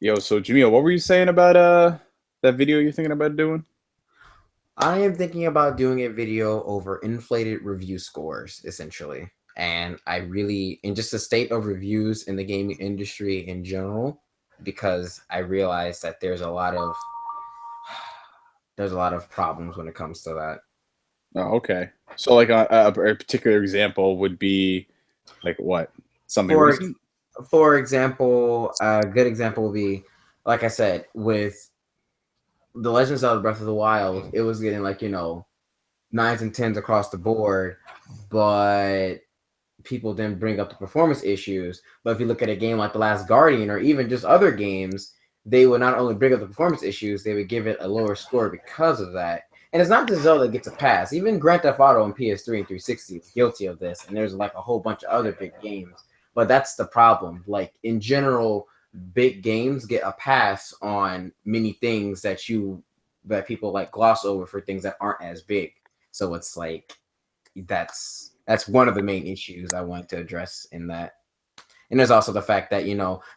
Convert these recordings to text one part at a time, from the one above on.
Yo, so Jamil, what were you saying about that video you're thinking about doing? I am thinking about doing a video over inflated review scores, essentially. And I really, in just the state of reviews in the gaming industry in general, because I realize that there's a lot of problems when it comes to that. Oh, okay. So like a particular example would be like what? Something For recent? for example, a good example would be, like I said, with the Legend of Zelda Breath of the Wild, it was getting like nines and tens across the board, but people then bring up the performance issues. But if you look at a game like The Last Guardian or even just other games, they would not only bring up the performance issues, they would give it a lower score because of that. And it's not just Zelda that gets a pass. Even Grand Theft Auto on PS3 and 360 is guilty of this. And there's like a whole bunch of other big games. But that's the problem. Like in general, big games get a pass on many things that people like gloss over for things that aren't as big. So it's like that's one of the main issues I wanted to address in that. And there's also the fact that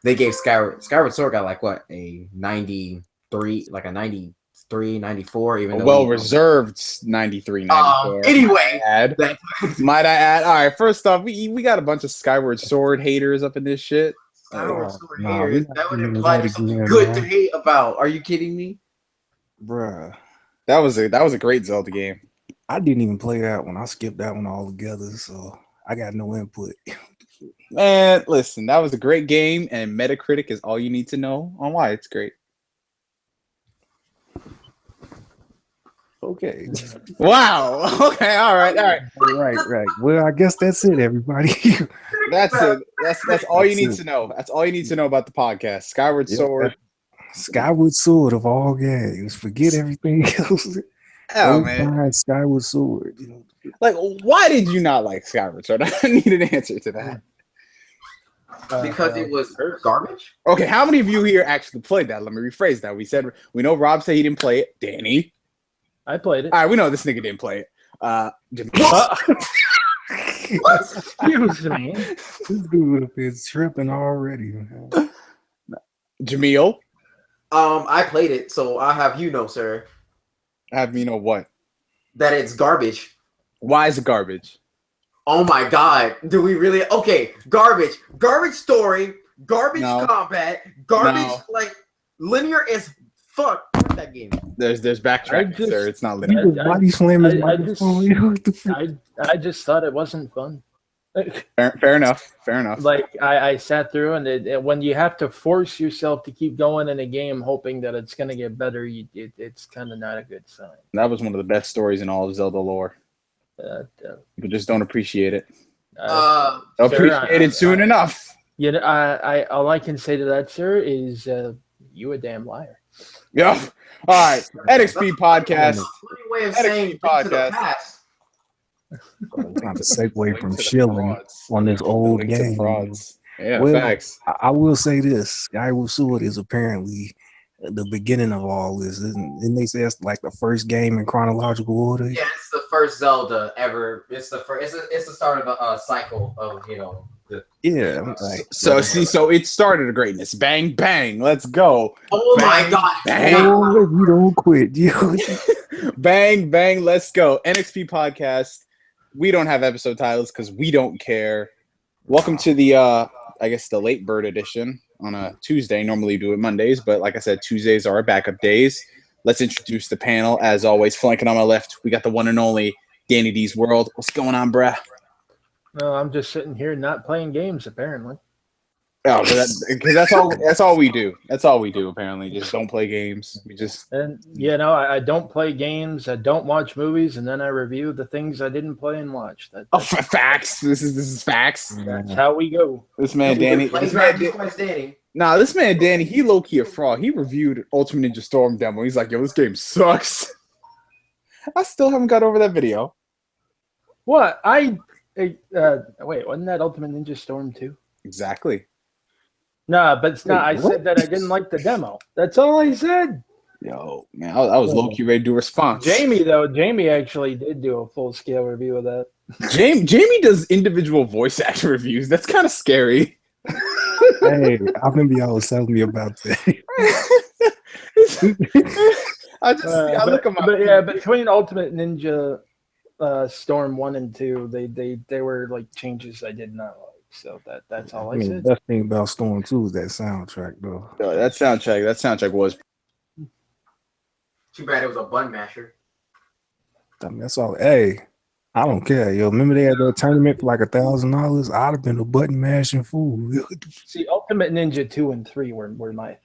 they gave Skyward Sword got like what, a 93, like a 93, 94, even A though well reserved 93, 94. anyway, that Might I add? All right, first off, we got a bunch of Skyward Sword haters up in this shit. Skyward Sword Nah, we haters, not that would doing imply that there's something again, good to man. hate about. Are you kidding me? Bruh. That was a great Zelda game. I didn't even play that one. I skipped that one altogether, so I got no input. Man, listen, that was a great game, and Metacritic is all you need to know on why it's great. Okay. Wow. Okay. All right. All right. Right. Well, I guess that's it, everybody. That's it. That's all you That's need it. to know. That's all you need to know about the podcast. Skyward Yep, Sword. Skyward Sword of all games. Forget everything else. Oh Go man. find Skyward Sword. Like, why did you not like Skyward Sword? I need an answer to that. Because it was garbage. Okay, how many of you here actually played that? Let me rephrase that. We know Rob said he didn't play it. Danny. I played it. All right, we know this nigga didn't play it. Excuse me. This dude is tripping already, man. Jamil. I played it, so I have sir, Have me know what? that it's garbage. Why is it garbage? Oh my god. Do we really? Okay, garbage. Garbage story, garbage No. combat, garbage, No. like linear as fuck. Fuck that game. There's backtracking, just- sir. It's not He linear. just body slam his I just- microphone. What the fuck? I just thought it wasn't fun. Fair enough. Fair enough. Like I sat through, and when you have to force yourself to keep going in a game, hoping that it's gonna get better, it's kind of not a good sign. That was one of the best stories in all of Zelda lore. People just don't appreciate it. Sir, Appreciate it soon enough. I all I can say to that, sir, is you a damn liar. Yeah. All right. NXP podcast. Funny way of Had a saying key to the podcast. past. Trying to segue from Link to the shilling frauds. on this old Link to the game. frauds. Yeah, Well, facts. I will say this: Skyward Sword is apparently the beginning of all this. Didn't they say it's like the first game in chronological order? Yeah, it's the first Zelda ever. It's the first. It's the start of a cycle of Yeah, like, So it started a greatness. Bang, bang. Let's go. Oh Bang, my god! bang. oh, you don't quit. You Bang, bang. Let's go. NXP podcast. We don't have episode titles because we don't care. Welcome to the I guess the late bird edition on a Tuesday. Normally we do it Mondays, but like I said, Tuesdays are our backup days. Let's introduce the panel. As always, flanking on my left, we got the one and only Danny D's World. What's going on, bruh? No, I'm just sitting here not playing games. Apparently, Oh, because that's all we do. That's all we do. Apparently, just don't play games. We just and I don't play games. I don't watch movies, and then I review the things I didn't play and watch. facts. This is facts. That's how we go. This man Danny. Danny. Nah, this man Danny. He low key a fraud. He reviewed Ultimate Ninja Storm demo. He's like, yo, this game sucks. I still haven't got over that video. What wait, wasn't that Ultimate Ninja Storm 2? Exactly. No, but it's not. I Wait, what? said that I didn't like the demo. That's all I said. Yo, man, I was low key ready to do a response. Jamie actually did do a full scale review of that. Jamie does individual voice actor reviews. That's kind of scary. Hey, I remember y'all was telling me about that. I look at my. but yeah, between Ultimate Ninja Storm 1 and 2, they were like changes I did not like. So that's all I I mean, the said. best thing about Storm 2 is that soundtrack, though. That soundtrack was. Too bad it was a button masher. I mean, that's all. Hey, I don't care. Yo, remember they had that tournament for like $1,000? I'd have been a button mashing fool. See, Ultimate Ninja 2 and 3 were my thing.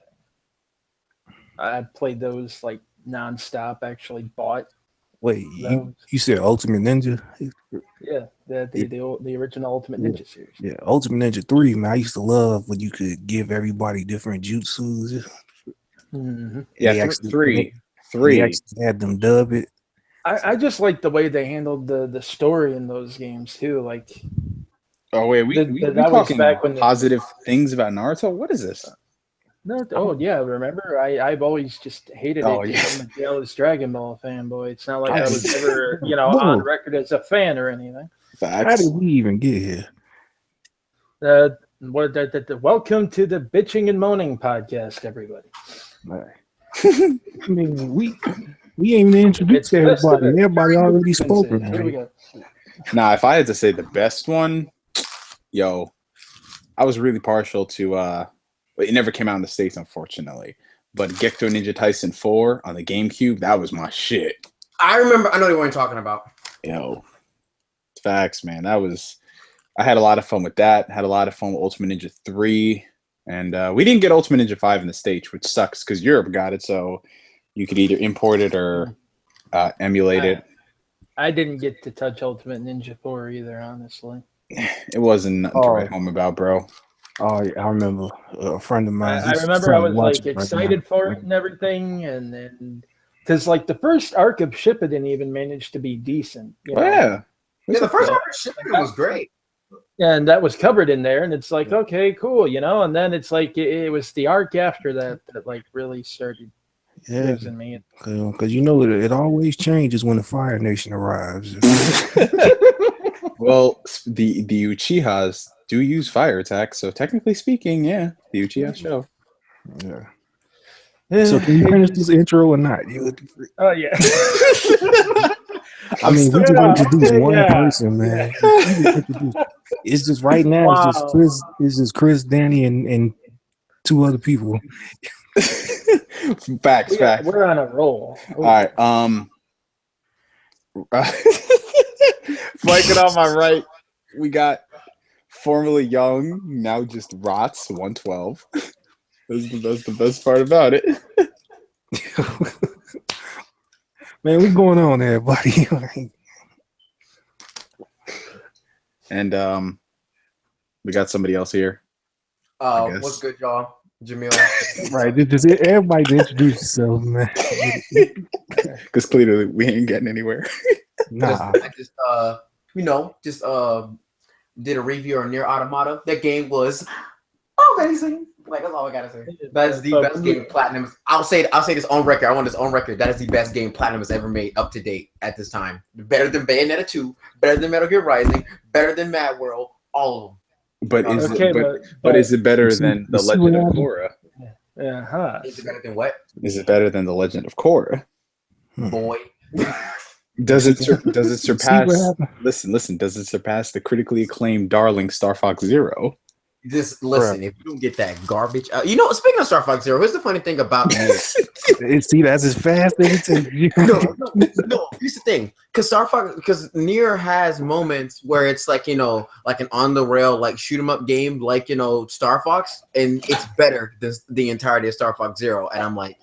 I played those like nonstop. Actually bought Wait, those. you said Ultimate Ninja? Yeah, the original Ultimate Yeah. Ninja series. Yeah, Ultimate Ninja 3, man. I used to love when you could give everybody different jutsus. Mm-hmm. Yeah, They actually- three. They actually had them dub it. I just like the way they handled the story in those games too. Like, Oh wait, we that was talking back when positive things about Naruto? What is this? no, oh yeah, remember I've always just hated Oh, it. yeah. I'm a jealous Dragon Ball fanboy. It's not like I I was see. ever Whoa. on record as a fan or anything. How Facts. did we even get here? Welcome to the Bitching and Moaning podcast, everybody. Right. I mean, we ain't even introduced It's festive. everybody. Everybody already spoken. Here we go. Nah, if I had to say the best one, yo, I was really partial to it never came out in the States, unfortunately. But Gekto Ninja Tyson 4 on the GameCube, that was my shit. I remember. I know what you're talking about. Yo. Facts, man. I had a lot of fun with that. Had a lot of fun with Ultimate Ninja 3. And we didn't get Ultimate Ninja 5 in the States, which sucks because Europe got it, so you could either import it or emulate it. I didn't get to touch Ultimate Ninja 4 either, honestly. It wasn't nothing to write home about, bro. Oh, yeah, I remember a friend of mine. I remember I was like excited for it and everything, and then because like the first arc of Shippuden even managed to be decent. You know? Yeah. Yeah, the first one was great. And that was covered in there, and it's like, okay, cool, you know. And then it's like it was the arc after that like really started losing me. Because you know it always changes when the Fire Nation arrives. Well, the Uchihas do use fire attacks, so technically speaking, yeah, the Uchiha show. Yeah. So can you finish this intro or not? Oh yeah. I mean, we just introduced one person, man. It's just right now. Wow. It's just Chris, Danny, and two other people. Facts. We're on a roll. All right. Flanking on my right, we got formerly young, now just rots 112. That's the best part about it. Man, what's going on there, buddy? And we got somebody else here. What's good, y'all? Jamil. Right, just everybody introduce yourself, man. Because clearly we ain't getting anywhere. Nah. I just did a review on Nier Automata. That game was amazing. Like that's all I gotta say. That is the best game Platinum. I'll say this on record. I want this on record. That is the best game Platinum has ever made up to date at this time. Better than Bayonetta 2, better than Metal Gear Rising, better than Mad World, all of them. But is it better than The Legend of Korra? Yeah. Is it better than what? Is it better than The Legend of Korra? Boy. Does it surpass? Listen. Does it surpass the critically acclaimed darling Star Fox Zero? Just listen. If you don't get that garbage, speaking of Star Fox Zero, here's the funny thing about Nier. See, that's as fast as it takes you. No. Here's the thing, because Nier has moments where it's like like an on the rail like shoot 'em up game, like Star Fox, and it's better than the entirety of Star Fox Zero. And I'm like,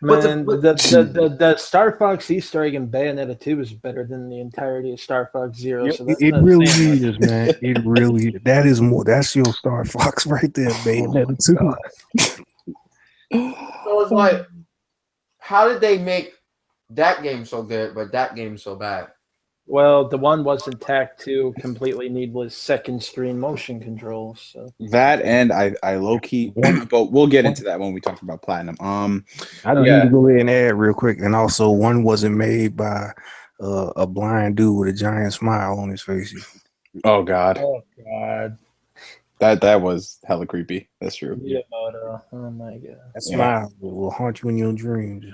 man, the Star Fox Easter egg in Bayonetta 2 is better than the entirety of Star Fox Zero. So it really is, man. It really is. That is more. That's your Star Fox right there, Bayonetta 2. So it's like, how did they make that game so good, but that game so bad? Well, the one wasn't tacked to completely needless second screen motion controls. So. That and I low key, but we'll get into that when we talk about Platinum. I need to go ahead and add real quick, and also one wasn't made by a blind dude with a giant smile on his face. Oh God. That was hella creepy. That's true. Miyamoto. Oh my god. That Yeah. smile will haunt you in your dreams.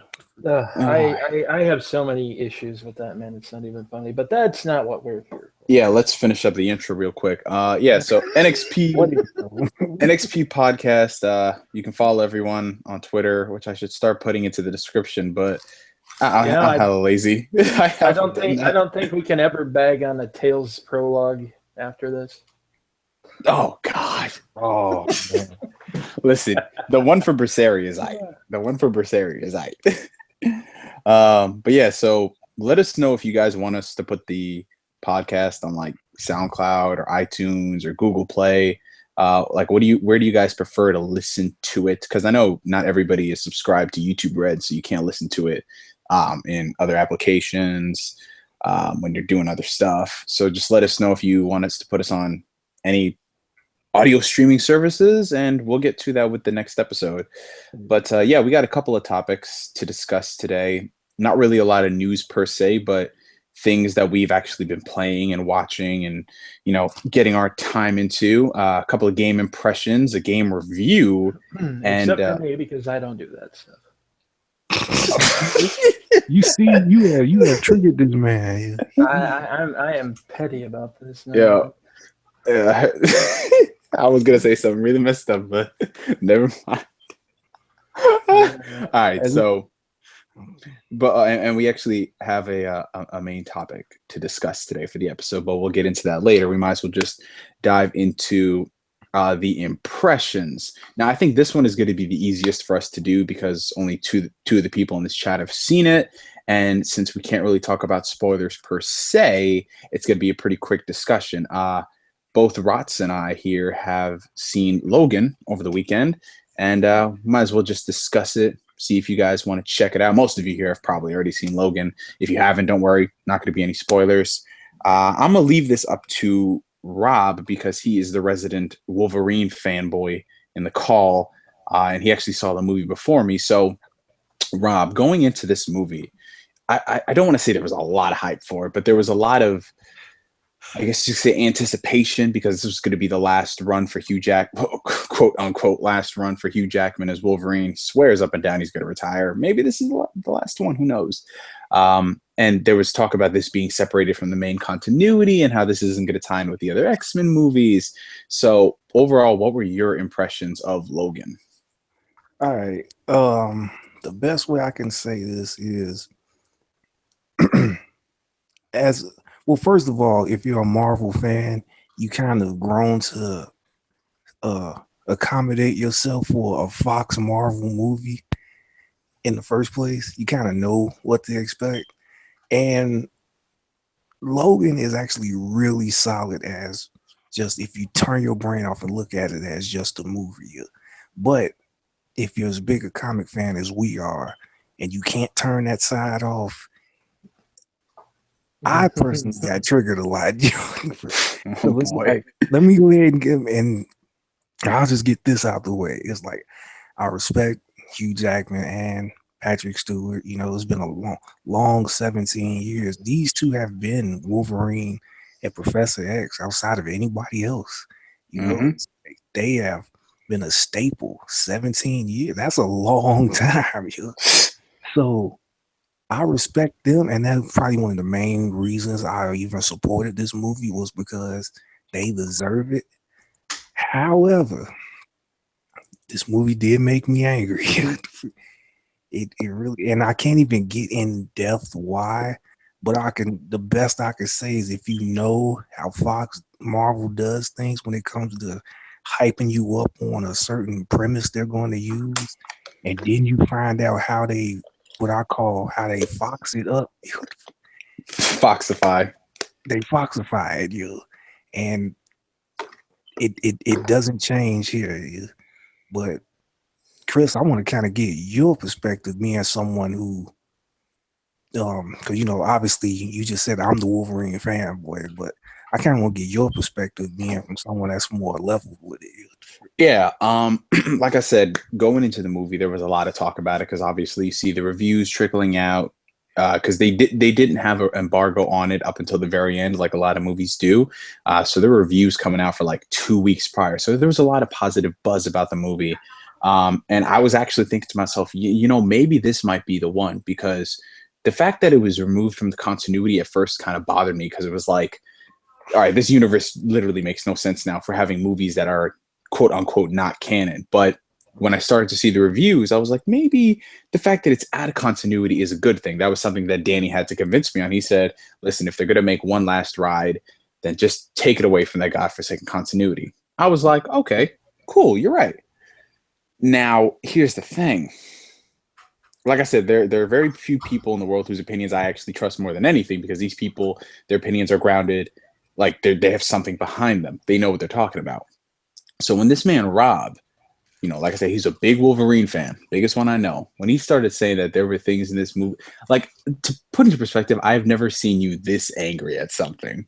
I have so many issues with that, man. It's not even funny. But that's not what we're here for. Yeah, let's finish up the intro real quick. Yeah, so NXP NXP podcast. You can follow everyone on Twitter, which I should start putting into the description, but I'm hella lazy. I don't think we can ever bag on a Tales prologue after this. Oh God. Oh man. Listen, the one for Berseria is I. The one for Berseria is I. But yeah, so let us know if you guys want us to put the podcast on like SoundCloud or iTunes or Google Play. Like where do you guys prefer to listen to it? Because I know not everybody is subscribed to YouTube Red, so you can't listen to it in other applications when you're doing other stuff. So just let us know if you want us to put us on any audio streaming services, and we'll get to that with the next episode. But yeah, we got a couple of topics to discuss today. Not really a lot of news per se, but things that we've actually been playing and watching and, you know, getting our time into. A couple of game impressions, a game review. Except for me, because I don't do that stuff. You see, you have triggered this man. I am petty about this now. Yeah. I was gonna say something really messed up, but never mind. All right, so, but and we actually have a main topic to discuss today for the episode, but we'll get into that later. We might as well just dive into the impressions. Now, I think this one is going to be the easiest for us to do because only two of the people in this chat have seen it, and since we can't really talk about spoilers per se, it's going to be a pretty quick discussion. Both Rots and I here have seen Logan over the weekend, and might as well just discuss it, see if you guys want to check it out. Most of you here have probably already seen Logan. If you haven't, don't worry, not going to be any spoilers. I'm going to leave this up to Rob because he is the resident Wolverine fanboy in the call, and he actually saw the movie before me. So, Rob, going into this movie, I don't want to say there was a lot of hype for it, but there was a lot of, I guess you could say, anticipation because this was going to be the last run for Hugh Jackman, quote unquote, last run for Hugh Jackman as Wolverine. He swears up and down he's going to retire. Maybe this is the last one. Who knows? And there was talk about this being separated from the main continuity and how this isn't going to tie in with the other X-Men movies. So overall, what were your impressions of Logan? All right. The best way I can say this is well, first of all, if you're a Marvel fan, you kind of grown to accommodate yourself for a Fox Marvel movie in the first place. You kind of know what to expect. And Logan is actually really solid as just if you turn your brain off and look at it as just a movie. But if you're as big a comic fan as we are and you can't turn that side off, I personally got triggered a lot. So it's like, let me go ahead and I'll just get this out the way. It's like, I respect Hugh Jackman and Patrick Stewart. You know, it's been a long 17 years. These two have been Wolverine and Professor X outside of anybody else. You know, they have been a staple 17 years. That's a long time. So I respect them, and that's probably one of the main reasons I even supported this movie was because they deserve it. However, this movie did make me angry. It really, and I can't even get in depth why, but the best I can say is if you know how Fox Marvel does things when it comes to hyping you up on a certain premise they're going to use, and then you find out how they fox it up. Foxify. They foxify it, and it doesn't change here. But Chris, I want to kind of get your perspective, me as someone who, because obviously you just said I'm the Wolverine fanboy, but I kind of want to get your perspective, being from someone that's more level with it. Yeah, like I said, going into the movie, there was a lot of talk about it because obviously you see the reviews trickling out because they didn't have an embargo on it up until the very end, like a lot of movies do. So there were reviews coming out for like 2 weeks prior. So there was a lot of positive buzz about the movie. And I was actually thinking to myself, you know, maybe this might be the one, because the fact that it was removed from the continuity at first kind of bothered me, because it was like, all right, this universe literally makes no sense now for having movies that are quote unquote not canon. But when I started to see the reviews, I was like, maybe the fact that it's out of continuity is a good thing. That was something that Danny had to convince me on. He said, listen, if they're going to make one last ride, then just take it away from that godforsaken continuity. I was like, okay, cool, you're right. Now, here's the thing. Like I said, there are very few people in the world whose opinions I actually trust more than anything, because these people, their opinions are grounded, like they have something behind them. They know what they're talking about. So when this man, Rob, you know, like I said, he's a big Wolverine fan, biggest one I know. When he started saying that there were things in this movie, like, to put into perspective, I've never seen you this angry at something.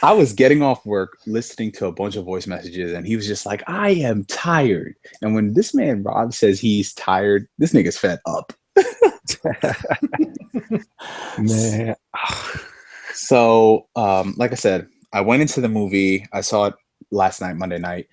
I was getting off work, listening to a bunch of voice messages, and he was just like, I am tired. And when this man, Rob, says he's tired, this nigga's fed up. Man. So, like I said, I went into the movie. I saw it last night, Monday night.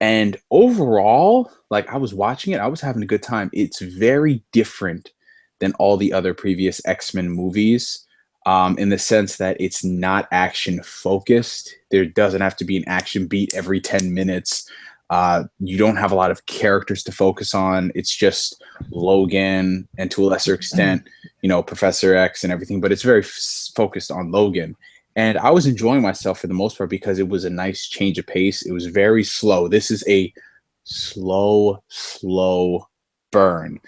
And overall, like, I was watching it, I was having a good time. It's very different than all the other previous X-Men movies, in the sense that it's not action focused. There doesn't have to be an action beat every 10 minutes. You don't have a lot of characters to focus on. It's just Logan and, to a lesser extent, you know, Professor X and everything, but it's very focused on Logan. And I was enjoying myself for the most part, because it was a nice change of pace. It was very slow. This is a slow burn.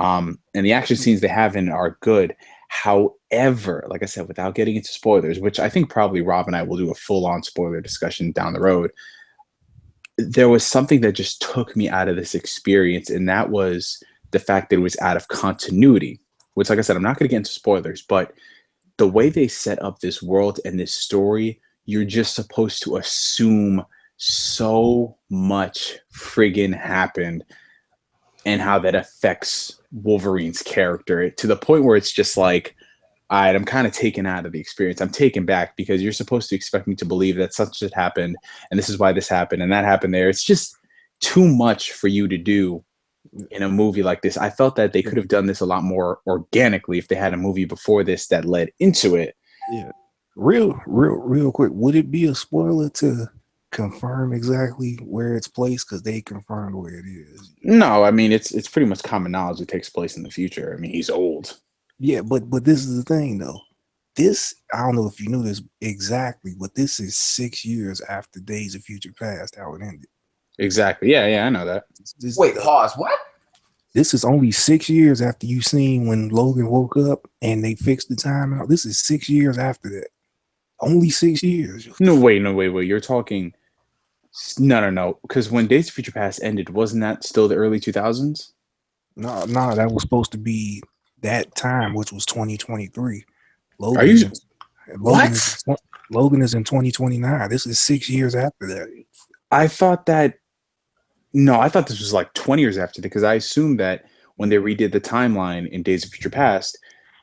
And the action scenes they have in it are good. However, like I said, without getting into spoilers, which I think probably Rob and I will do a full-on spoiler discussion down the road, there was something that just took me out of this experience, and that was the fact that it was out of continuity, which, like I said, I'm not going to get into spoilers, but the way they set up this world and this story, you're just supposed to assume so much friggin' happened and how that affects Wolverine's character, to the point where it's just like, all right, I'm kind of taken out of the experience. I'm taken back, because you're supposed to expect me to believe that such shit happened, and this is why this happened, and that happened there. It's just too much for you to do in a movie like this. I felt that they could have done this a lot more organically if they had a movie before this that led into it. Yeah. Real quick. Would it be a spoiler to confirm exactly where it's placed? Because they confirmed where it is. No, I mean, it's pretty much common knowledge it takes place in the future. I mean, he's old. Yeah, but this is the thing though. This, I don't know if you knew this exactly, but this is 6 years after Days of Future Past, how it ended. Exactly. Yeah, I know that. Wait, pause. What? This is only 6 years after you seen when Logan woke up and they fixed the timeout. This is 6 years after that. Only 6 years. No, wait. You're talking. No. Because when Days of Future Past ended, wasn't that still the early 2000s? No, that was supposed to be that time, which was 2023. Are you? What? Logan is in 2029. This is 6 years after that. I thought that. No, I thought this was like 20 years after, because I assumed that when they redid the timeline in Days of Future Past,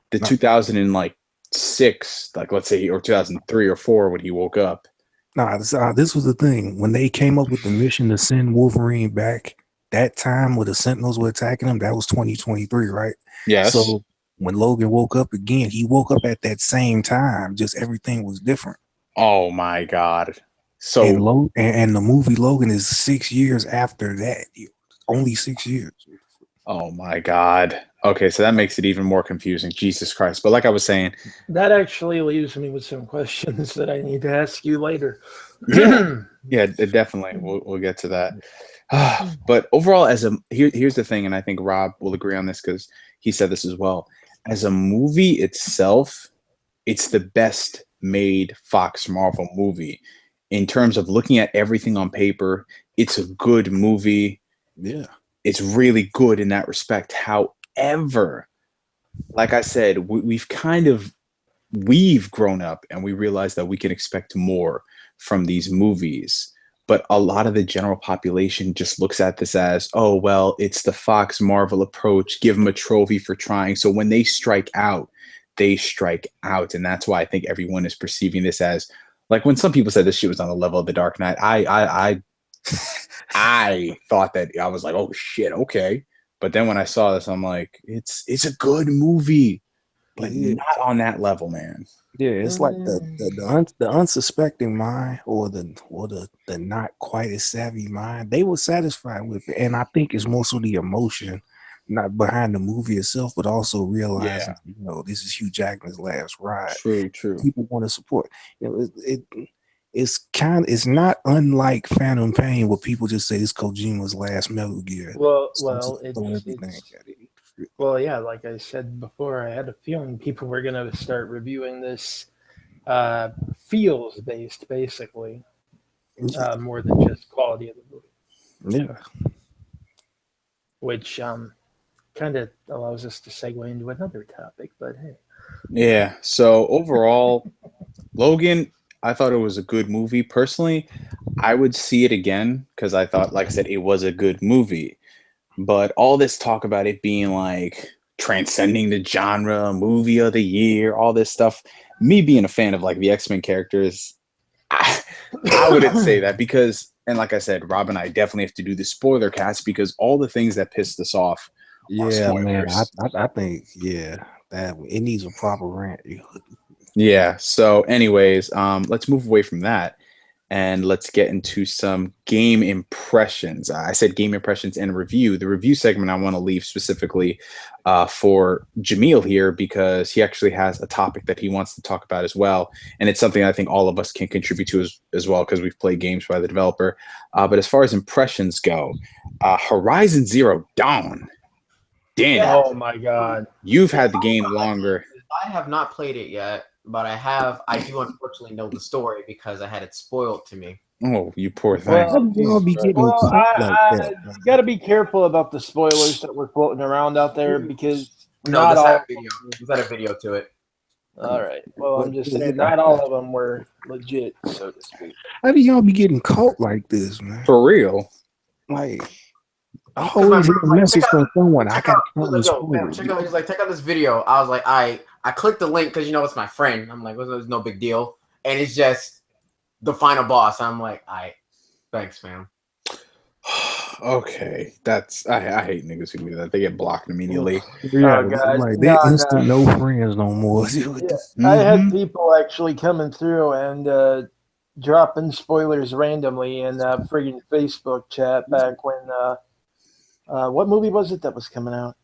the 2006, like, let's say, or 2003 or 4, when he woke up. This was the thing. When they came up with the mission to send Wolverine back, that time where the Sentinels were attacking him, that was 2023, right? Yes. So when Logan woke up again, he woke up at that same time, just everything was different. Oh my God. So and the movie Logan is 6 years after that. Only 6 years. Oh my God. Okay, so that makes it even more confusing. Jesus Christ. But like I was saying, that actually leaves me with some questions that I need to ask you later. Yeah, definitely. We'll get to that. But overall, here's the thing, and I think Rob will agree on this because he said this as well. As a movie itself, it's the best made Fox Marvel movie. In terms of looking at everything on paper, it's a good movie. Yeah. It's really good in that respect. However, like I said, we've grown up and we realize that we can expect more from these movies. but a lot of the general population just looks at this as, oh, well, it's the Fox Marvel approach. Give them a trophy for trying. So when they strike out, they strike out. And that's why I think everyone is perceiving this as, like, when some people said this shit was on the level of The Dark Knight, I thought that, I was like, oh shit, okay. But then when I saw this, I'm like, it's a good movie, but not on that level, man. Yeah, it's like the unsuspecting mind or the not quite as savvy mind, they were satisfied with it. And I think it's mostly the emotion, not behind the movie itself, but also realizing, this is Hugh Jackman's last ride. True. People want to support. It's not unlike Phantom Pain, where people just say it's Kojima's last Metal Gear. Well, yeah, like I said before, I had a feeling people were going to start reviewing this feels-based, basically, more than just quality of the movie. Yeah. Which kind of allows us to segue into another topic, but hey. Yeah, so overall, Logan, I thought it was a good movie. Personally, I would see it again because I thought, like I said, it was a good movie. But all this talk about it being like transcending the genre, movie of the year, all this stuff, me being a fan of like the X-Men characters, I wouldn't say that because, and like I said, Rob and I definitely have to do the spoiler cast because all the things that pissed us off are spoilers. Man, I think, that it needs a proper rant. Yeah. So anyways, let's move away from that and let's get into some game impressions. I said game impressions and review. The review segment I want to leave specifically for Jamil here because he actually has a topic that he wants to talk about as well. And it's something I think all of us can contribute to as well because we've played games by the developer. But as far as impressions go, Horizon Zero Dawn. Dan, oh my God. You've had the game longer. I have not played it yet. But I do unfortunately know the story because I had it spoiled to me. Oh, you poor thing. You got to be careful about the spoilers that were floating around out there because no, this had a video to it. All right. Well, I'm just saying not all of them were legit, so to speak. How do y'all be getting caught like this, man? For real? Like, I always get a message from someone. I got to check out. He's like, check out this video. I was like, I clicked the link because it's my friend. I'm like, well, there's no big deal, and it's just the final boss. I'm like, thanks, man. Okay, I hate niggas who do that. They get blocked immediately. Yeah, like they instant no friends no more. I had people actually coming through and dropping spoilers randomly in friggin' Facebook chat back when what movie was it that was coming out?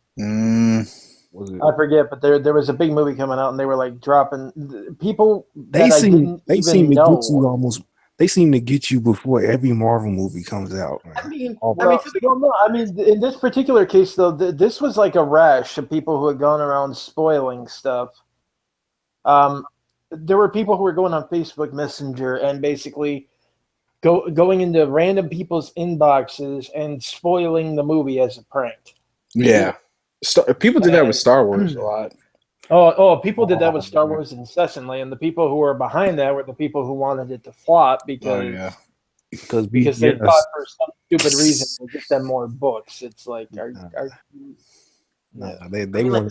I forget, but there was a big movie coming out, and they were like dropping people. They seem to get you before every Marvel movie comes out. Man. In this particular case, though, this was like a rash of people who had gone around spoiling stuff. There were people who were going on Facebook Messenger and basically going into random people's inboxes and spoiling the movie as a prank. Yeah. People did that with Star Wars a lot. Oh, people did that with Star Wars incessantly, and the people who were behind that were the people who wanted it to flop because they thought for some stupid reason to get them more books. It's like, they want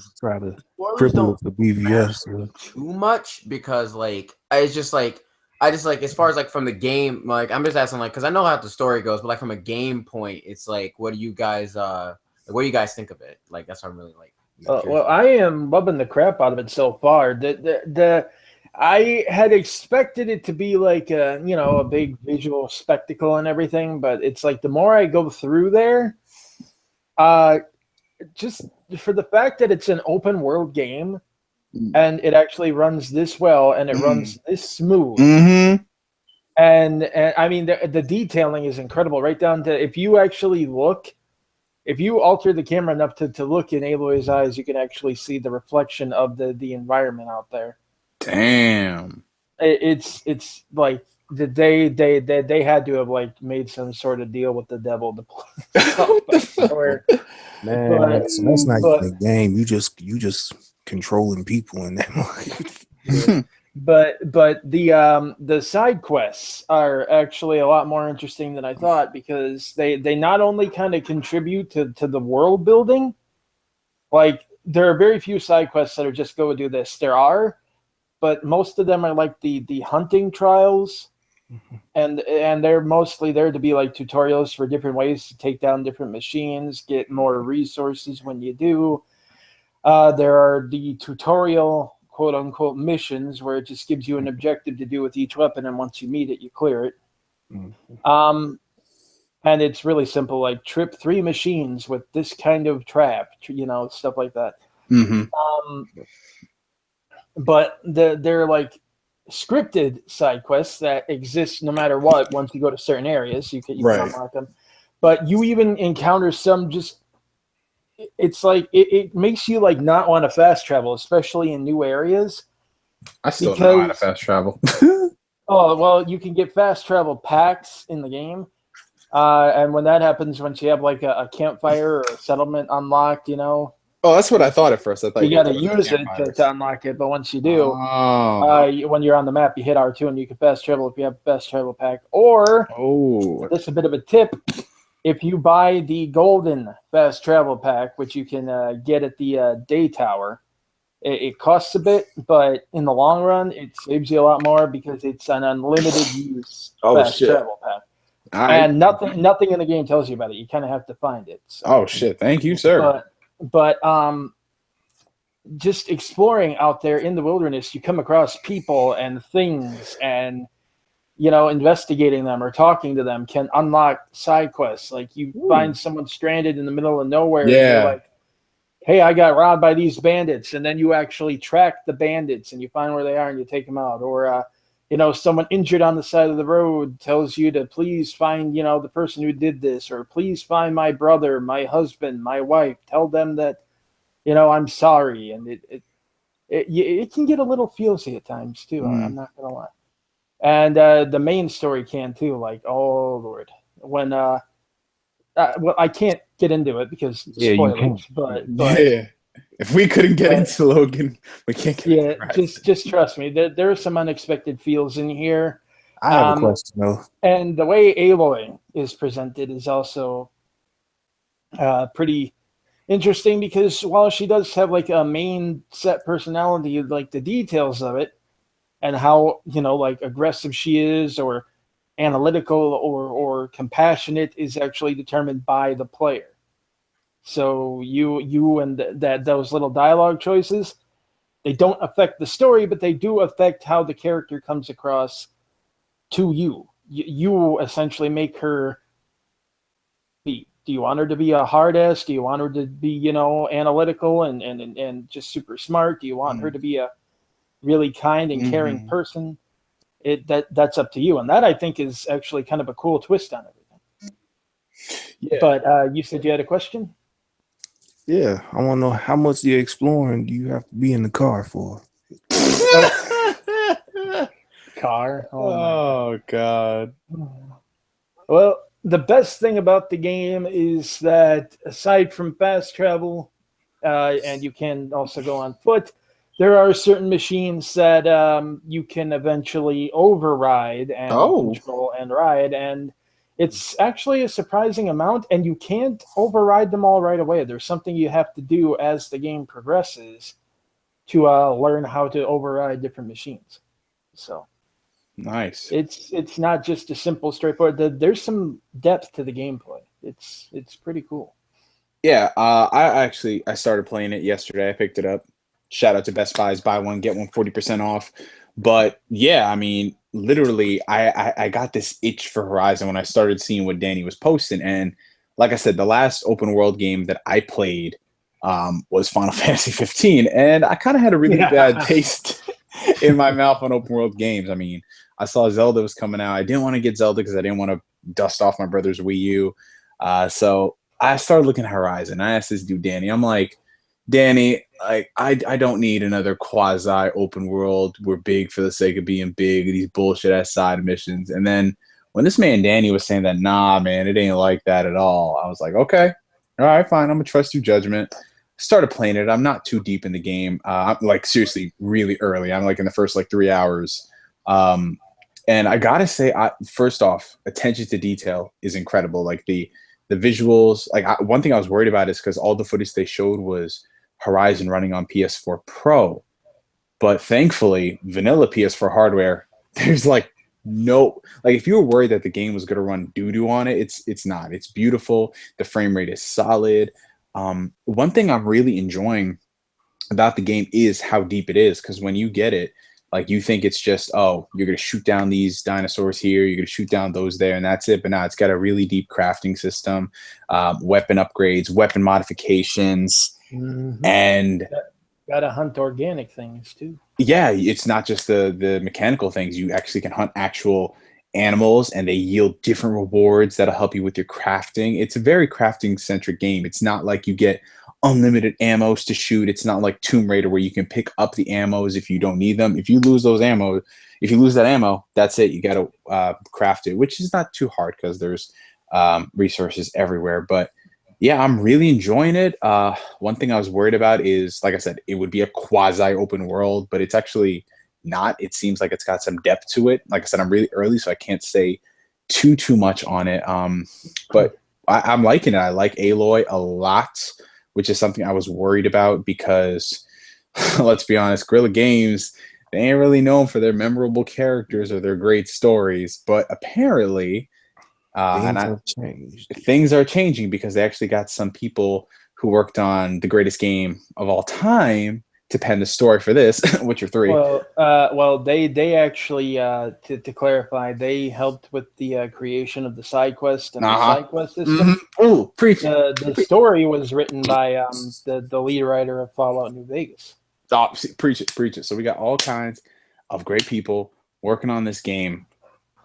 to try to cripple the BVS too much because it's just like I just like as far as like from the game, like I'm just asking like because I know how the story goes, but like from a game point, it's like what do you guys think of it? Like that's what I'm really like. Well, I am loving the crap out of it so far. I had expected it to be like a big visual spectacle and everything, but it's like the more I go through there, just for the fact that it's an open world game and it actually runs this well and it runs this smooth. Mm-hmm. And I mean the detailing is incredible, right down to if you actually look. If you alter the camera enough to look in Aloy's eyes, you can actually see the reflection of the environment out there. Damn. It's like they had to have like made some sort of deal with the devil to play. Man, that's not even a game. You just controlling people in that. But the side quests are actually a lot more interesting than I thought, because they not only kind of contribute to the world building. Like, there are very few side quests that are just go do this. There are, but most of them are like the hunting trials, and they're mostly there to be like tutorials for different ways to take down different machines, get more resources when you do. There are the tutorial quote unquote missions where it just gives you an objective to do with each weapon, and once you meet it, you clear it. And it's really simple, like trip 3 machines with this kind of trap, stuff like that. But they're like scripted side quests that exist no matter what. Once you go to certain areas, you can unlock them. But you even encounter some just. It's like it makes you like not want to fast travel, especially in new areas. I still know how to fast travel. Oh, well, you can get fast travel packs in the game. And when that happens, once you have like a campfire or a settlement unlocked, Oh, that's what I thought at first. I thought you got to use it to unlock it. But once you do, when you're on the map, you hit R2 and you can fast travel if you have a fast travel pack. Or, this is a bit of a tip, if you buy the golden fast travel pack, which you can get at the day tower, it costs a bit, but in the long run, it saves you a lot more because it's an unlimited use fast travel pack. And nothing in the game tells you about it. You kind of have to find it. So. Oh shit! Thank you, sir. But just exploring out there in the wilderness, you come across people and things, and investigating them or talking to them can unlock side quests. Like you find someone stranded in the middle of nowhere, and you're like, "Hey, I got robbed by these bandits," and then you actually track the bandits and you find where they are and you take them out. Or someone injured on the side of the road tells you to please find, the person who did this, or please find my brother, my husband, my wife. Tell them that, I'm sorry. And it can get a little feelsy at times too. I'm not gonna lie. And the main story can too. Like, oh Lord, when well, I can't get into it because spoilers. But if we couldn't get into Logan, we can't get just trust me. There are some unexpected feels in here. I have a question though. And the way Aloy is presented is also pretty interesting, because while she does have like a main set personality, like the details of it and how like aggressive she is or analytical or compassionate is actually determined by the player. So you and those little dialogue choices, they don't affect the story, but they do affect how the character comes across to you. You essentially make her be. Do you want her to be a hard ass? Do you want her to be, analytical and just super smart? Do you want her to be a really kind and caring person? That's up to you. And that, I think, is actually kind of a cool twist on everything. Yeah. But you said you had a question? Yeah, I want to know, how much of the exploring do you have to be in the car for? Car? Oh God. Well, the best thing about the game is that aside from fast travel, and you can also go on foot, there are certain machines that you can eventually override and control and ride, and it's actually a surprising amount, and you can't override them all right away. There's something you have to do as the game progresses to learn how to override different machines. So nice. It's not just a simple, straightforward. There's some depth to the gameplay. It's pretty cool. Yeah, I started playing it yesterday. I picked it up. Shout out to Best Buy's buy one get one 40% off. But yeah, I mean, literally, I got this itch for Horizon when I started seeing what Danny was posting. And like I said, the last open world game that I played was Final Fantasy 15, and I kind of had a really bad taste in my mouth on open world games. I mean, I saw Zelda was coming out. I didn't want to get Zelda because I didn't want to dust off my brother's Wii U. So I started looking at Horizon. I asked this dude, Danny, I'm like, Danny, like, I don't need another quasi open world. We're big for the sake of being big, these bullshit ass side missions. And then when this man Danny was saying that, nah, man, it ain't like that at all, I was like, okay, all right, fine, I'm gonna trust your judgment. started playing it. I'm not too deep in the game. I'm like seriously really early. I'm like in the first like 3 hours. And I gotta say, first off, attention to detail is incredible. Like the visuals. Like one thing I was worried about is because all the footage they showed was Horizon running on PS4 Pro, but thankfully, vanilla PS4 hardware, there's like no like if you were worried that the game was gonna run doo doo on it, it's not. It's beautiful. The frame rate is solid. One thing I'm really enjoying about the game is how deep it is, because when you get it, like you think it's just, oh, you're gonna shoot down these dinosaurs here, you're gonna shoot down those there, and that's it. But now it's got a really deep crafting system, weapon upgrades, weapon modifications, and gotta hunt organic things too. yeah, it's not just the mechanical things. You actually can hunt actual animals, and they yield different rewards that'll help you with your crafting. It's a very crafting centric game. It's not like you get unlimited ammos to shoot. It's not like Tomb Raider where you can pick up the ammos if you don't need them. If you lose those ammo, if you lose that ammo, that's it. You got to craft it, which is not too hard because there's resources everywhere. But yeah, I'm really enjoying it. One thing I was worried about is, like I said, it would be a quasi open world, but it's actually not. It seems like it's got some depth to it. Like I said, I'm really early, so I can't say too much on it. But I'm liking it. I like Aloy a lot, which is something I was worried about because, let's be honest, Guerrilla Games, they ain't really known for their memorable characters or their great stories. But apparently, things are changing because they actually got some people who worked on the greatest game of all time to pen the story for this, Witcher 3. Well, they actually, to clarify, they helped with the creation of the side quest and the side quest system. Oh, preach! The story was written by the lead writer of Fallout New Vegas. Oh, preach it. So we got all kinds of great people working on this game.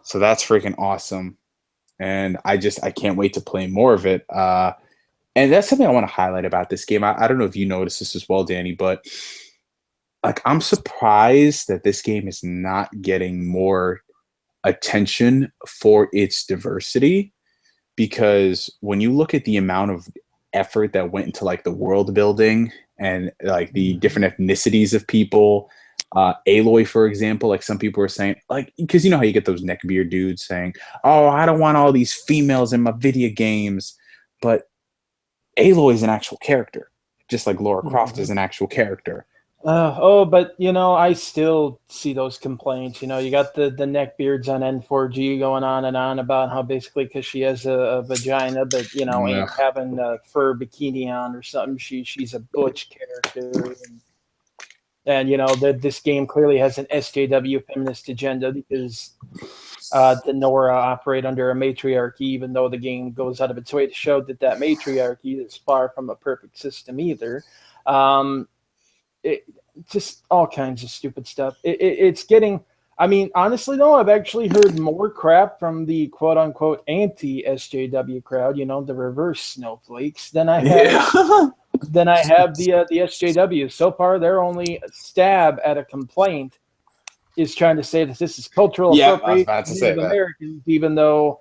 So that's freaking awesome. And I can't wait to play more of it. And that's something I want to highlight about this game. I don't know if you noticed this as well, Danny, but like I'm surprised that this game is not getting more attention for its diversity, because when you look at the amount of effort that went into like the world building and like the different ethnicities of people, Aloy, for example, like some people were saying, like, because you know how you get those neckbeard dudes saying, oh, I don't want all these females in my video games, but Aloy is an actual character, just like Lara Croft is an actual character. But I still see those complaints. You got the neckbeards on N4G going on and on about how basically because she has a vagina, but ain't having a fur bikini on or something. She's a butch character, and that this game clearly has an SJW feminist agenda because the Nora operate under a matriarchy, even though the game goes out of its way to show that matriarchy is far from a perfect system either. Just all kinds of stupid stuff. It's getting. I mean, honestly, though, I've actually heard more crap from the quote-unquote anti-SJW crowd, the reverse snowflakes, than I have the SJW. So far, their only stab at a complaint is trying to say that this is cultural appropriation of Americans, even though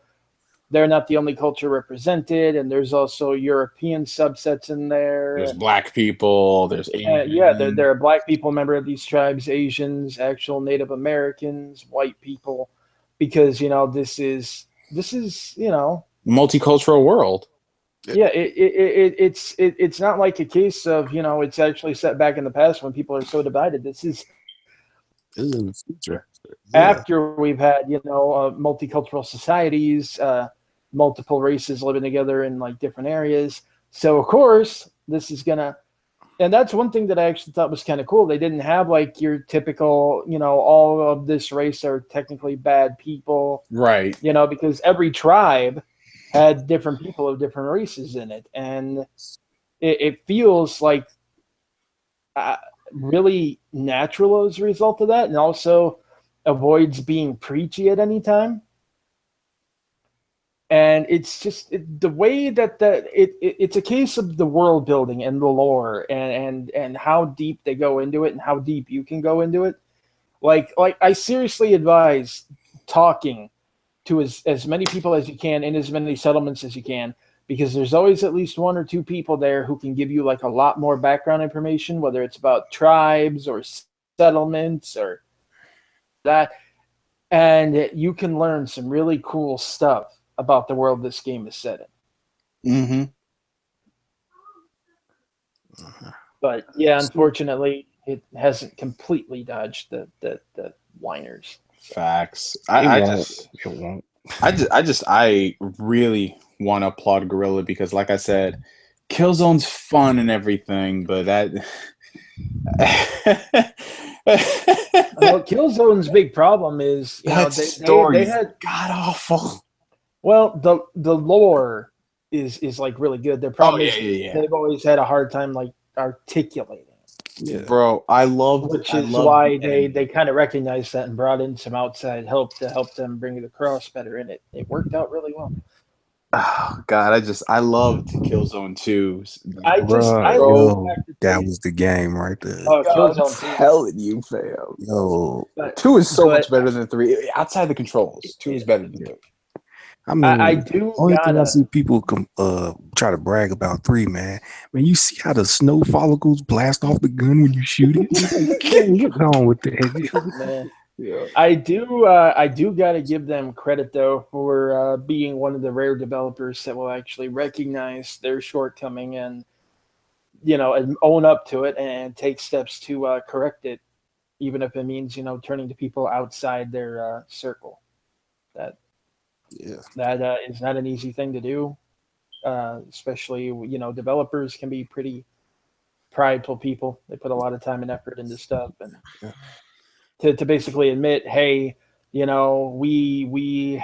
they're not the only culture represented, and there's also European subsets in there. There's black people. There's Asian. There are black people, member of these tribes, Asians, actual Native Americans, white people, because this is multicultural world. Yeah, it's not like a case of it's actually set back in the past when people are so divided. This is in the future. After we've had multicultural societies, multiple races living together in like different areas. So of course this is gonna, and that's one thing that I actually thought was kind of cool. They didn't have like your typical, all of this race are technically bad people, right? Because every tribe had different people of different races in it, and it feels like really natural as a result of that, and also avoids being preachy at any time. And it's just the way that it's a case of the world building and the lore and how deep they go into it and how deep you can go into it. Like I seriously advise talking to as many people as you can in as many settlements as you can, because there's always at least one or two people there who can give you like a lot more background information, whether it's about tribes or settlements or that, and you can learn some really cool stuff about the world this game is set in. Mm-hmm. But yeah, unfortunately, it hasn't completely dodged the whiners. Facts. It won't. I really want to applaud Gorilla because, like I said, Killzone's fun and everything, but that. Well, Killzone's big problem is they had god awful. Well, the lore is like really good. Their problem is they've always had a hard time like articulating it. Yeah. Bro, which is why they kind of recognized that and brought in some outside help to help them bring it across better, and it worked out really well. Oh God, I loved Killzone 2. That was the game right there. Oh, Killzone 2. I'm telling you, fam. Yo, 2 is so much better than 3. Outside the controls, 2 is better than 3. I mean, only thing I see people try to brag about 3, man. When you see how the snow follicles blast off the gun when you shoot it, get on with that. Man. Yeah. I do gotta give them credit though for being one of the rare developers that will actually recognize their shortcoming and and own up to it and take steps to correct it, even if it means turning to people outside their circle. That is not an easy thing to do, especially developers can be pretty prideful people. They put a lot of time and effort into stuff, and to basically admit, hey, we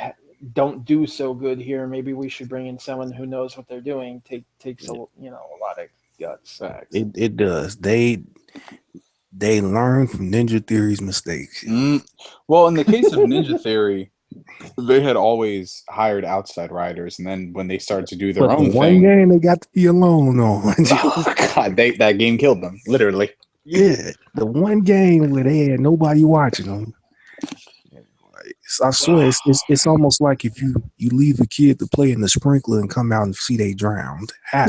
don't do so good here. Maybe we should bring in someone who knows what they're doing. Takes a lot of guts. It does. They learn from Ninja Theory's mistakes. Well, in the case of Ninja Theory, they had always hired outside writers, and then when they started to do their own thing, one game they got to be alone on. Oh God, that game killed them, literally. Yeah, the one game where they had nobody watching them. I swear, it's almost like if you leave a kid to play in the sprinkler and come out and see they drowned. How?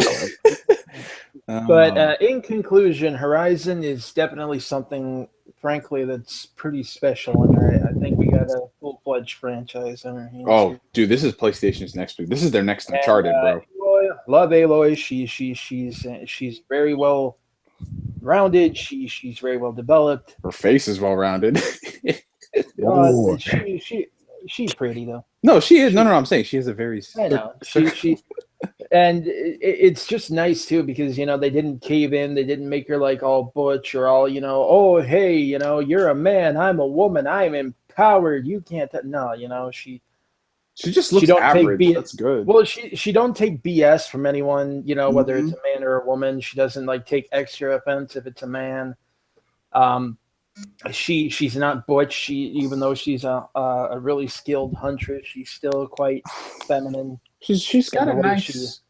But in conclusion, Horizon is definitely something, frankly, that's pretty special, and I think we got a full-fledged franchise on our hands. Oh, dude, this is PlayStation's next big. This is their next Uncharted, bro. Love Aloy. She's very well rounded. She's very well developed. Her face is well rounded. She's pretty though. No, she is. No, I'm saying she has a very. I know. She and it's just nice too because they didn't cave in. They didn't make her like all butch or all oh hey you're a man, I'm a woman, I'm empowered. You can't. No, she just looks average. That's good. Well, she don't take BS from anyone. Whether it's a man or a woman. She doesn't like take extra offense if it's a man. She's not butch. Even though she's a really skilled huntress, she's still quite feminine. She's got a nice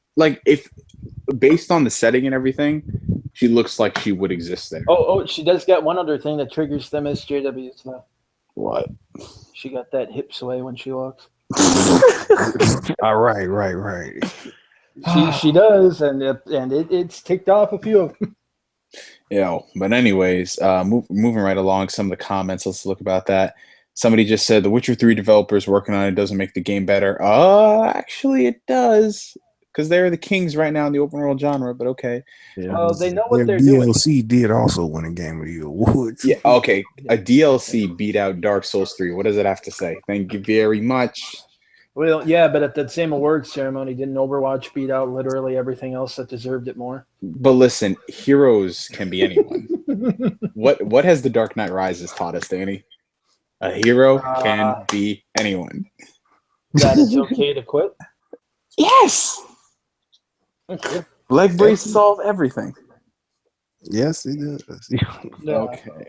if based on the setting and everything, she looks like she would exist there. Oh, she does got one other thing that triggers them SJWs though. What? She got that hip sway when she walks. All right. She does, and it's ticked off a few of them. Yeah, but anyways, moving right along, some of the comments. Let's look about that. Somebody just said the Witcher 3 developers working on it doesn't make the game better. Actually, it does because they're the kings right now in the open world genre. But okay, yeah, they know what they're DLC doing. did also win a Game of the Year award. Yeah, okay. A DLC beat out Dark Souls 3. What does it have to say? Thank you very much. Well, yeah, but at that same awards ceremony, didn't Overwatch beat out literally everything else that deserved it more? But listen, heroes can be anyone. What has The Dark Knight Rises taught us, Danny? A hero can be anyone. That it's okay to quit? Yes! Okay. Leg brace solve everything. Yes, it does. Okay.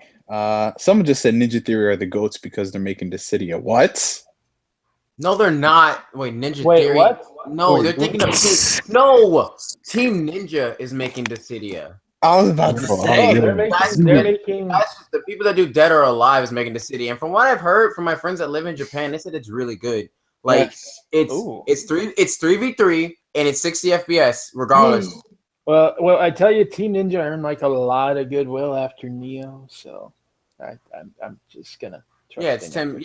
Someone just said Ninja Theory are the GOATs because they're making Dissidia. What? No, they're not. Wait, Ninja Wait, Theory. what? No, they're thinking of Team Ninja is making Dissidia. I was about to say. They're making the people that do Dead or Alive is making Dissidia, and from what I've heard from my friends that live in Japan, they said it's really good. Like it's 3v3. and it's 60 FPS regardless. Well, I tell you, Team Ninja earned like a lot of goodwill after Neo, so I'm just gonna trust. It's Team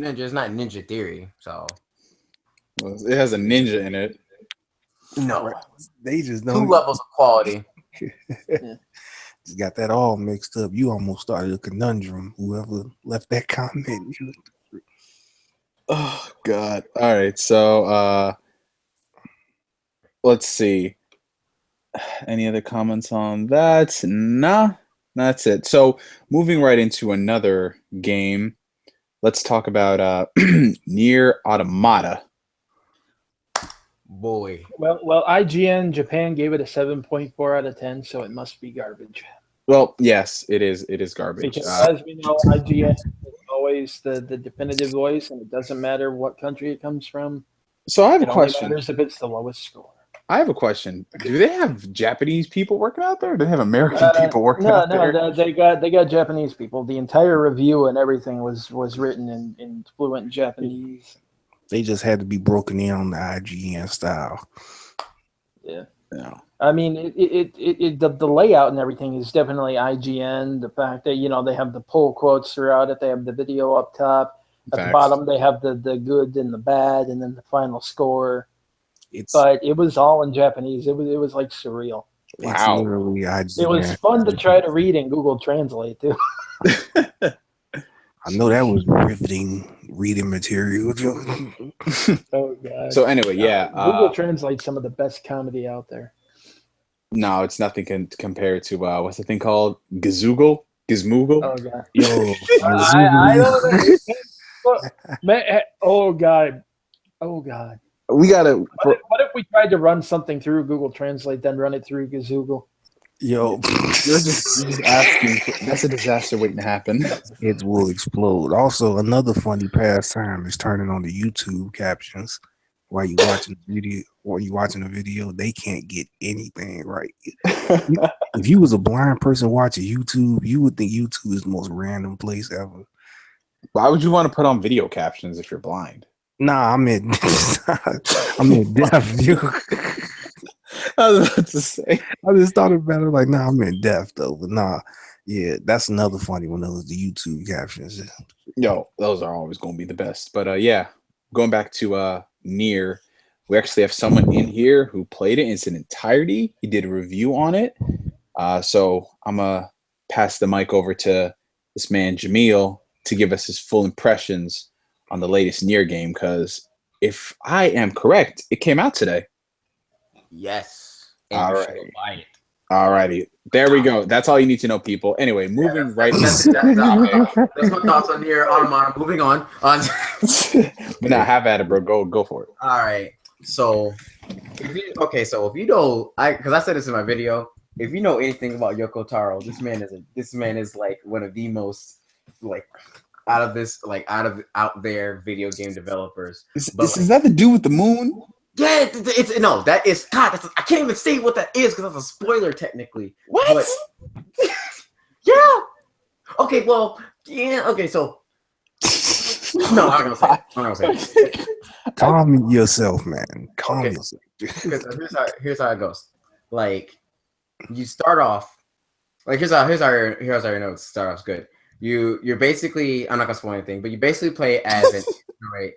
Ninja. It's not Ninja Theory, so it has a ninja in it. No, Right. They just 2 don't. levels of quality. Just got that all mixed up. You almost started a conundrum. Whoever left that comment. Oh God! All right, so let's see. Any other comments on that? Nah, that's it. So moving right into another game, let's talk about Nier Automata. Boy. Well, IGN Japan gave it a 7.4 out of 10, so it must be garbage. Well, yes, it is. It is garbage. Because as we know, IGN is always the definitive voice, and it doesn't matter what country it comes from. So I have a It question. only matters if it's the lowest score. I have a question. Do they have Japanese people working out there? Or do they have American people working out there? No, they got Japanese people. The entire review and everything was written in fluent Japanese. They just had to be broken in on the IGN style. Yeah. No. I mean, the layout and everything is definitely IGN. The fact that they have the pull quotes throughout it, they have the video up top. At the bottom, they have the good and the bad, and then the final score. But it was all in Japanese. It was like surreal. Wow. Literally IGN. It was fun to try to read in Google Translate too. I know that was riveting reading material. Oh God. So anyway, yeah. Google translates some of the best comedy out there. No, it's nothing compared to what's the thing called? Gizmoogle? Oh God. Yo, I don't know. Man, oh God. We gotta. What if we tried to run something through Google Translate, then run it through Gazoogle? yo, You're just asking. That's a disaster waiting to happen. it will explode. Also, another funny pastime is turning on the YouTube captions while you watching the video. While you watching the video, they can't get anything right. If you was a blind person watching YouTube, you would think YouTube is the most random place ever. Why would you want to put on video captions if you're blind? Nah, I'm in deaf. I was about to say. I just thought about it like, nah, I'm in deaf though. But nah, yeah, that's another funny one. Those the YouTube captions. Yo, those are always going to be the best. But yeah, going back to Nier, we actually have someone in here who played it in its entirety. He did a review on it. So I'm gonna pass the mic over to this man Jamil to give us his full impressions on the latest Nier game, because if I am correct, it came out today. Yes. All right. All righty. There we go. That's all you need to know, people. Anyway, moving right that's my thoughts on Nier Automata. Moving on. But now have at it, bro. Go for it. All right. So, if you know, because I said this in my video, if you know anything about Yoko Taro, this man is like one of the most like out there video game developers. Is that the dude with the moon? Yeah, that is God. I can't even say what that is because that's a spoiler technically. What? But, yeah. Okay. Well. Yeah. Okay. So. No, I'm not gonna say it. Calm yourself, man. Calm yourself. Because here's how it goes. Like, you start off. Like here's how you know start off's good. You're basically, I'm not gonna spoil anything, but you basically play as an android.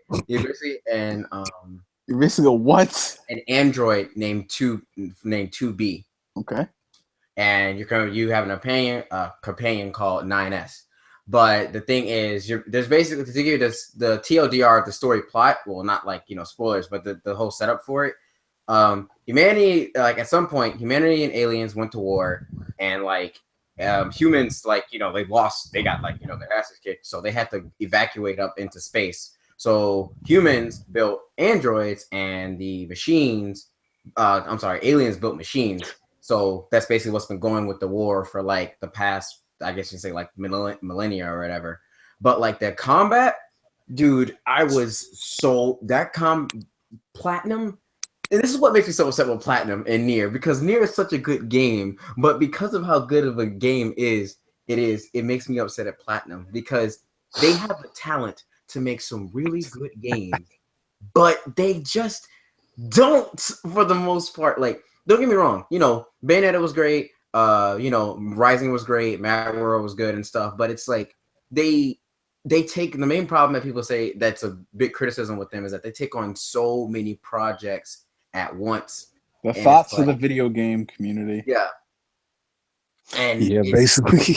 You're basically a what? An android named 2B. Okay. And you have a companion called 9S. But the thing is, there's basically, to give you the TLDR of the story plot. Well, not like spoilers, but the whole setup for it. Humanity, like at some point, humanity and aliens went to war, and like humans, like they got their asses kicked, so they had to evacuate up into space. So humans built androids, and the machines, aliens built machines. So that's basically what's been going with the war for like the past, I guess you can say like millennia or whatever. But like the combat, dude, Platinum. And this is what makes me so upset with Platinum and Nier, because Nier is such a good game, but because of how good of a game it makes me upset at Platinum, because they have the talent to make some really good games, but they just don't, for the most part, like, don't get me wrong, you know, Bayonetta was great, you know, Rising was great, Mad World was good and stuff, but it's like they take the main problem that people say that's a big criticism with them is that they take on so many projects at once. The thoughts of the video game community. Yeah. And yeah, basically.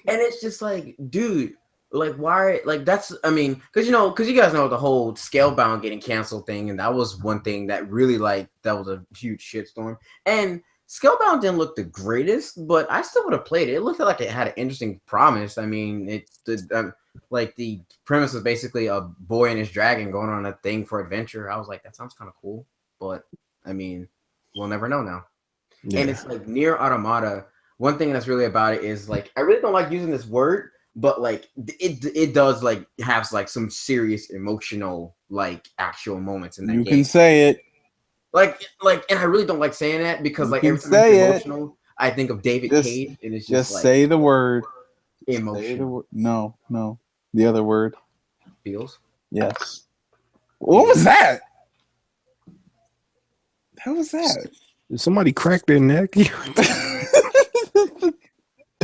And it's just like, dude, like, why? Like, that's, I mean, because you guys know the whole Scalebound getting canceled thing, and that was one thing that really, like, that was a huge shitstorm. And Scalebound didn't look the greatest, but I still would have played it. It looked like it had an interesting promise. I mean, like, the premise was basically a boy and his dragon going on a thing for adventure. I was like, that sounds kind of cool, but I mean, we'll never know now. Yeah. And it's like Nier Automata. One thing that's really about it is, like, I really don't like using this word, but like it does like have like some serious emotional, like, actual moments in that game. You can say it. Like, and I really don't like saying that because, like, every time it's emotional, I think of David Cage, and it's just like, say the word. Emotion. No, the other word. Feels. Yes. What was that? How was that? Did somebody crack their neck?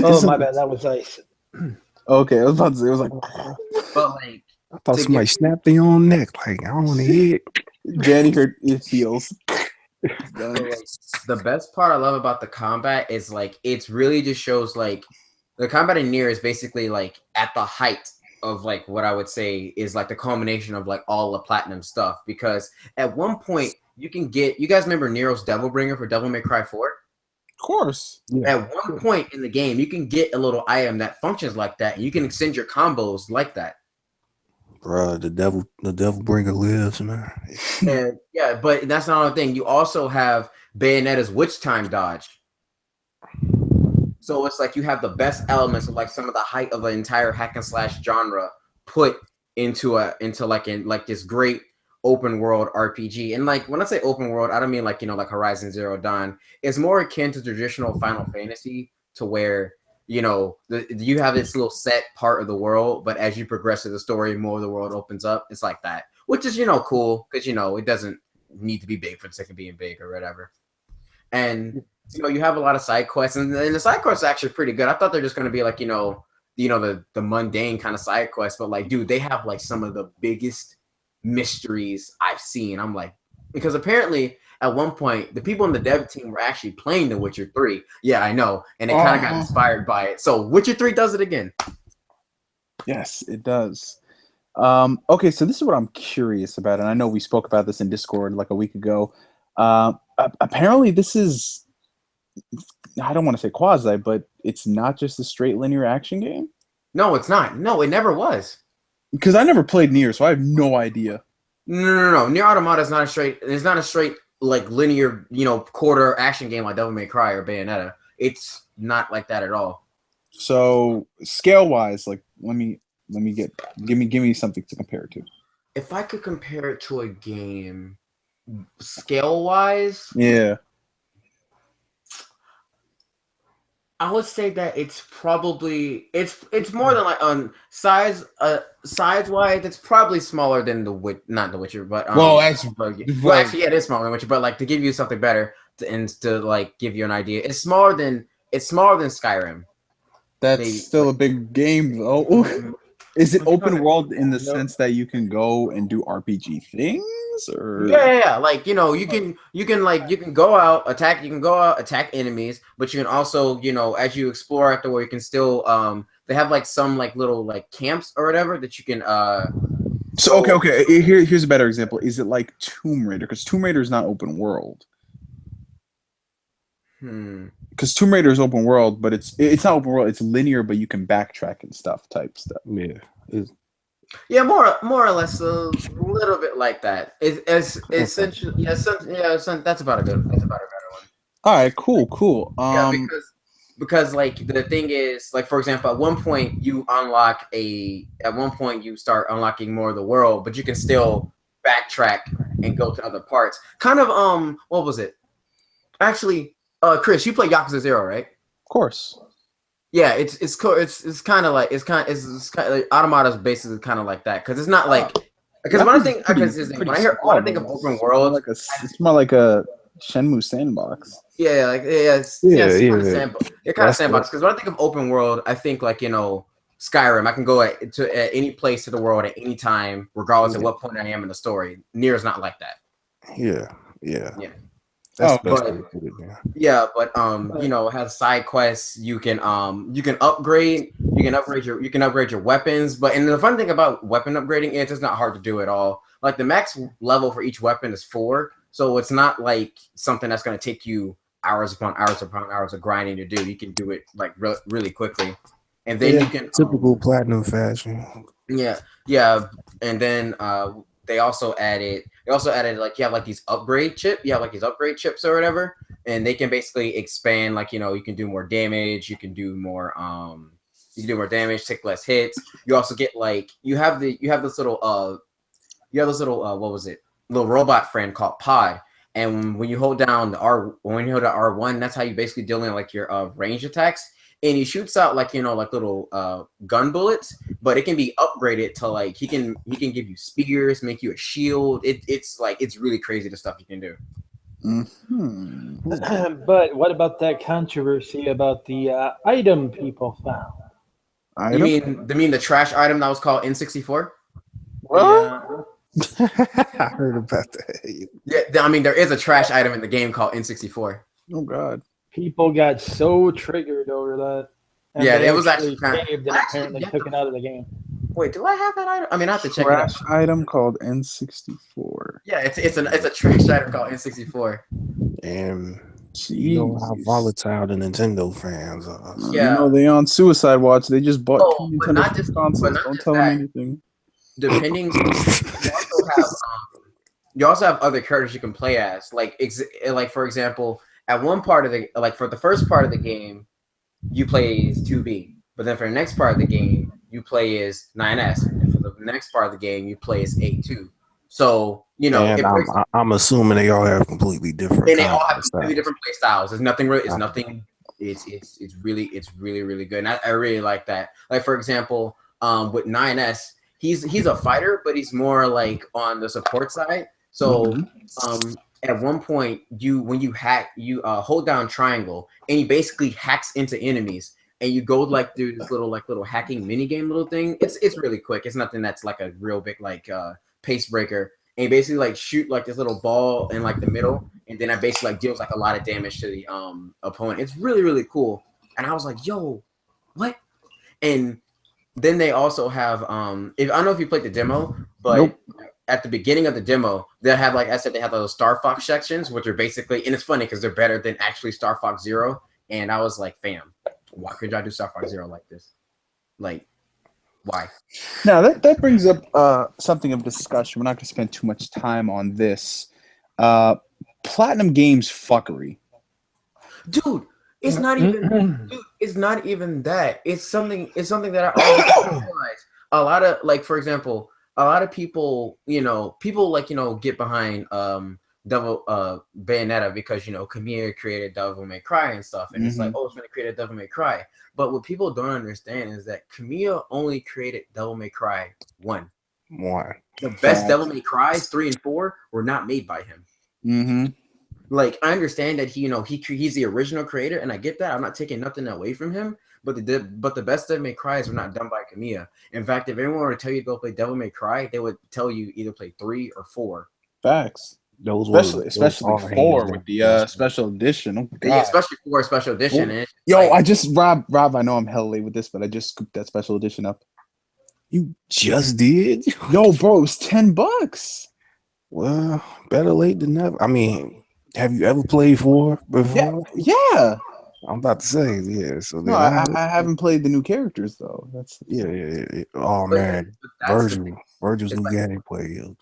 Oh, my bad. That was ice. Okay, I was about to say, it was like, but like, I thought somebody snapped their own neck. Like, I don't want to hear it. Danny heard it feels. The best part I love about the combat is, like, it's really just shows, like, the combat in Nier is basically, like, at the height of, like, what I would say is, like, the culmination of, like, all the platinum stuff, because at one point you guys remember Nero's Devilbringer for Devil May Cry 4? Of course. Yeah. At one point in the game, you can get a little item that functions like that, and you can extend your combos like that. Bruh, the devil bringer lives, man. And yeah, but that's not the thing. You also have Bayonetta's Witch Time dodge. So it's like you have the best elements of, like, some of the height of the entire hack and slash genre put into this great open world RPG. And, like, when I say open world, I don't mean, like, like Horizon Zero Dawn. It's more akin to traditional Final Fantasy, to where, you have this little set part of the world, but as you progress through the story, more of the world opens up. It's like that, which is, cool, because, it doesn't need to be big for the sake of being big or whatever. And, you have a lot of side quests, and the side quests are actually pretty good. I thought they're just going to be like, the mundane kind of side quests, but, like, dude, they have, like, some of the biggest mysteries I've seen. I'm like, because apparently at one point the people in the dev team were actually playing The Witcher 3. Yeah, I know, and it kind of got inspired by it. So Witcher 3 does it again. Yes, it does. Okay, so this is what I'm curious about, and I know we spoke about this in Discord like a week ago. Apparently this is, I don't want to say quasi, but it's not just a straight linear action game. No, it's not. No, it never was. Because I never played Nier, so I have no idea. No. Nier Automata is not a straight like linear, quarter action game like Devil May Cry or Bayonetta. It's not like that at all. So scale wise, like give me something to compare it to. If I could compare it to a game, scale wise, yeah, I would say that it's probably it's more than like size wise, it's probably smaller than not The Witcher, but actually, yeah, it is smaller than Witcher, but, like, to give you something better to like give you an idea, it's smaller than Skyrim. That's still a big game though. Is it open world in the sense that you can go and do RPG things? Or yeah. Like, you can go out, attack enemies, but you can also, as you explore afterward, you can still they have like some like little like camps or whatever that you can So okay. Here's a better example. Is it like Tomb Raider? Because Tomb Raider is not open world. Because Tomb Raider is open world, but it's not open world. It's linear, but you can backtrack and type stuff. Yeah. Yeah, more or less a little bit like that. It's essentially that's about a better one. All right, cool. Yeah, because like the thing is, like, for example, at one point you start unlocking more of the world, but you can still backtrack and go to other parts. Kind of what was it? Actually, Chris, you play Yakuza 0, right? Of course. Yeah, it's kind of like Automata's basically kind of like that, because it's not like Because when I think, when I think of it's open world, it's more like a Shenmue sandbox. Yeah, it's kind of sandbox. It's kind of sandbox because when I think of open world, I think like Skyrim. I can go at any place to the world at any time, regardless of what point I am in the story. Nier is not like that. Yeah. That's the best way to put it, man. Yeah, but it has side quests. You can upgrade. You can upgrade your weapons. But and the fun thing about weapon upgrading is it's not hard to do at all. Like the max level for each weapon is 4, so it's not like something that's going to take you hours upon hours upon hours of grinding to do. You can do it like really quickly, and then you can typical platinum fashion. Yeah, and then they also added like you have like these upgrade chips or whatever, and they can basically expand like you can do more damage, you can do more damage, take less hits. You also get like you have this little what was it? Little robot friend called Pod. And when you hold down R1, that's how you basically deal in like your range attacks. And he shoots out like like little gun bullets, but it can be upgraded to like he can give you spears, make you a shield. It's really crazy the stuff you can do. Mm-hmm. But what about that controversy about the item people found? You mean the trash item that was called N64? What? I heard about that. Yeah, I mean there is a trash item in the game called N64. Oh God. People got so triggered over that. And it was actually saved and apparently took it out of the game. Wait, do I have that item? I mean, I have to check trash it out. Item called N64. Yeah, it's a trash item called N64. And you know how volatile the Nintendo fans are. Yeah, they on suicide watch. They just bought 2 Nintendo consoles. Don't tell them anything. Depending, you also have other characters you can play as. Like for example, at one part of for the first part of the game, you play as 2B, but then for the next part of the game, you play as 9S, and for the next part of the game, you play as A2. So and I'm assuming they all have completely different. And they all have completely different play styles. There's nothing. It's nothing. It's really good. And I really like that. Like for example, with 9S, he's a fighter, but he's more like on the support side. So at one point, when you hack, you hold down triangle, and he basically hacks into enemies, and you go like through this little hacking mini game little thing. It's really quick. It's nothing that's like a real big pace breaker. And you basically like shoot like this little ball in like the middle, and then I basically like deals like a lot of damage to the opponent. It's really cool. And I was like, yo, what? And then they also have I don't know if you played the demo, but at the beginning of the demo, they have like I said, they have those Star Fox sections, which are basically, and it's funny because they're better than actually Star Fox Zero. And I was like, fam, why could y'all do Star Fox Zero like this? Like, why? Now that brings up something of discussion. We're not going to spend too much time on this. Platinum Games fuckery, dude. It's not even. Dude, it's not even that. It's something that I always realize. A lot of like, for example, a lot of people, get behind Devil Bayonetta because Kamiya created Devil May Cry and stuff, and it's like, oh, it's gonna create a Devil May Cry. But what people don't understand is that Kamiya only created Devil May Cry 1. The best Devil May Cries 3 and 4 were not made by him. Like I understand that he's the original creator, and I get that. I'm not taking nothing away from him. But the best Devil May Cries were not done by Kamiya. In fact, if anyone were to tell you to go play Devil May Cry, they would tell you either play 3 or 4. Facts. Especially 4 with the special edition. Oh, God. Yeah, especially 4 special edition. Oh. Yo, I just Rob. I know I'm hella late with this, but I just scooped that special edition up. You just did? Yo, bro, it was $10. Well, better late than never. I mean, have you ever played 4 before? Yeah. I'm about to say, yeah. So no, I haven't played the new characters though. That's yeah. Oh man, Virgil's new gameplay.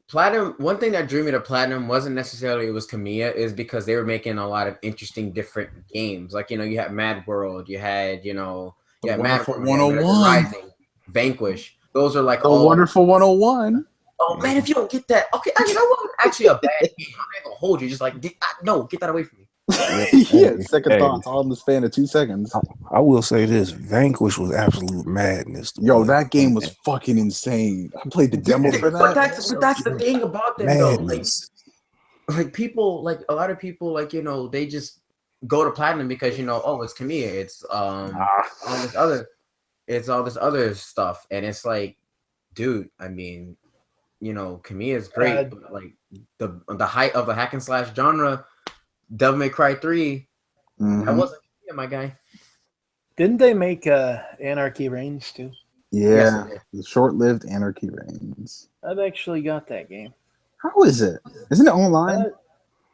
Platinum. One thing that drew me to Platinum wasn't necessarily it was Kamiya, is because they were making a lot of interesting different games. Like you had Mad World, you had Mad World, 101, Rising, Vanquish. Those are like Wonderful 101. Oh man, if you don't get that, okay, you know what? Actually, a bad game. I'm not gonna hold you. Just like no, get that away from me. Yeah, second thoughts all in the span of 2 seconds. I will say this: Vanquish was absolute madness. Yo, that game was fucking insane. I played the demo for that. But that's the thing about them madness. though. Like people, like a lot of people, like they just go to platinum because oh, it's Kamiya, it's all this other stuff, and it's like, dude, I mean, Kamiya is great, but like the height of the hack and slash genre, Devil May Cry 3, that wasn't Kamiya, my guy. Didn't they make Anarchy Reigns too? Yeah, the short-lived Anarchy Reigns. I've actually got that game. How is it? Isn't it online?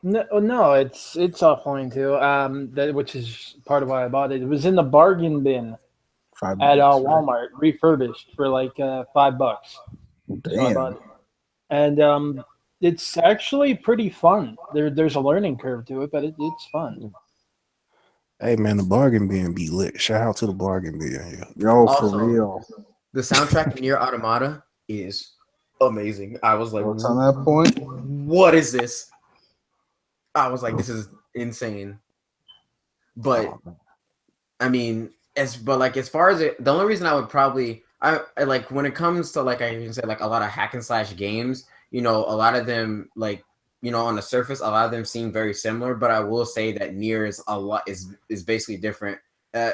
No, it's offline too. Which is part of why I bought it. It was in the bargain bin at Walmart, refurbished for like $5. Damn. So I bought it. And it's actually pretty fun. There's a learning curve to it, but it's fun. Hey man, the bargain bin be lit. Shout out to the bargain bin. Yeah. Yo, Also, for real. The soundtrack in Nier Automata is amazing. I was like, what's on that point? What is this? I was like, this is insane. But I mean, as far as it, the only reason I would probably I like when it comes to like I even said like a lot of hack and slash games, a lot of them like on the surface, a lot of them seem very similar. But I will say that Nier is is basically different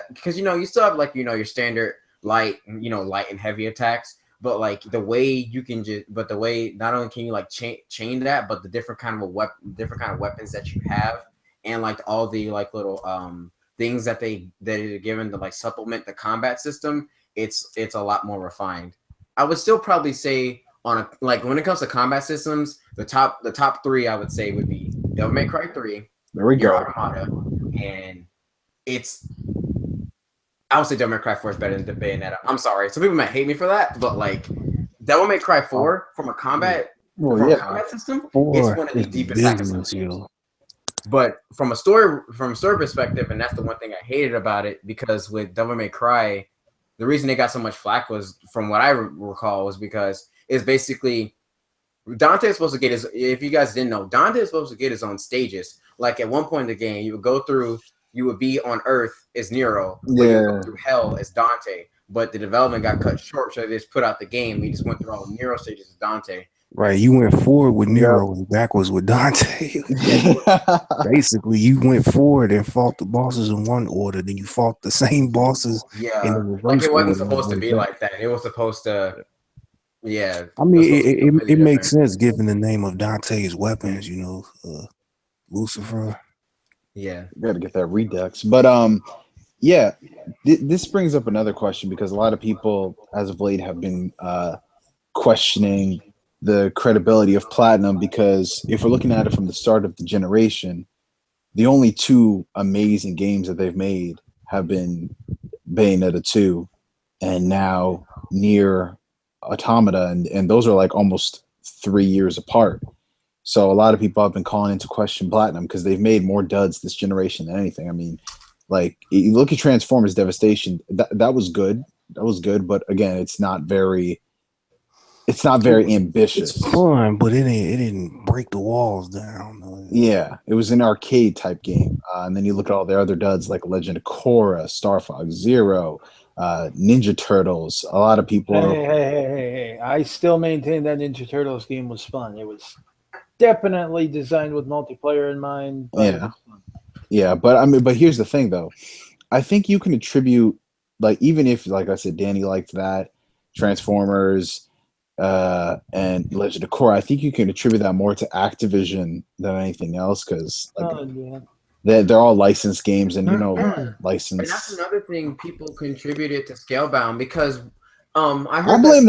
because you still have like your standard light and heavy attacks. But like the way you can the way not only can you like chain that, but the different kind of weapons that you have, and like all the like little things that are given to like supplement the combat system, it's a lot more refined. I would still probably say like when it comes to combat systems, the top three I would say would be Devil May Cry 3, there we go, Automata, and I would say Devil May Cry 4 is better than Bayonetta. I'm sorry. Some people might hate me for that, but like Devil May Cry 4 from a combat system, it's one of the deepest hack and slash games. But from a story perspective, and that's the one thing I hated about it, because with Devil May Cry, the reason they got so much flack was, from what I recall, was because it's basically Dante is supposed to get his. If you guys didn't know, Dante is supposed to get his own stages. Like at one point in the game, you would be on Earth as Nero, but you would go through Hell as Dante. But the development got cut short, so they just put out the game. We just went through all the Nero stages as Dante. Right, you went forward with Nero and backwards with Dante. Basically, you went forward and fought the bosses in one order, then you fought the same bosses in the reverse like it wasn't order. supposed to be like that. It was supposed to, I mean, it makes sense given the name of Dante's weapons. Lucifer. Yeah, you got to get that redux. But this brings up another question, because a lot of people as of late have been questioning the credibility of Platinum, because if we're looking at it from the start of the generation, the only two amazing games that they've made have been Bayonetta 2 and now Nier Automata, and those are like almost 3 years apart. So a lot of people have been calling into question Platinum because they've made more duds this generation than anything. I mean, like, you look at Transformers Devastation, that was good. That was good, but again, it's not very ambitious. It's fun, but it didn't break the walls down. Yeah, it was an arcade type game. And then you look at all the other duds like Legend of Korra, Star Fox Zero, Ninja Turtles. A lot of people. Hey! I still maintain that Ninja Turtles game was fun. It was definitely designed with multiplayer in mind. Yeah, but here's the thing though. I think you can attribute, like, even if, like I said, Danny liked that, Transformers, and Legend of Korra, I think you can attribute that more to Activision than anything else, because they're all licensed games, and licensed. And that's another thing people contributed to Scalebound, because I blame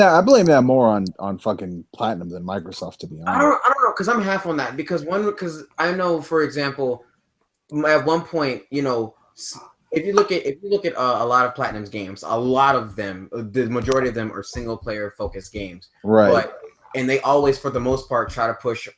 that more on fucking Platinum than Microsoft, to be honest. I don't know, because I'm half on that, because I know, for example, at one point, if you look at a lot of Platinum's games, a lot of them, the majority of them are single player focused games, right? And they always, for the most part, try to push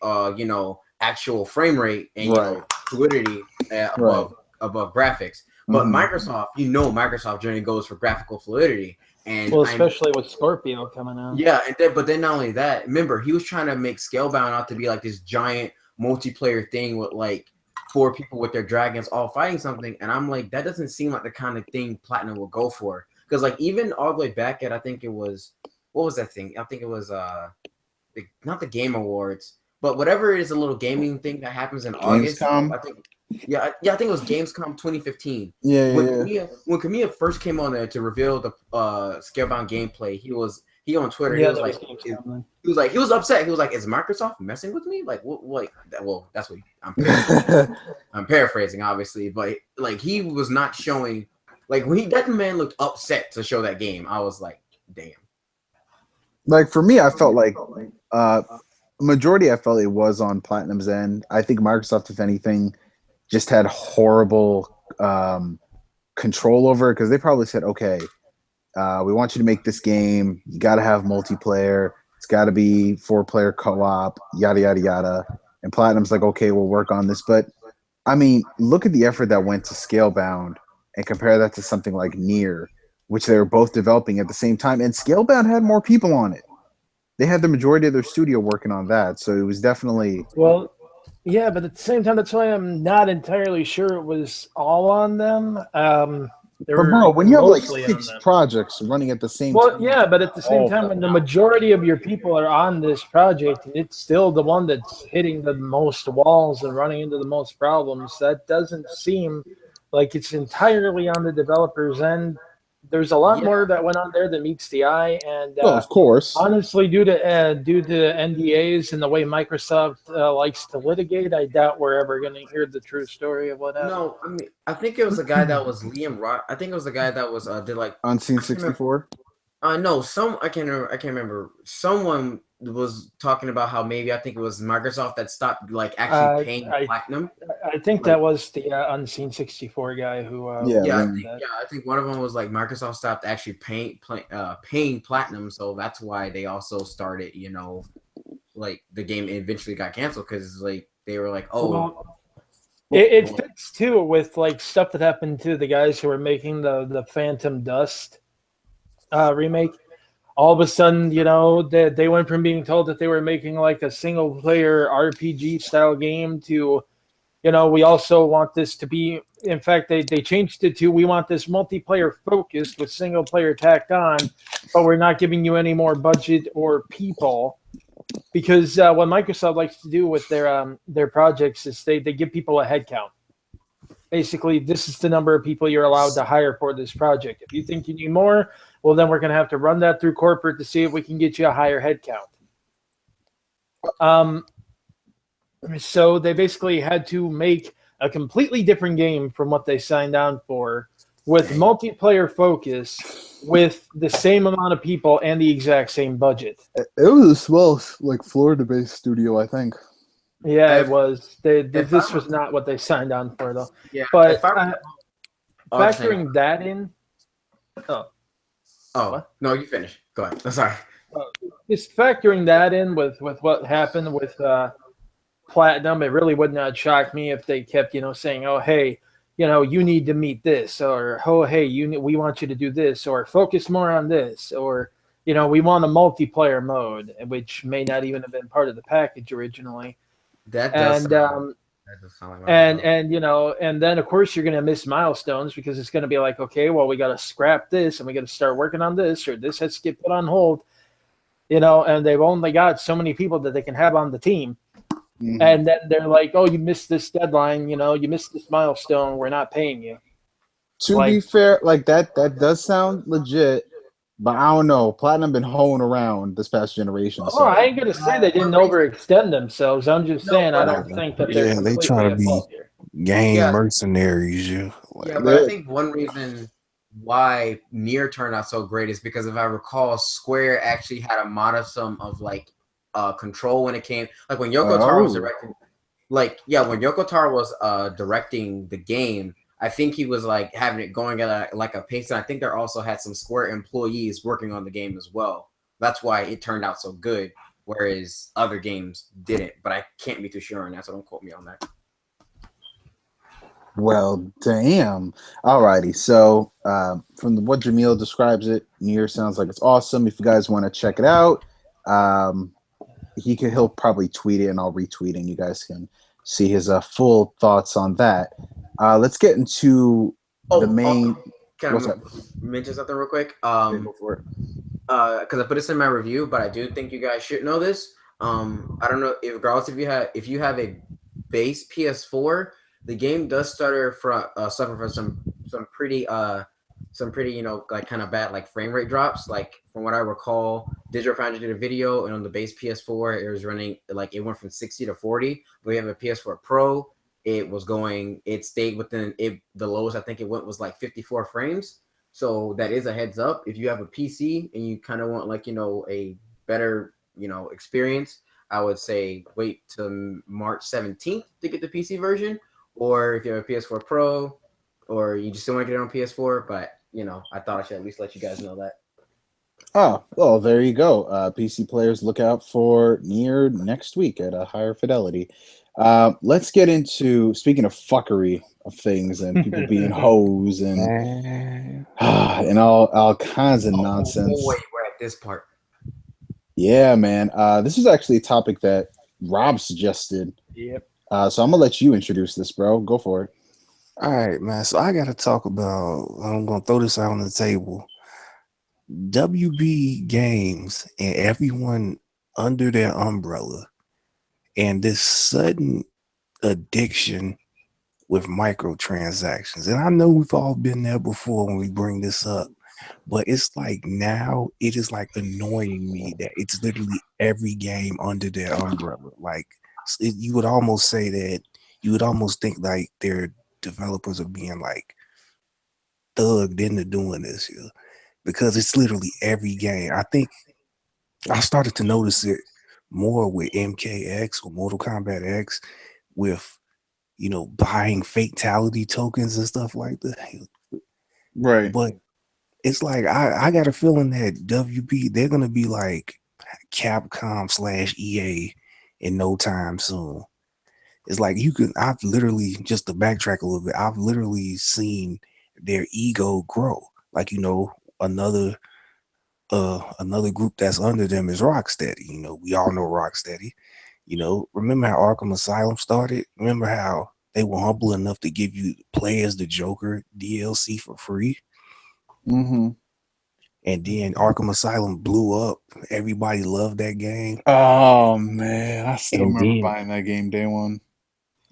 actual frame rate and fluidity above graphics. But Microsoft, Microsoft generally goes for graphical fluidity, and especially with Scorpio coming out. Yeah, but then not only that, remember, he was trying to make Scalebound out to be like this giant multiplayer thing with like 4 people with their dragons all fighting something, and I'm like, that doesn't seem like the kind of thing Platinum will go for. Because like even all the way back at I think it was what was that thing? I think it was not the Game Awards, but whatever it is, a little gaming thing that happens in August. Gamescom? I think I think it was Gamescom 2015. Yeah, When Kamiya first came on there to reveal the Scalebound gameplay, he on Twitter. Yeah, He was upset. He was like, "Is Microsoft messing with me?" Like, what? Like, well, that's what I'm paraphrasing, obviously, but like he was not showing. Like when that man looked upset to show that game, I was like, "Damn." Like for me, I felt like majority. I felt it was on Platinum's end. I think Microsoft, if anything, just had horrible control over it because they probably said, "Okay, we want you to make this game. You got to have multiplayer. It's got to be 4-player co-op. Yada yada yada." And Platinum's like, "Okay, we'll work on this." But I mean, look at the effort that went to Scalebound and compare that to something like Nier, which they were both developing at the same time. And Scalebound had more people on it. They had the majority of their studio working on that, so it was definitely Well, yeah, but at the same time, that's why I'm not entirely sure it was all on them. But bro, when you have like mostly 6 on them. projects running at the same Well, time, yeah, but at the same time, when the majority of your people are on this project, and it's still the one that's hitting the most walls and running into the most problems, that doesn't seem like it's entirely on the developers' end. There's a lot more that went on there that meets the eye, and well, of course. honestly, due to NDAs and the way Microsoft likes to litigate, I doubt we're ever going to hear the true story of what happened. No, I mean, I think it was the guy that was Liam Rock. I think it was the guy that was did like Unseen 64. No, I can't remember. Someone was talking about how maybe I think it was Microsoft that stopped like actually paying Platinum. I think that was the Unseen 64 guy who. I think one of them was like Microsoft stopped actually paying Platinum, so that's why they also started, like the game eventually got canceled because like they were like, it fits too with like stuff that happened to the guys who were making the Phantom Dust remake. All of a sudden, they went from being told that they were making like a single player RPG style game to, we also want this to be, in fact, they changed it to, we want this multiplayer focused with single player tacked on, but we're not giving you any more budget or people. Because what Microsoft likes to do with their projects is they give people a head count. Basically, this is the number of people you're allowed to hire for this project. If you think you need more, well, then we're going to have to run that through corporate to see if we can get you a higher head count. So they basically had to make a completely different game from what they signed on for, with multiplayer focus, with the same amount of people and the exact same budget. It was a small, like Florida-based studio, I think. Yeah, it was. This was not what they signed on for, though. Yeah, but factoring that in. What? No, you finish. Go ahead. I'm sorry. Just factoring that in with what happened with Platinum, it really would not shock me if they kept, saying, "Oh, hey, you need to meet this," or "Oh, hey, we want you to do this," or "Focus more on this," or we want a multiplayer mode, which may not even have been part of the package originally. That does sound like and then of course you're going to miss milestones because it's going to be like, okay, well, we got to scrap this and we got to start working on this, or this has to get put on hold, and they've only got so many people that they can have on the team. Mm-hmm. And then they're like, oh, you missed this deadline, you missed this milestone, we're not paying you. To be fair, like that does sound legit. But I don't know. Platinum been hoeing around this past generation. Oh, so. I ain't gonna say they didn't overextend themselves. I'm just saying I don't think that they're they trying to be game mercenaries. But I think one reason why Nier turned out so great is because if I recall, Square actually had a modicum of like control when it came, like when Yoko Taro was directing. When Yoko Taro was directing the game, I think he was like having it going at a pace, and I think there also had some Square employees working on the game as well. That's why it turned out so good, whereas other games didn't. But I can't be too sure on that, so don't quote me on that. Well, damn. Alrighty. So from what Jamil describes it, Nier sounds like it's awesome. If you guys want to check it out, he'll probably tweet it and I'll retweet it and you guys can see his full thoughts on that. Let's get into the main. Also, can What's I up? mention something real quick? Okay, go for it. Because I put this in my review, but I do think you guys should know this. I don't know if regardless if you have a base PS4, the game does suffer from some pretty like kind of bad like frame rate drops. Like from what I recall, Digital Foundry did a video, and on the base PS4, it was running like it went from 60 to 40. But we have a PS4 Pro. It stayed within it. The lowest I think it went was like 54 frames. So that is a heads up. If you have a PC and you kind of want like a better experience, I would say wait till March 17th to get the PC version. Or if you have a PS4 Pro, or you just still want to get it on PS4, but I thought I should at least let you guys know that. Oh, well, there you go. PC players, look out for Nier next week at a higher fidelity. Let's get into, speaking of fuckery of things and people being hoes and all kinds of nonsense. Oh, wait, we're at this part. Yeah, man. This is actually a topic that Rob suggested. Yep. So I'm gonna let you introduce this, bro. Go for it. All right, man. So I got to talk about. I'm gonna throw this out on the table. WB Games and everyone under their umbrella, and this sudden addiction with microtransactions. And I know we've all been there before when we bring this up, but it's like now it is like annoying me that it's literally every game under their umbrella. Like you would almost say that you would almost think like their developers are being like thugged into doing this here because it's literally every game. I think I started to notice it more with MKX or Mortal Kombat X with buying fatality tokens and stuff like that. Right. But it's like I got a feeling that WB, they're gonna be like Capcom / EA in no time soon. It's like I've literally, just to backtrack a little bit, I've literally seen their ego grow. Like, another group that's under them is Rocksteady. We all know Rocksteady. Remember how Arkham Asylum started? Remember how they were humble enough to give you play as the Joker DLC for free? Mm-hmm. And then Arkham Asylum blew up. Everybody loved that game. Oh man, I still And remember then, buying that game day one.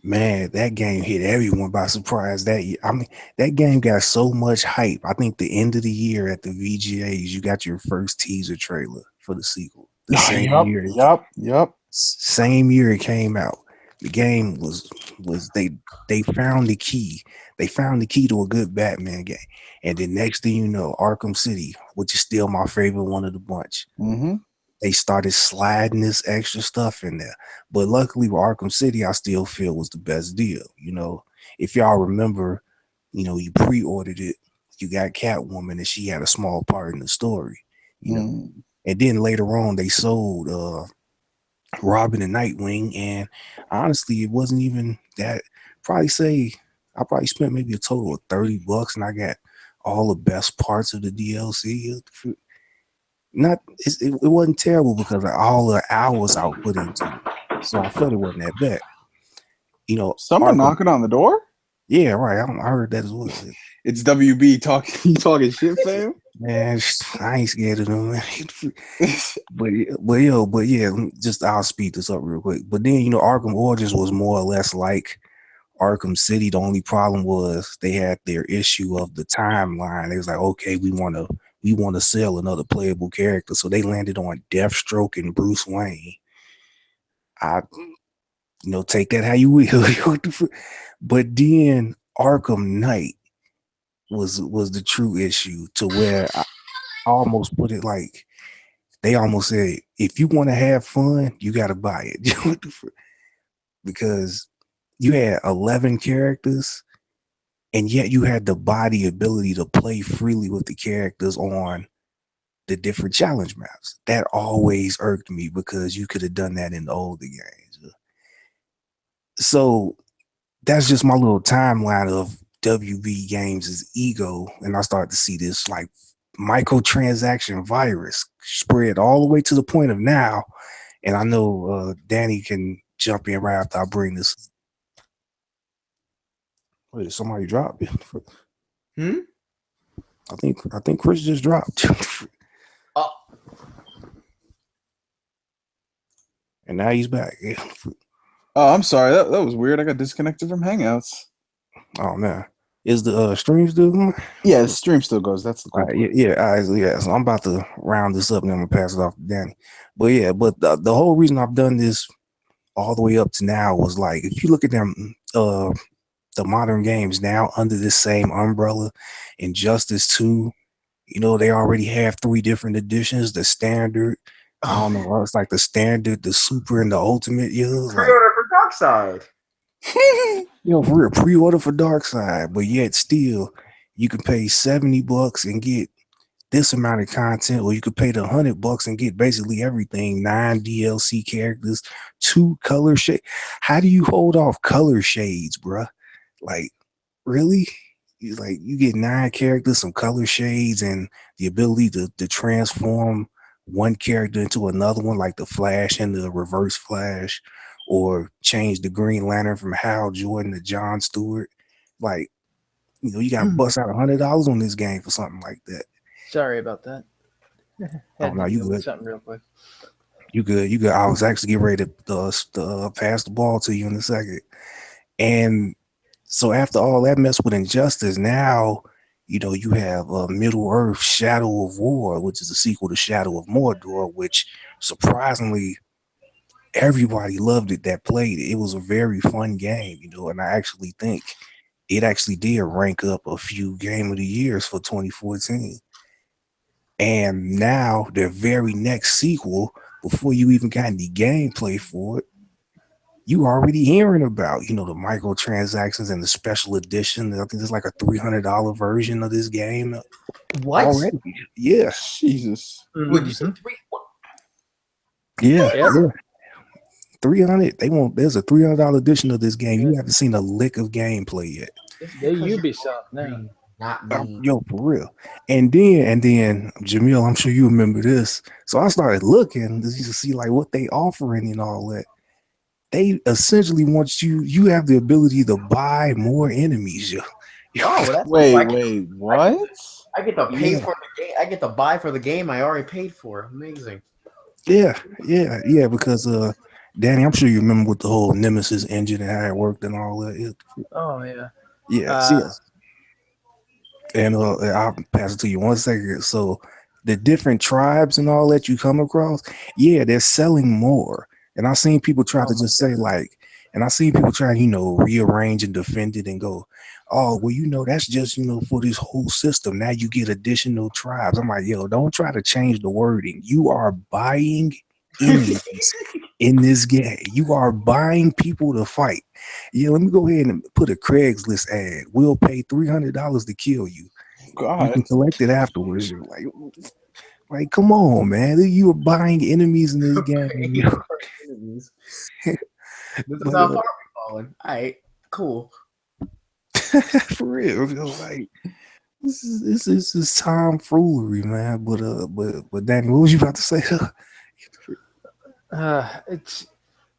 man, that game hit everyone by surprise that year. I mean, that game got so much hype. I think the end of the year at the VGAs, you got your first teaser trailer for the sequel. The same year it came out. The game was they found the key. They found the key to a good Batman game. And then next thing you know, Arkham City, which is still my favorite one of the bunch. Mm-hmm. They started sliding this extra stuff in there. But luckily with Arkham City, I still feel was the best deal. If y'all remember, you pre-ordered it, you got Catwoman, and she had a small part in the story. And then later on they sold Robin and Nightwing, and honestly, it wasn't even that. I probably spent maybe a total of $30, and I got all the best parts of the DLC. It wasn't terrible because of all the hours I put into it, so I felt it wasn't that bad. Someone Arkham, knocking on the door. yeah, right. I heard that as well. It's WB talking. You talking shit, fam? Man, I ain't scared of them, man. But yeah, just I'll speed this up real quick. But then Arkham Origins was more or less like Arkham City. The only problem was they had their issue of the timeline. It was like, okay, we want to sell another playable character, so they landed on Deathstroke and Bruce Wayne. I take that how you will. But then Arkham Knight was the true issue, to where I almost put it like they almost said, if you want to have fun, you got to buy it. Because you had 11 characters, and yet you had the body ability to play freely with the characters on the different challenge maps. That always irked me because you could have done that in the older games. So that's just my little timeline of WB Games' ego. And I started to see this like microtransaction virus spread all the way to the point of now. And I know Danny can jump in right after I bring this. Wait, somebody dropped it. Hmm? I think Chris just dropped. Oh, And now he's back. Oh, I'm sorry. That was weird. I got disconnected from Hangouts. Oh man. Is the stream still going? Yeah, the stream still goes. That's the cool All right, yeah. So I'm about to round this up and then I'm gonna pass it off to Danny. But yeah, the whole reason I've done this all the way up to now was like if you look at them the modern games now under this same umbrella, Injustice 2, you know, they already have 3 different editions, the standard, I don't know, it's like the standard, the super, and the ultimate. You know, it's like, pre-order for Darkside. point. you know, for real, pre-order for Darkside, but yet still you can pay $70 and get this amount of content, or you could pay the $100 and get basically everything, 9 DLC characters, 2 color shade. How do you hold off color shades, bruh? Like, really? You get 9 characters, some color shades, and the ability to transform one character into another one, like the Flash and the Reverse Flash, or change the Green Lantern from Hal Jordan to John Stewart. Like, you know, you got to bust out $100 on this game for something like that. Sorry about that. Oh no, you good? Something real quick. You good? You good? I was actually getting ready to pass the ball to you in a second, and so after all that mess with Injustice, now you know you have Middle Earth: Shadow of War, which is a sequel to Shadow of Mordor, which surprisingly everybody loved it that played it. It was a very fun game, you know, and I actually think it actually did rank up a few Game of the Years for 2014. And now their very next sequel, before you even got any gameplay for it, you already hearing about, you know, the microtransactions and the special edition. I think there's like a $300 version of this game What? already. Yeah, Jesus. Would you say Mhm. 3? yeah, Yep. yeah. 300. There's a $300 edition of this game. You Yeah. haven't seen a lick of gameplay yet. It's They because you're Ubisoft now. green, not me. Yo, for real. And then Jamil, I'm sure you remember this. So I started looking to see like what they offering and all that. They essentially want you have the ability to buy more enemies. Yo. Oh, well, that's cool. Wait, what? I get to pay Yeah. for the game. I get to buy for the game I already paid for. Amazing. Yeah, because Danny, I'm sure you remember with the whole Nemesis engine and how it worked and all that. Oh yeah. Yes. And I'll pass it to you 1 second. So the different tribes and all that you come across, yeah, they're selling more. And I've seen people try to just say like, and I've seen people try, you know, rearrange and defend it and go, oh, well, you know, that's just, you know, for this whole system. Now you get additional tribes. I'm like, yo, don't try to change the wording. You are buying enemies in this game. You are buying people to fight. Yeah, let me go ahead and put a Craigslist ad. We'll pay $300 to kill you. You God. can collect it afterwards. You're like, come on, man. You are buying enemies in this game. Enemies. This is But, how far we're falling. All right, cool. for real, you know, like this is tomfoolery, man. But Danny, what was you about to say? It's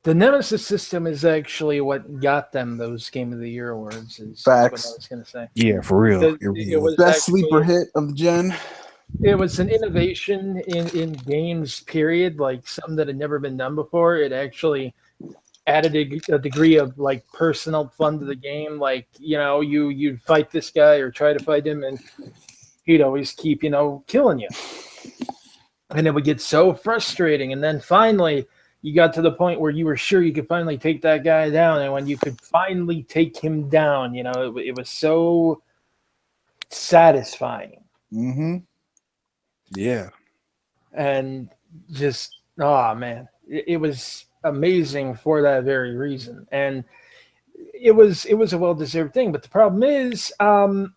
the Nemesis system is actually what got them those Game of the Year awards. Is what I Facts. was going to say. Yeah, for real. It was Best actually- sleeper hit of the gen. It was an innovation in games, period, like something that had never been done before. It actually added a degree of like personal fun to the game. Like, you know, you'd fight this guy or try to fight him, and he'd always keep, you know, killing you. And it would get so frustrating. And then finally, you got to the point where you were sure you could finally take that guy down. And when you could finally take him down, you know, it was so satisfying. Mm-hmm. Yeah. And just, oh, man, it was amazing for that very reason. And it was a well-deserved thing. But the problem is, The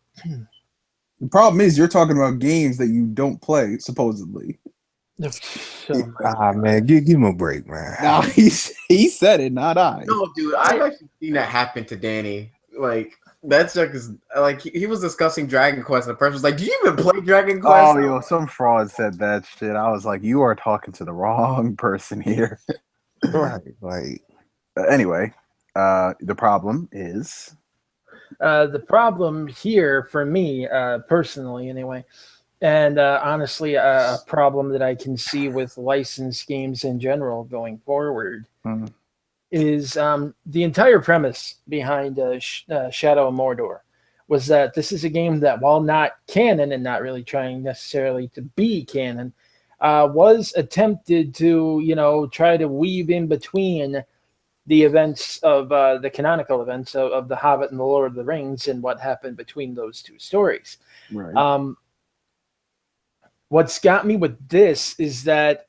problem is you're talking about games that you don't play, supposedly. Man, give him a break, man. Nah, he said it, not I. No, dude, I've actually seen that happen to Danny. Like, that's like he was discussing Dragon Quest, and the person was like, "Do you even play Dragon Quest?" Oh, yo, some fraud said that shit. I was like, you are talking to the wrong person here. Right, like Anyway, the problem is The problem here for me, personally, anyway, and honestly, a problem that I can see with licensed games in general going forward is the entire premise behind Shadow of Mordor was that this is a game that, while not canon and not really trying necessarily to be canon, was attempted to, try to weave in between the events of the canonical events of The Hobbit and The Lord of the Rings and what happened between those two stories. Right. What's got me with this is that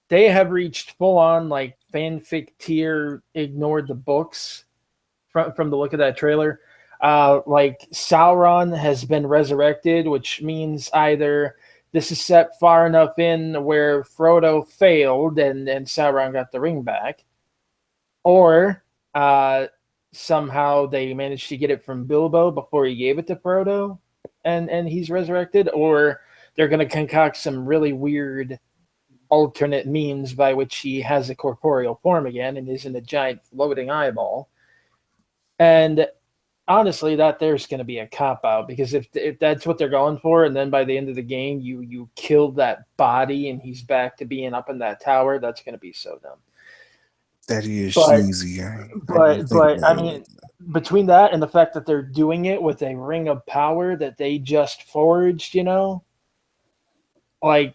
they have reached full on like fanfic tier, ignored the books from the look of that trailer. Like Sauron has been resurrected, which means either this is set far enough in where Frodo failed and Sauron got the ring back, or somehow they managed to get it from Bilbo before he gave it to Frodo, and he's resurrected, or they're going to concoct some really weird alternate means by which he has a corporeal form again and isn't a giant floating eyeball. And honestly, that there's going to be a cop out, because if that's what they're going for, and then by the end of the game you kill that body and he's back to being up in that tower, that's going to be so dumb. That is cheesy. But I mean, between that and the fact that they're doing it with a ring of power that they just forged, like,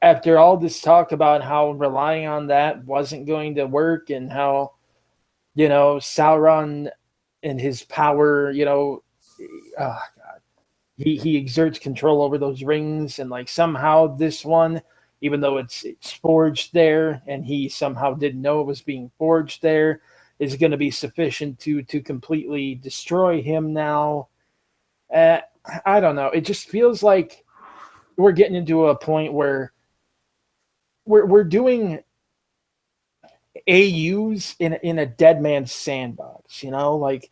after all this talk about how relying on that wasn't going to work, and how, Sauron and his power, oh God, he exerts control over those rings, and like somehow this one, even though it's forged there, and he somehow didn't know it was being forged there, is going to be sufficient to completely destroy him now. I don't know. It just feels like we're getting into a point where we're doing AUs in a dead man's sandbox, like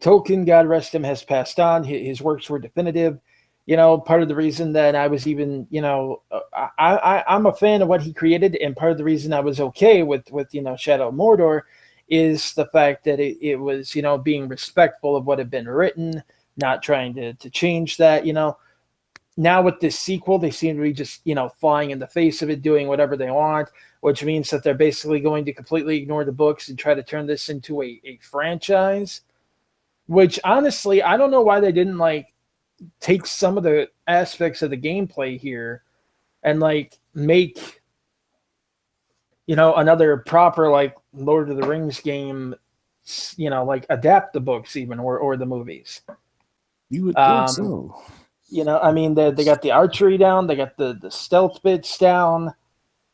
Tolkien, God rest him, has passed on. His works were definitive. Part of the reason that I was even, I'm a fan of what he created, and part of the reason I was okay with Shadow of Mordor is the fact that it was, being respectful of what had been written, not trying to change that, Now with this sequel, they seem to be just, flying in the face of it, doing whatever they want, which means that they're basically going to completely ignore the books and try to turn this into a franchise, which honestly, I don't know why they didn't take some of the aspects of the gameplay here and make, another proper Lord of the Rings game, adapt the books even, or the movies. You would think so. I mean, they got the archery down, they got the stealth bits down.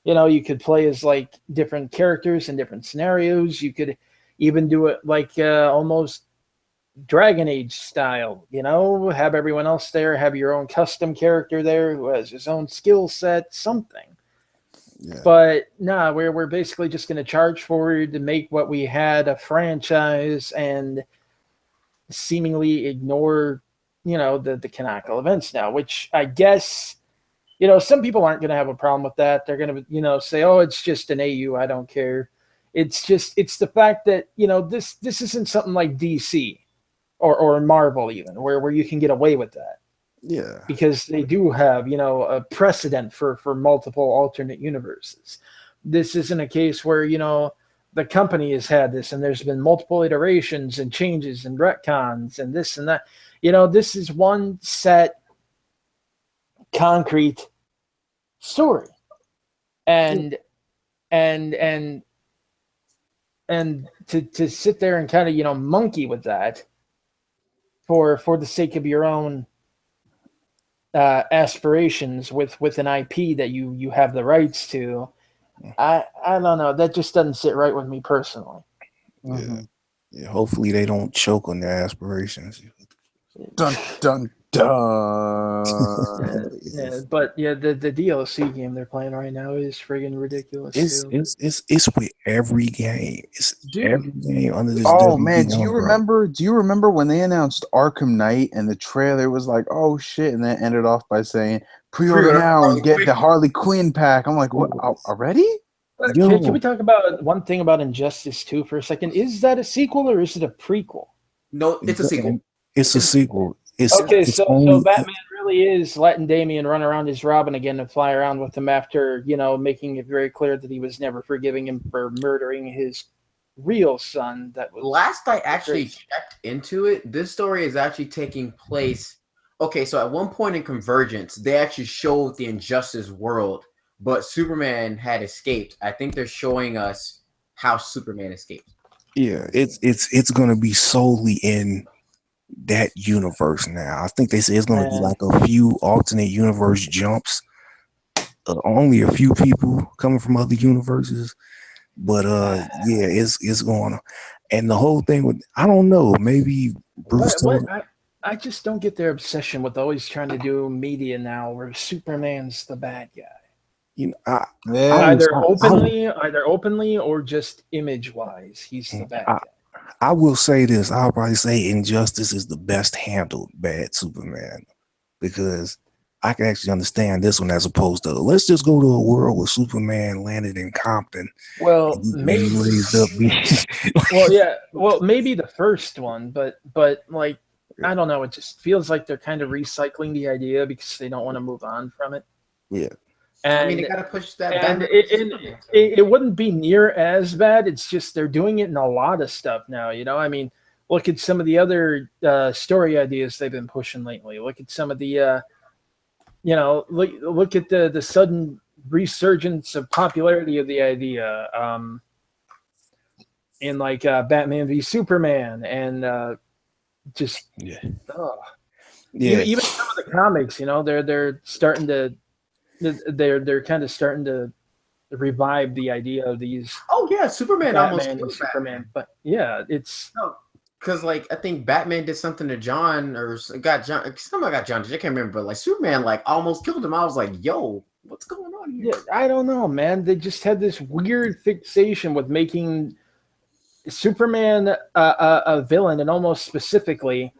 You could play as different characters in different scenarios. You could even do it almost Dragon Age style, have everyone else there, have your own custom character there who has his own skill set, something. Yeah. But nah, we're basically just going to charge forward to make what we had a franchise and seemingly ignore the canonical events now, which I guess, some people aren't going to have a problem with that. They're going to, say, oh, it's just an AU. I don't care. It's the fact that, this isn't something like DC or Marvel even, where you can get away with that. Yeah. Because they do have, a precedent for multiple alternate universes. This isn't a case where, the company has had this and there's been multiple iterations and changes and retcons and this and that. This is one set concrete story. And to sit there and kind of, monkey with that for the sake of your own aspirations with an IP that you have the rights to, I don't know. That just doesn't sit right with me personally. Yeah. Yeah. Hopefully they don't choke on their aspirations. Dun dun dun. Yeah, but the DLC game they're playing right now is friggin' ridiculous. It's with every game. It's every game under this. Oh man, do you remember when they announced Arkham Knight and the trailer was like, oh shit, and then ended off by saying pre-order now and get the Harley Quinn pack. I'm like, what, already? Can we talk about one thing about Injustice 2 for a second? Is that a sequel or is it a prequel? No, it's a sequel. It's a sequel. It's Okay, it's so only Batman really is letting Damian run around as Robin again and fly around with him after, making it very clear that he was never forgiving him for murdering his real son. That was Last I actually checked into it, this story is actually taking place. Okay, so at one point in Convergence, they actually showed the Injustice world, but Superman had escaped. I think they're showing us how Superman escaped. Yeah, it's gonna be solely in that universe now. I think they say it's gonna be like a few alternate universe jumps. Only a few people coming from other universes, but yeah, it's going on. And the whole thing with I don't know, maybe Bruce. I just don't get their obsession with always trying to do media now, where Superman's the bad guy. You know, Either openly or just image wise, he's the bad guy. I will say this. I'll probably say Injustice is the best handled bad Superman because I can actually understand this one as opposed to let's just go to a world where Superman landed in Compton. Well, maybe raised up. Well, maybe the first one, but like I don't know. It just feels like they're kind of recycling the idea because they don't want to move on from it. Yeah. And, I mean, they gotta push that. And it wouldn't be near as bad. It's just they're doing it in a lot of stuff now. I mean, look at some of the other story ideas they've been pushing lately. Look at some of the, look at the sudden resurgence of popularity of the idea in like Batman v Superman and just even some of the comics. They're starting to. They're kind of starting to revive the idea of these. Oh yeah, Superman almost killed Superman, but yeah, it's because like I think Batman did something to John or got John. Somebody got John. I can't remember, but like Superman like almost killed him. I was like, yo, what's going on here? Yeah, I don't know, man. They just had this weird fixation with making Superman a villain, and almost specifically.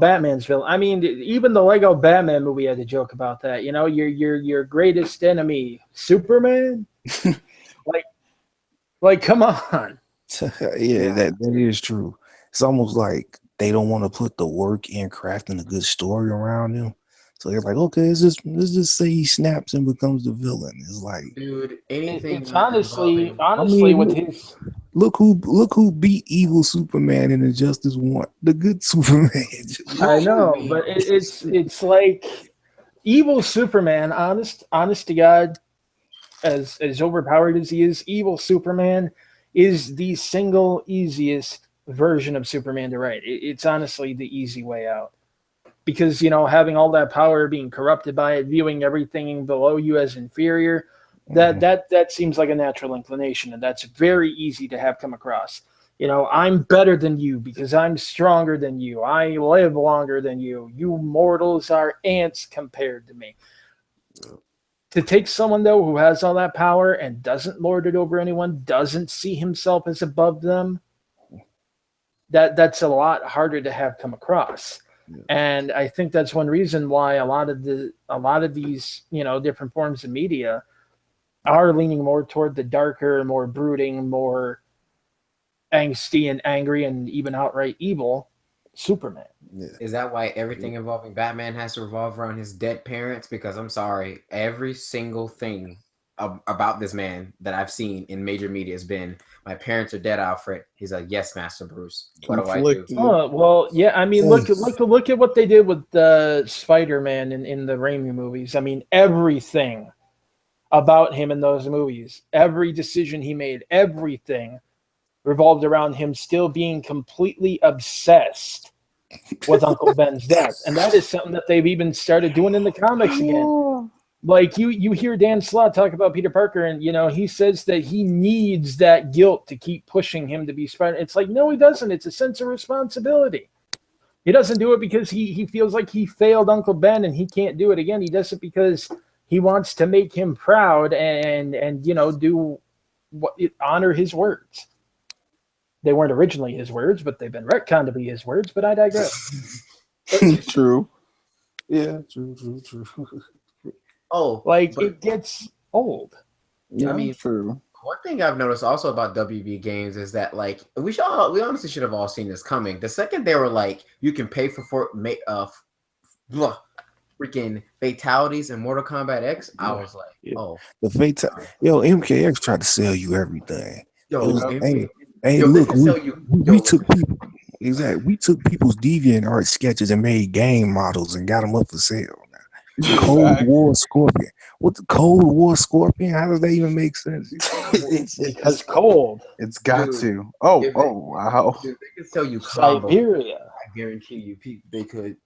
Batman's villain. I mean, even the Lego Batman movie had a joke about that. Your greatest enemy, Superman. like, come on. Yeah, that is true. It's almost like they don't want to put the work in crafting a good story around him. So they're like, okay, let's just say he snaps and becomes the villain. It's like, dude, anything. It's honestly, with his. Look who beat evil Superman in Injustice 1. The good Superman. I know, but it's like evil Superman, honest to God, as overpowered as he is, evil Superman is the single easiest version of Superman to write. It's honestly the easy way out. Because, having all that power, being corrupted by it, viewing everything below you as inferior, that seems like a natural inclination, and that's very easy to have come across. I'm better than you because I'm stronger than you. I live longer than you. You mortals are ants compared to me. To take someone, though, who has all that power and doesn't lord it over anyone, doesn't see himself as above them, that's a lot harder to have come across. And I think that's one reason why a lot of these, different forms of media are leaning more toward the darker, more brooding, more angsty and angry and even outright evil Superman. Yeah. Is that why everything involving Batman has to revolve around his dead parents? Because I'm sorry, every single thing about this man that I've seen in major media has been, my parents are dead, Alfred. He's like, yes, Master Bruce. What do I do? Oh, well, yeah, I mean, look at what they did with Spider-Man in the Raimi movies. I mean, everything about him in those movies, every decision he made, everything revolved around him still being completely obsessed with Uncle Ben's death. And that is something that they've even started doing in the comics again. Like you hear Dan Slott talk about Peter Parker, and he says that he needs that guilt to keep pushing him to be Spider. It's like, no, he doesn't. It's a sense of responsibility. He doesn't do it because he feels like he failed Uncle Ben and he can't do it again. He does it because he wants to make him proud and do what honor his words. They weren't originally his words, but they've been retconned to be his words. But I digress. True. Yeah, true. Oh, it gets old. Yeah, I mean, true. One thing I've noticed also about WB Games is that like we honestly should have all seen this coming. The second they were like, you can pay freaking fatalities in Mortal Kombat X, I was like, oh, the MKX tried to sell you everything. yo, Hey, yo, look, they can sell you. we took people. Exactly, we took people's DeviantArt sketches and made game models and got them up for sale. Cold War Scorpion. What the Cold War Scorpion? How does that even make sense? Because cold. It's got Dude, to. Oh, wow. Dude, they can sell you Siberia. I guarantee you, they could.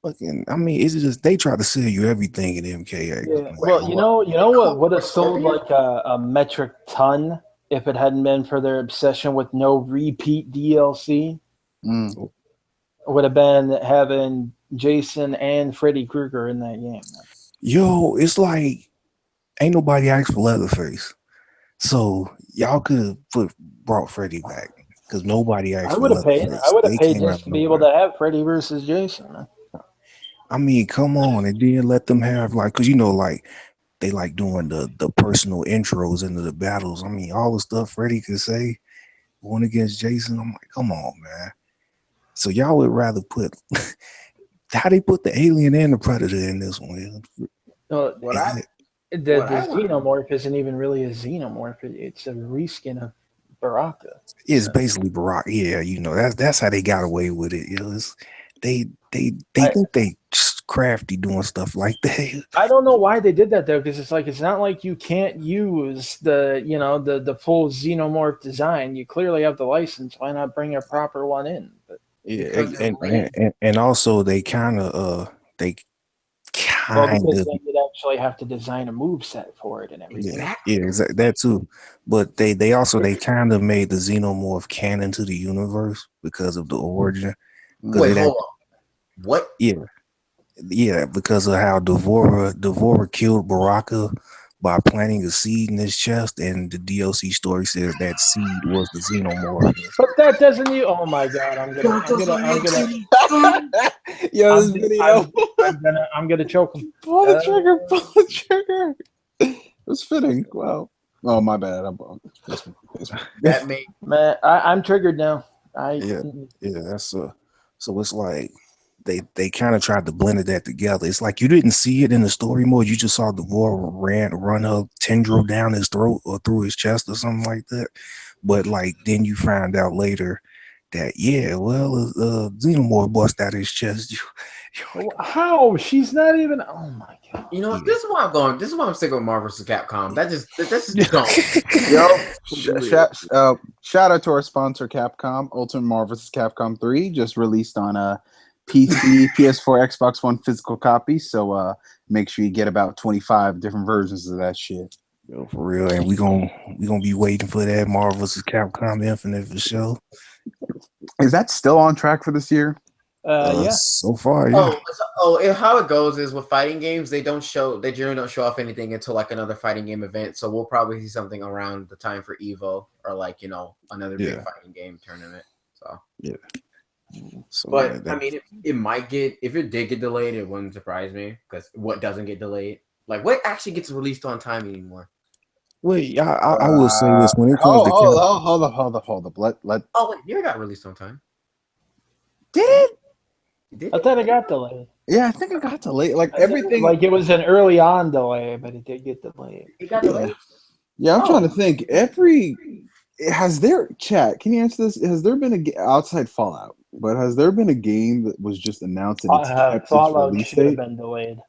Fucking, I mean, it's just they try to sell you everything in MKX. Yeah. Well, you know what would have sold like a metric ton if it hadn't been for their obsession with no repeat DLC? Would have been having Jason and Freddy Krueger in that game. Yo, it's like ain't nobody asked for Leatherface, so y'all could have brought Freddy back because nobody asked. I would have paid. I would have paid just to be able to have Freddy versus Jason. Man. I mean, come on, and then let them have like, cause you know, like they like doing the personal intros into the battles. I mean, all the stuff Freddy could say going against Jason. I'm like, come on, man. So y'all would rather put how they put the alien and the predator in this one? The xenomorph isn't even really a xenomorph. It's a reskin of Baraka. It's basically Baraka. Yeah, you know that's how they got away with it. You know, they think they crafty doing stuff like that. I don't know why they did that though, because it's not like you can't use the full xenomorph design. You clearly have the license. Why not bring a proper one in? But yeah, and also they kind of because then you'd actually have to design a move set for it and everything. Yeah, exactly that too. But they kind of made the xenomorph canon to the universe because of the origin. Wait, hold on. What? Yeah, because of how Devora killed Baraka by planting a seed in his chest, and the DLC story says that seed was the xenomorph. But that doesn't you? Oh my god! I'm gonna. Yo, this video. I'm gonna choke him. Pull the trigger! Pull the trigger! It was fitting. Wow. Oh my bad. That made man. I'm triggered now. That's so it's like they kind of tried to blend that together. It's like you didn't see it in the story mode. You just saw Devora run a tendril down his throat or through his chest or something like that. But like then you find out later that Xenomorph bust out his chest. How? She's not even. Oh my god! You know, this is why I'm going. This is why I'm sticking with Marvel vs. Capcom. This is dumb. Yo, shout out to our sponsor Capcom. Ultimate Marvel vs. Capcom 3 just released on PC, PS4, Xbox One physical copy. So make sure you get about 25 different versions of that shit. Yo, for real, and we gonna be waiting for that Marvel vs. Capcom Infinite for sure. Is that still on track for this year? Yeah. So far, yeah. How it goes is with fighting games, they generally don't show off anything until like another fighting game event. So we'll probably see something around the time for Evo or like another big fighting game tournament. So yeah. So, but I mean, it might get if it did get delayed, it wouldn't surprise me because what doesn't get delayed, like what actually gets released on time anymore. Wait, I will say this when it comes to hold up. Let. Oh wait, Nier got released on time. Did it? I thought it got delayed. Yeah, I think it got delayed. Like everything, like it was an early on delay, but it did get delayed. It got delayed. Yeah, I'm trying to think. Has there chat? Can you answer this? Has there been outside Fallout? But has there been a game that was just announced and it's kept Fallout its release should have date? Been delayed.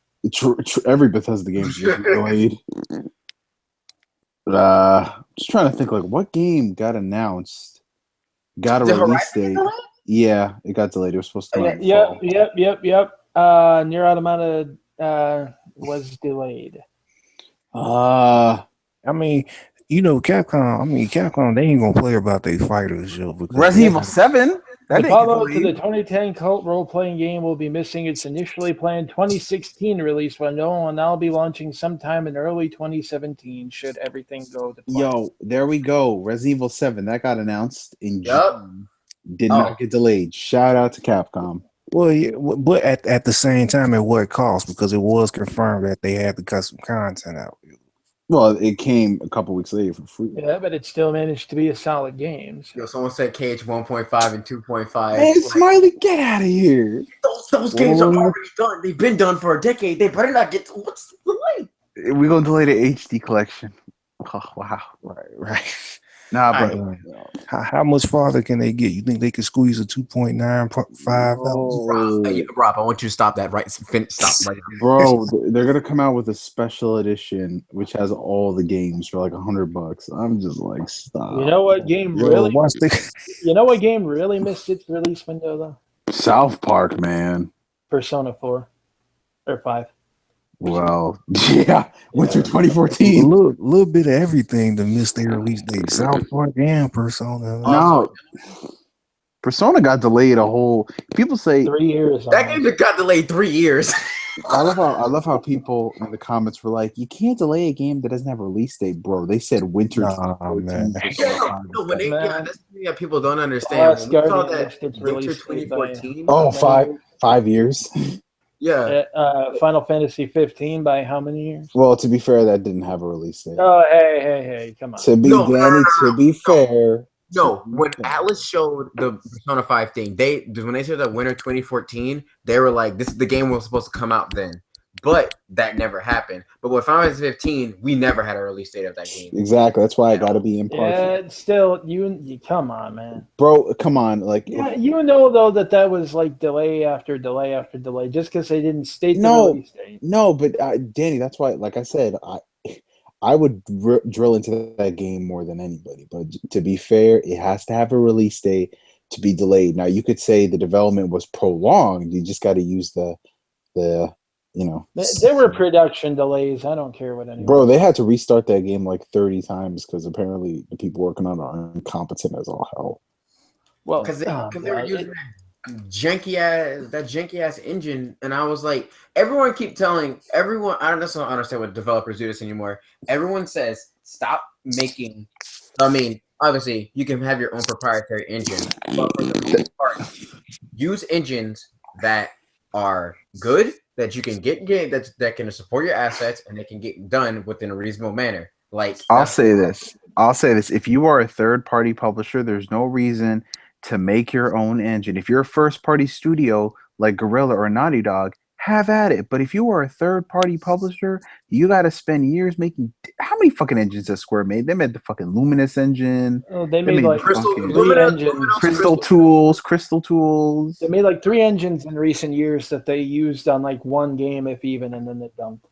Every Bethesda game is delayed. Just trying to think, like what game got announced, got a release date? Yeah, it got delayed. It was supposed to come out. Yep. Nier Automata was delayed. I mean, Capcom, they ain't gonna play about their fighters, yo. Resident Evil 7. The follow-up to the 2010 cult role-playing game will be missing its initially planned 2016 release window and will now be launching sometime in early 2017 should everything go to plan. Yo, there we go. Resident Evil 7, that got announced in June. Did not get delayed. Shout out to Capcom. Well, yeah, but at the same time, at what cost? Because it was confirmed that they had to cut some content out. Well, it came a couple weeks later for free. Yeah, but it still managed to be a solid game. So. Yo, someone said KH 1.5 and 2.5. Man, Smiley, get out of here. Those games are already done. They've been done for a decade. They better not get. What's the delay? We're gonna delay the HD collection. Oh, wow. Right. Nah, All but How much farther can they get? You think they could squeeze a 2.95? Rob, I want you to stop that. Right, stop. Right, bro, they're gonna come out with a special edition which has all the games for like $100. I'm just like, stop. You know what game Yo, really? watch You know what game really missed its release window though? South Park, man. Persona 4 or 5. Well, yeah, winter a 2014. little bit of everything to miss their release date. South Park and Persona. No, Persona got delayed a whole. People say 3 years. that game got delayed 3 years. I love how people in the comments were like, "You can't delay a game that doesn't have a release date, bro." They said winter. Nah, man. When that's the thing that people don't understand. When we saw that winter 2014. Oh, 5 years. Yeah. Final Fantasy 15 by how many years? Well, to be fair, that didn't have a release date. Oh, hey, come on. To be fair. No, when Atlas showed the Persona 5 thing, when they said that winter 2014, they were like, the game was supposed to come out then. But that never happened. But with Final Fantasy 15, we never had a release date of that game. Exactly. That's why I got to be impartial. Yeah, still, you come on, man. Bro, come on. Like, yeah, you know, though, that was like delay after delay after delay just because they didn't state the release date. No, but Danny, that's why, like I said, I would drill into that game more than anybody. But to be fair, it has to have a release date to be delayed. Now, you could say the development was prolonged. You just got to use the there were production delays. I don't care what anyone. Bro, they had to restart that game like 30 times because apparently the people working on it are incompetent as all hell. Well, because they were using that janky ass engine, and I was like, everyone keep telling everyone. I don't necessarily understand what developers do this anymore. Everyone says stop making. I mean, obviously, you can have your own proprietary engine, but for the most part, use engines that are good, that you can get that can support your assets, and they can get done within a reasonable manner. Like I'll say this: if you are a third-party publisher, there's no reason to make your own engine. If you're a first-party studio like Guerrilla or Naughty Dog, have at it. But if you are a third-party publisher, you got to spend years making. How many fucking engines has Square made? They made the fucking Luminous engine. Oh, they made like Crystal Tools. They made like 3 engines in recent years that they used on like one game, if even, and then they dumped.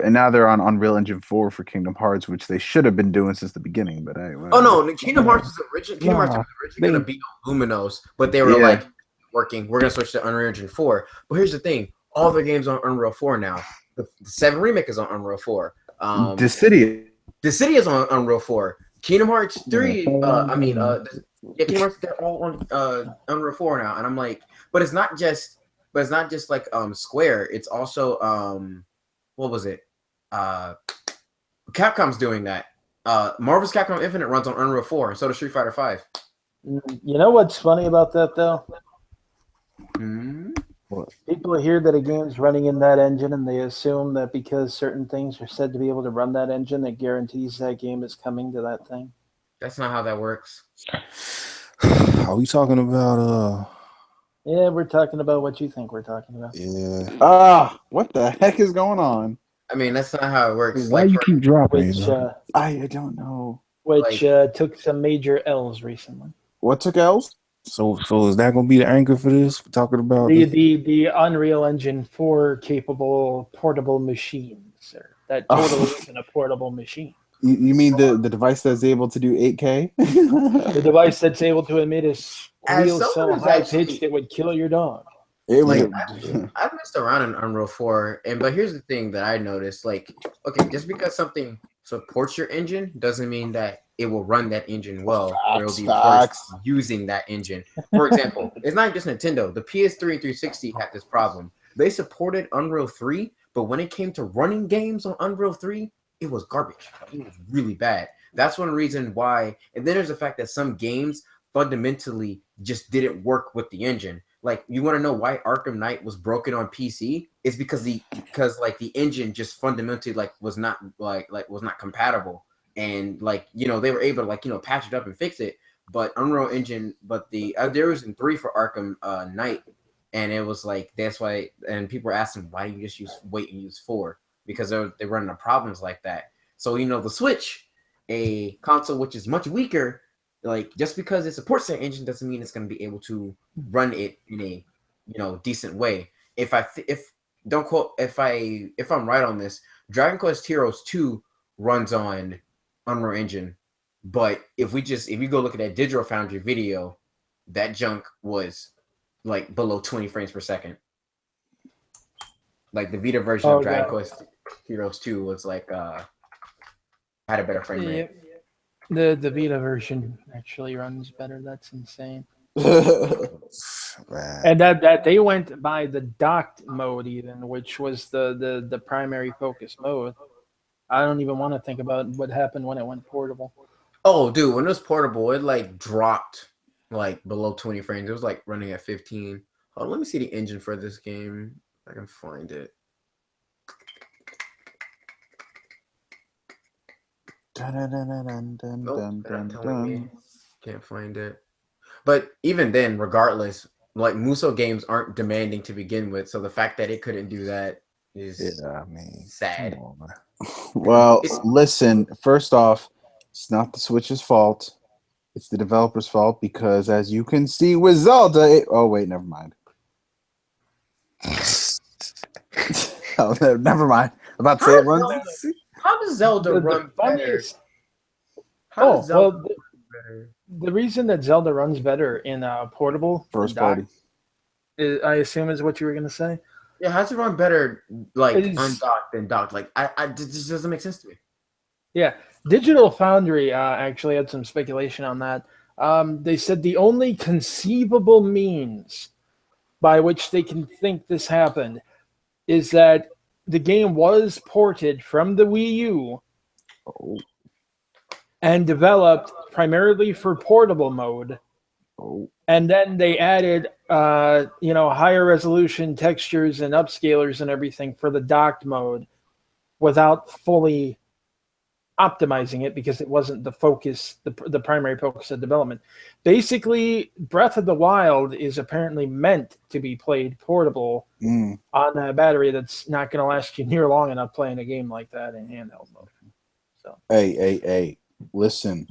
And now they're on Unreal Engine 4 for Kingdom Hearts, which they should have been doing since the beginning. But anyway. Oh no, Kingdom Hearts was originally going to be on Luminos, but they were like working. We're going to switch to Unreal Engine 4. But here's the thing: all their games are on Unreal 4 now. The 7 remake is on Unreal 4. Dissidia is on Unreal 4. Kingdom Hearts 3. Kingdom Hearts, they're all on Unreal 4 now. And I'm like, but it's not just like Square. It's also what was it? Capcom's doing that. Marvel's Capcom Infinite runs on Unreal 4, and so does Street Fighter 5. You know what's funny about that, though? What? People hear that a game's running in that engine, and they assume that because certain things are said to be able to run that engine, that guarantees that game is coming to that thing. That's not how that works. Are we talking about Yeah, we're talking about what you think we're talking about. Yeah. What the heck is going on? I mean, that's not how it works. Why you keep dropping? I don't know. Which took some major L's recently. What took L's? So is that going to be the anchor for this? We're talking about the Unreal Engine 4 capable portable machine, sir. That totally isn't a portable machine. You mean the device that's able to do 8K? The device that's able to emit a squeal so high pitched it would kill your dog. I've messed around in Unreal 4, but here's the thing that I noticed: just because something supports your engine doesn't mean that it will run that engine well. There will be parts using that engine. For example, it's not just Nintendo. The PS3 and 360 had this problem. They supported Unreal 3, but when it came to running games on Unreal 3, it was garbage. It was really bad. That's one reason why. And then there's the fact that some games fundamentally just didn't work with the engine. like you want to know why Arkham Knight was broken on PC? It's because the engine just fundamentally was not compatible, and they were able to patch it up and fix it. But Unreal Engine, there was in 3 for Arkham Knight, and it was that's why. And people were asking, why do you just wait and use 4? Because they're running into problems like that. So the Switch, a console which is much weaker, just because it supports that engine doesn't mean it's going to be able to run it in a decent way. If I'm right on this, Dragon Quest Heroes 2 runs on Unreal Engine, but if you go look at that Digital Foundry video, that junk was below 20 frames per second. The Vita version of Dragon Quest Heroes 2 was had a better frame rate. The Vita version actually runs better. That's insane. And that they went by the docked mode even, which was the primary focus mode. I don't even want to think about what happened when it went portable. Oh, dude, when it was portable, it dropped below 20 frames. It was running at 15. Hold on, let me see the engine for this game. If I can find it. Can't find it. But even then, regardless, Muso games aren't demanding to begin with, so the fact that it couldn't do that is sad. Well, listen, first off, it's not the Switch's fault. It's the developer's fault because, as you can see with Zelda... oh, wait, never mind. Oh, never mind. I'm about to say it runs... How does Zelda run better? The reason that Zelda runs better in portable first party, I assume is what you were going to say. Yeah, how does it run better undocked than docked? This doesn't make sense to me. Yeah, Digital Foundry actually had some speculation on that. They said the only conceivable means by which they can think this happened is that the game was ported from the Wii U and developed primarily for portable mode. And then they added, higher resolution textures and upscalers and everything for the docked mode without fully optimizing it because it wasn't the focus, the primary focus of development. Basically, Breath of the Wild is apparently meant to be played portable on a battery that's not going to last you near long enough playing a game like that in handheld mode. So Hey, listen.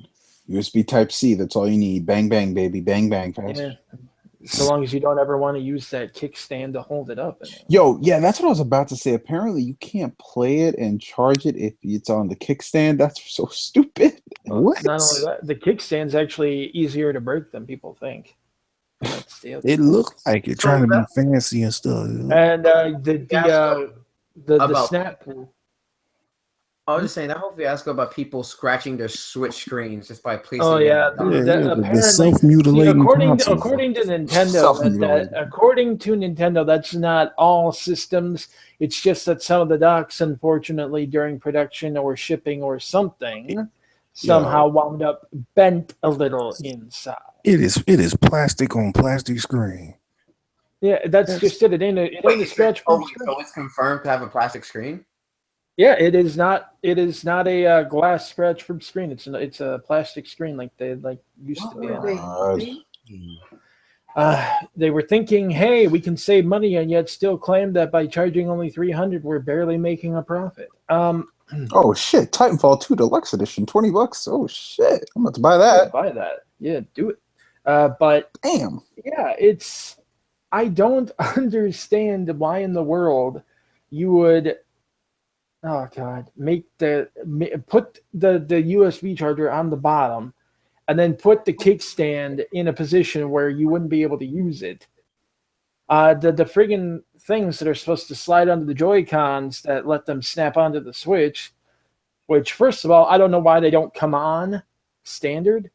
USB Type-C, that's all you need. Bang, bang, baby. Bang, bang. Fast. Yeah. So long as you don't ever want to use that kickstand to hold it up. Yo, yeah, that's what I was about to say. Apparently, you can't play it and charge it if it's on the kickstand. That's so stupid. What? Not only that, the kickstand's actually easier to break than people think. It looked like it, trying to be fancy and stuff. And the snap pool. I was just saying that whole fiasco about people scratching their Switch screens just by placing. Oh yeah, the self-mutilating. According to Nintendo, that's not all systems. It's just that some of the docks, unfortunately, during production or shipping or something, somehow wound up bent a little inside. It is plastic on plastic screen. Yeah, that's just it. It ain't a scratch. So it's confirmed to have a plastic screen. Yeah, it is not. It is not a glass scratch from screen. It's a plastic screen like they used to be. They were thinking, hey, we can save money and yet still claim that by charging only $300, we're barely making a profit. Oh shit! Titanfall 2 Deluxe Edition, $20. Oh shit! I'm about to buy that. Buy that. Yeah, do it. But damn. Yeah, I don't understand why in the world you would. Oh God! Put the USB charger on the bottom, and then put the kickstand in a position where you wouldn't be able to use it. The friggin' things that are supposed to slide onto the Joy-Cons that let them snap onto the Switch, which first of all, I don't know why they don't come on standard.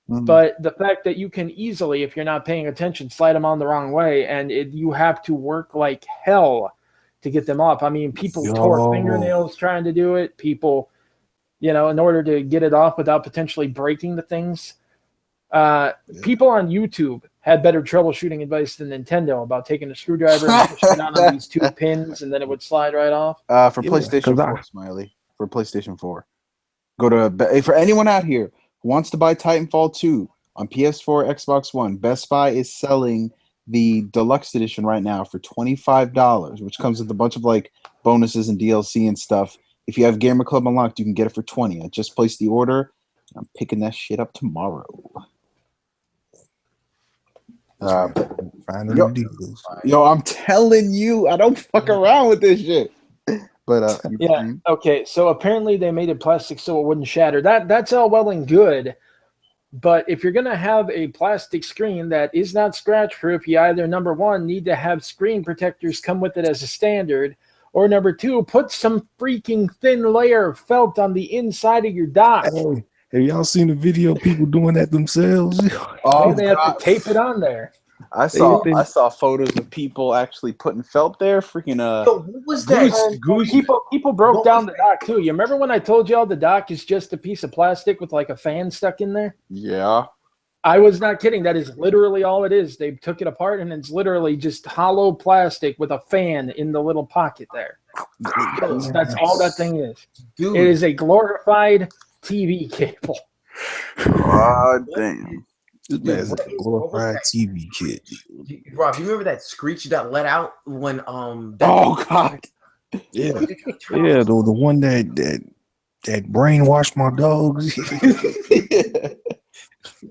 But the fact that you can easily, if you're not paying attention, slide them on the wrong way, and you have to work like hell to get them off. I mean, people tore fingernails trying to do it. People, in order to get it off without potentially breaking the things. People on YouTube had better troubleshooting advice than Nintendo about taking a screwdriver and pushing it down on these 2 pins, and then it would slide right off. For PlayStation 4, Smiley. For PlayStation 4. Go to for anyone out here who wants to buy Titanfall 2 on PS4, Xbox One, Best Buy is selling the deluxe edition right now for $25, which comes with a bunch of like bonuses and DLC and stuff. If you have Gamer Club unlocked, you can get it for $20. I just placed the order. I'm picking that shit up tomorrow. Yo, I'm telling you, I don't fuck around with this shit. But yeah, okay. So apparently they made it plastic so it wouldn't shatter. That's all well and good. But if you're gonna have a plastic screen that is not scratch proof, you either number one need to have screen protectors come with it as a standard, or number two, put some freaking thin layer of felt on the inside of your dock. Hey, have y'all seen the video of people doing that themselves? Oh, they have to tape it on there. I saw photos of people actually putting felt there. Freaking Yo, what was that? People broke down the dock too. You remember when I told y'all the dock is just a piece of plastic with like a fan stuck in there? Yeah. I was not kidding. That is literally all it is. They took it apart and it's literally just hollow plastic with a fan in the little pocket there. That's all that thing is. Dude. It is a glorified TV cable. Oh, damn. This man's a glorified TV kid. Rob, you remember that screech that let out when oh God. Yeah. Yeah, the one that brainwashed my dogs.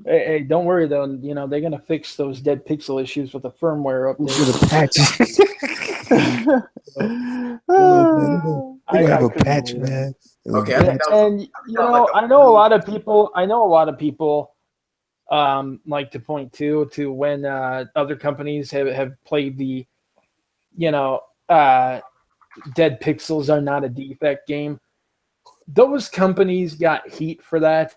Hey, don't worry though. You know they're gonna fix those dead pixel issues with the firmware update. With a patch. I have a patch, man. Okay, and you know, I know a lot of people like to point to when other companies have played the, you know, dead pixels are not a defect game. Those companies got heat for that.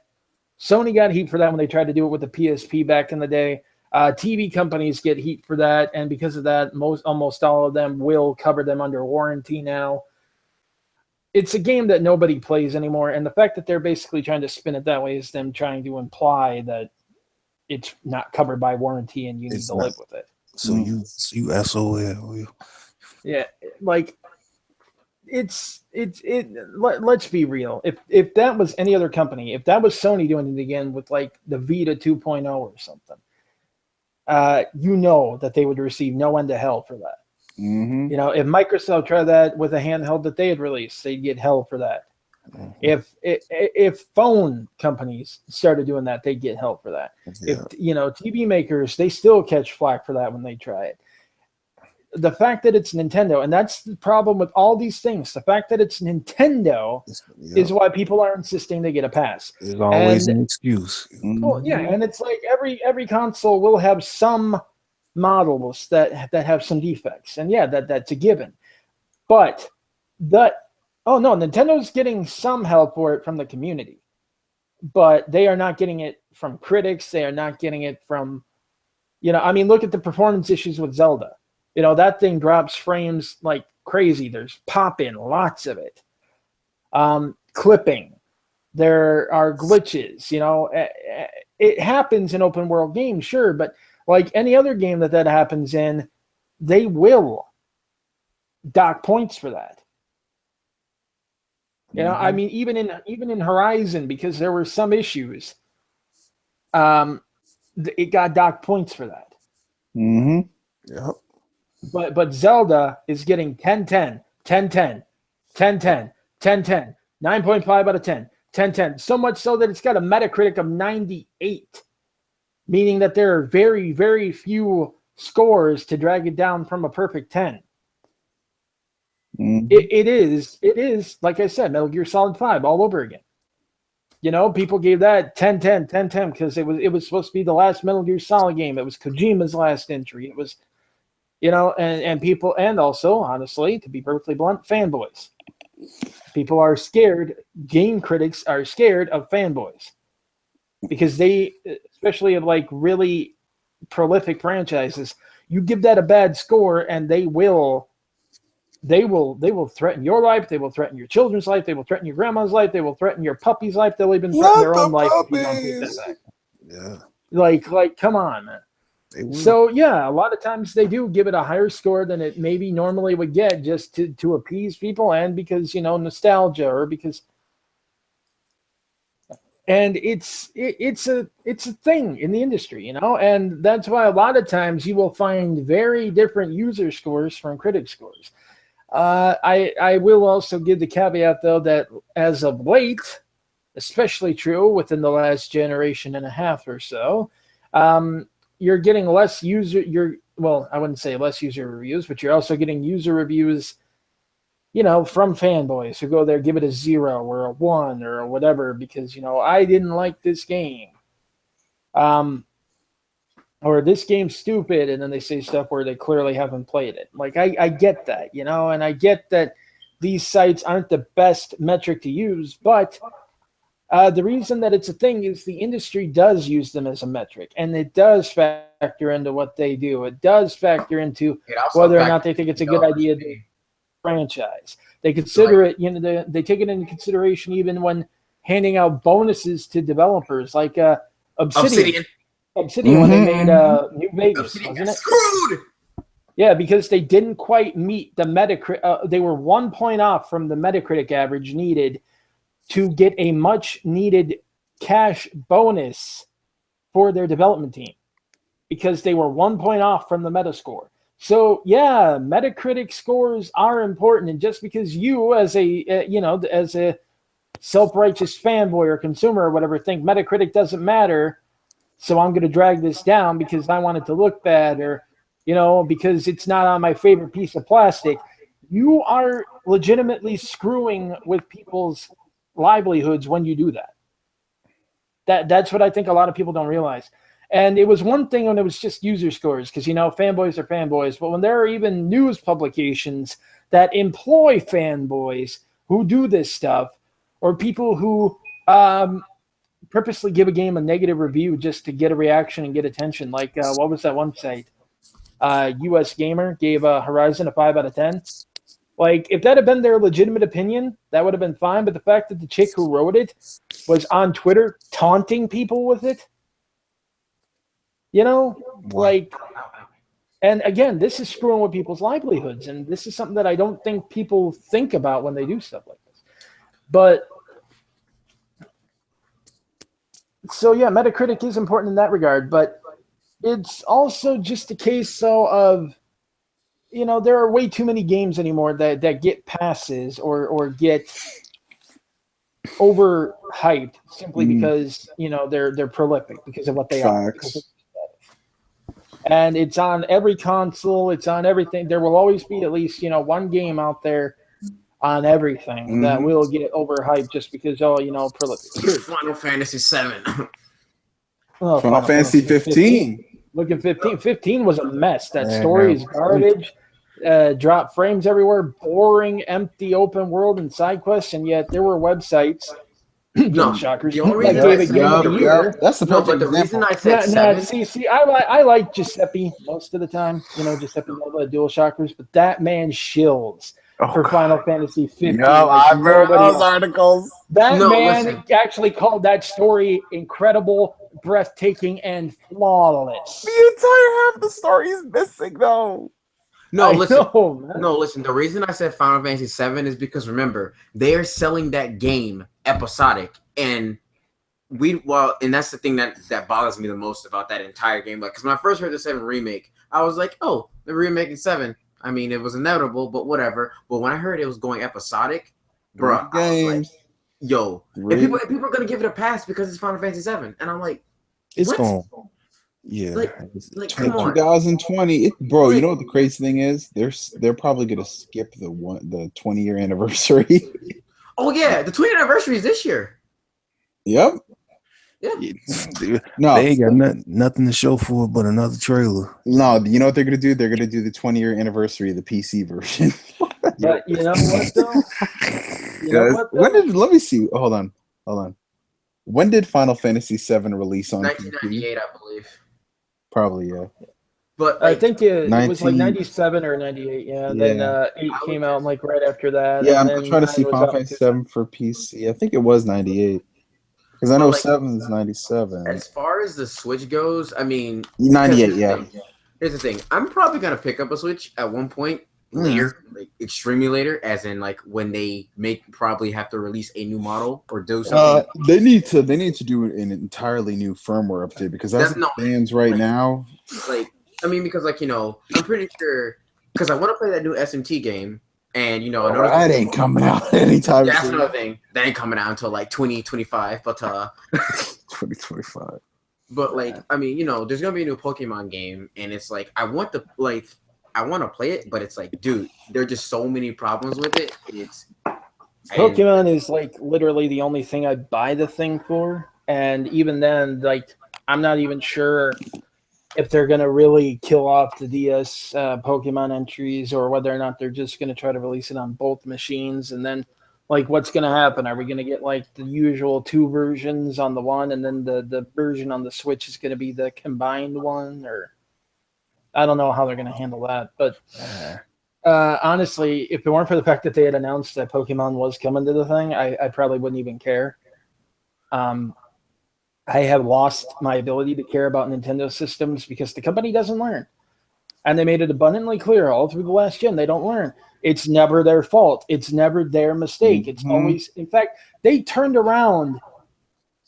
Sony got heat for that when they tried to do it with the PSP back in the day. TV companies get heat for that, and because of that, almost all of them will cover them under warranty now. It's a game that nobody plays anymore, and the fact that they're basically trying to spin it that way is them trying to imply that it's not covered by warranty and you need to live with it. So you SOL. Yeah, like let's be real. If that was any other company, if that was Sony doing it again with like the Vita 2.0 or something, you know that they would receive no end of hell for that. Mm-hmm. You know, if Microsoft tried that with a handheld that they had released, they'd get hell for that. Mm-hmm. If phone companies started doing that, they'd get hell for that. Yeah. If you know, TV makers, they still catch flack for that when they try it. The fact that it's Nintendo, and that's the problem with all these things. The fact that it's Nintendo is why people are insisting they get a pass. There's always an excuse. Well, yeah, and it's like every console will have some models that have some defects, and yeah, that's a given. But Nintendo's getting some help for it from the community, but they are not getting it from critics. They are not getting it from, you know, I mean, look at the performance issues with Zelda. You know, that thing drops frames like crazy. There's pop-in, lots of it. Clipping. There are glitches. You know, it happens in open world games, sure, but like any other game that happens in, they will dock points for that. You know, I mean, even in Horizon, because there were some issues, it got docked points for that. Mm-hmm. Yep. But Zelda is getting 10-10, 10-10, 10-10, 10-10, 9.5 out of 10, 10-10. So much so that it's got a Metacritic of 98, meaning that there are very, very few scores to drag it down from a perfect 10. Mm-hmm. It is, like I said, Metal Gear Solid 5 all over again. You know, people gave that 10-10, 10-10 because it was supposed to be the last Metal Gear Solid game. It was Kojima's last entry. It was, you know, and people, and also, honestly, to be perfectly blunt, fanboys. People are scared. Game critics are scared of fanboys because they, especially of like really prolific franchises, you give that a bad score and they will threaten your life. They will threaten your children's life. They will threaten your grandma's life. They will threaten your puppy's life. They'll even threaten their own life if you don't take that back. Yeah. Like, come on, man. So yeah, a lot of times they do give it a higher score than it maybe normally would get, just to appease people and because nostalgia or because. And it's a thing in the industry, and that's why a lot of times you will find very different user scores from critic scores. I will also give the caveat though that as of late, especially true within the last generation and a half or so, you're getting less user. I wouldn't say less user reviews, but you're also getting user reviews, from fanboys who go there, give it a 0 or a 1 or whatever because I didn't like this game, or this game's stupid, and then they say stuff where they clearly haven't played it. Like I get that, and I get that these sites aren't the best metric to use, but. The reason that it's a thing is the industry does use them as a metric, and it does factor into what they do. It does factor into whether or not they think it's a good idea to franchise. They consider it, they take it into consideration even when handing out bonuses to developers, like Obsidian when they made New Vegas, wasn't it? Screwed! Yeah, because they didn't quite meet the Metacritic. They were 1 point off from the Metacritic average needed to get a much-needed cash bonus for their development team because they were 1 point off from the Metascore. So, yeah, Metacritic scores are important, and just because you, as a self-righteous fanboy or consumer or whatever, think Metacritic doesn't matter, so I'm going to drag this down because I want it to look bad or, because it's not on my favorite piece of plastic, you are legitimately screwing with people's livelihoods when you do that. That's what I think a lot of people don't realize. And it was one thing when it was just user scores because fanboys are fanboys, but when there are even news publications that employ fanboys who do this stuff, or people who purposely give a game a negative review just to get a reaction and get attention, like what was that one site, US Gamer gave Horizon a 5 out of 10. Like, if that had been their legitimate opinion, that would have been fine. But the fact that the chick who wrote it was on Twitter taunting people with it, and again, this is screwing with people's livelihoods. And this is something that I don't think people think about when they do stuff like this. But, so yeah, Metacritic is important in that regard. But it's also just a case, though, of, there are way too many games anymore that get passes or get overhyped simply because they're prolific because of what they are. And it's on every console, it's on everything. There will always be at least one game out there on everything that will get overhyped just because prolific. Final Fantasy 7. Final Fantasy 15. Look at 15. 15 was a mess. That story is garbage. Drop frames everywhere, boring, empty open world and side quests, and yet there were websites. No shockers. The only reason that's the perfect the reason I said see, I like Giuseppe most of the time. Giuseppe Nova, Dual Shockers, but that man shills for Final Fantasy 15. No, I've heard those articles. That man actually called that story incredible, breathtaking, and flawless. The entire half of the story is missing, though. Listen. The reason I said Final Fantasy 7 is because remember they are selling that game episodic, and and that's the thing that bothers me the most about that entire game. Like, because when I first heard the 7 remake, I was like, oh, they're remaking 7. I mean, it was inevitable, but whatever. But when I heard it was going episodic, bro, I was like, yo, and people are gonna give it a pass because it's Final Fantasy 7, and I'm like, it's going. Yeah, like come on. 2020, bro. You know what the crazy thing is? They're probably gonna skip the 20-year anniversary. Oh yeah, the 20th anniversary is this year. Yep. Yeah. No, they ain't got nothing to show for it but another trailer. No, you know what they're gonna do? They're gonna do the 20-year anniversary of the PC version. But you know what though? Let me see. Hold on. When did Final Fantasy VII release on 1998, PC? I believe. Probably, yeah. But I think it was like 97 or 98, yeah. And then 8 came out like right after that. Yeah, I'm trying to see Final Fantasy VII for PC. I think it was 98. Because I know But, like, 7 is 97. As far as the Switch goes, I mean, 98, yeah. Here's the thing. I'm probably gonna pick up a Switch at one point later, like extremely later, as in like when they probably have to release a new model or do something. They need to do an entirely new firmware update because as it stands right now, like I mean, because like I'm pretty sure because I want to play that new SMT game, and that ain't coming out anytime soon. That's another thing. That ain't coming out until like 2025, but 2025. But like, I mean, there's gonna be a new Pokemon game, and it's like I want to play it, but it's like, dude, there are just so many problems with it. Pokemon is like literally the only thing I buy the thing for, and even then, like, I'm not even sure if they're gonna really kill off the DS Pokemon entries, or whether or not they're just gonna try to release it on both machines, and then. Like, what's going to happen? Are we going to get, like, the usual 2 versions on the one, and then the version on the Switch is going to be the combined one? Or I don't know how they're going to handle that. But honestly, if it weren't for the fact that they had announced that Pokemon was coming to the thing, I probably wouldn't even care. I have lost my ability to care about Nintendo systems because the company doesn't learn. And they made it abundantly clear all through the last gen. They don't learn. It's never their fault. It's never their mistake. It's always, in fact, they turned around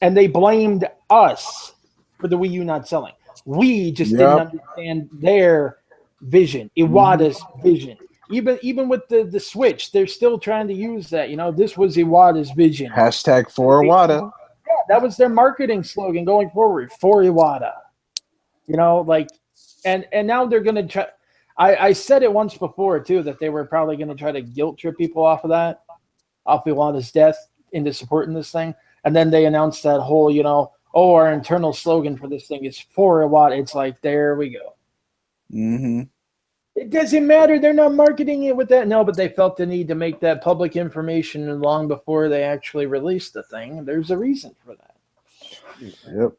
and they blamed us for the Wii U not selling. We just didn't understand their vision, Iwata's vision. Even with the Switch, they're still trying to use that. This was Iwata's vision. Hashtag for Iwata. Yeah, that was their marketing slogan going forward, for Iwata. And now they're going to try. I said it once before, too, that they were probably going to try to guilt trip people off Iwata's death into supporting this thing. And then they announced that whole, our internal slogan for this thing is for Iwata. It's like, there we go. Mm-hmm. It doesn't matter. They're not marketing it with that. No, but they felt the need to make that public information long before they actually released the thing. There's a reason for that. Yep.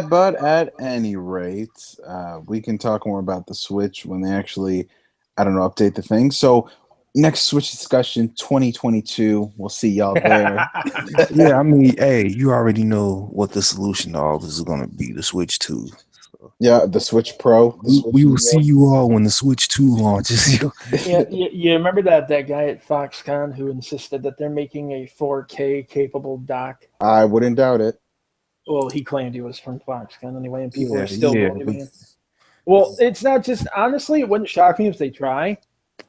But at any rate, we can talk more about the Switch when they actually, update the thing. So next Switch discussion 2022. We'll see y'all there. Yeah, I mean, hey, you already know what the solution to all this is going to be, the Switch 2. So. Yeah, the Switch Pro. We will see you all when the Switch 2 launches. Yeah, you remember that guy at Foxconn who insisted that they're making a 4K capable dock? I wouldn't doubt it. Well, he claimed he was from Foxconn anyway, and people are still believing it. Well, it's not just, honestly, it wouldn't shock me if they try,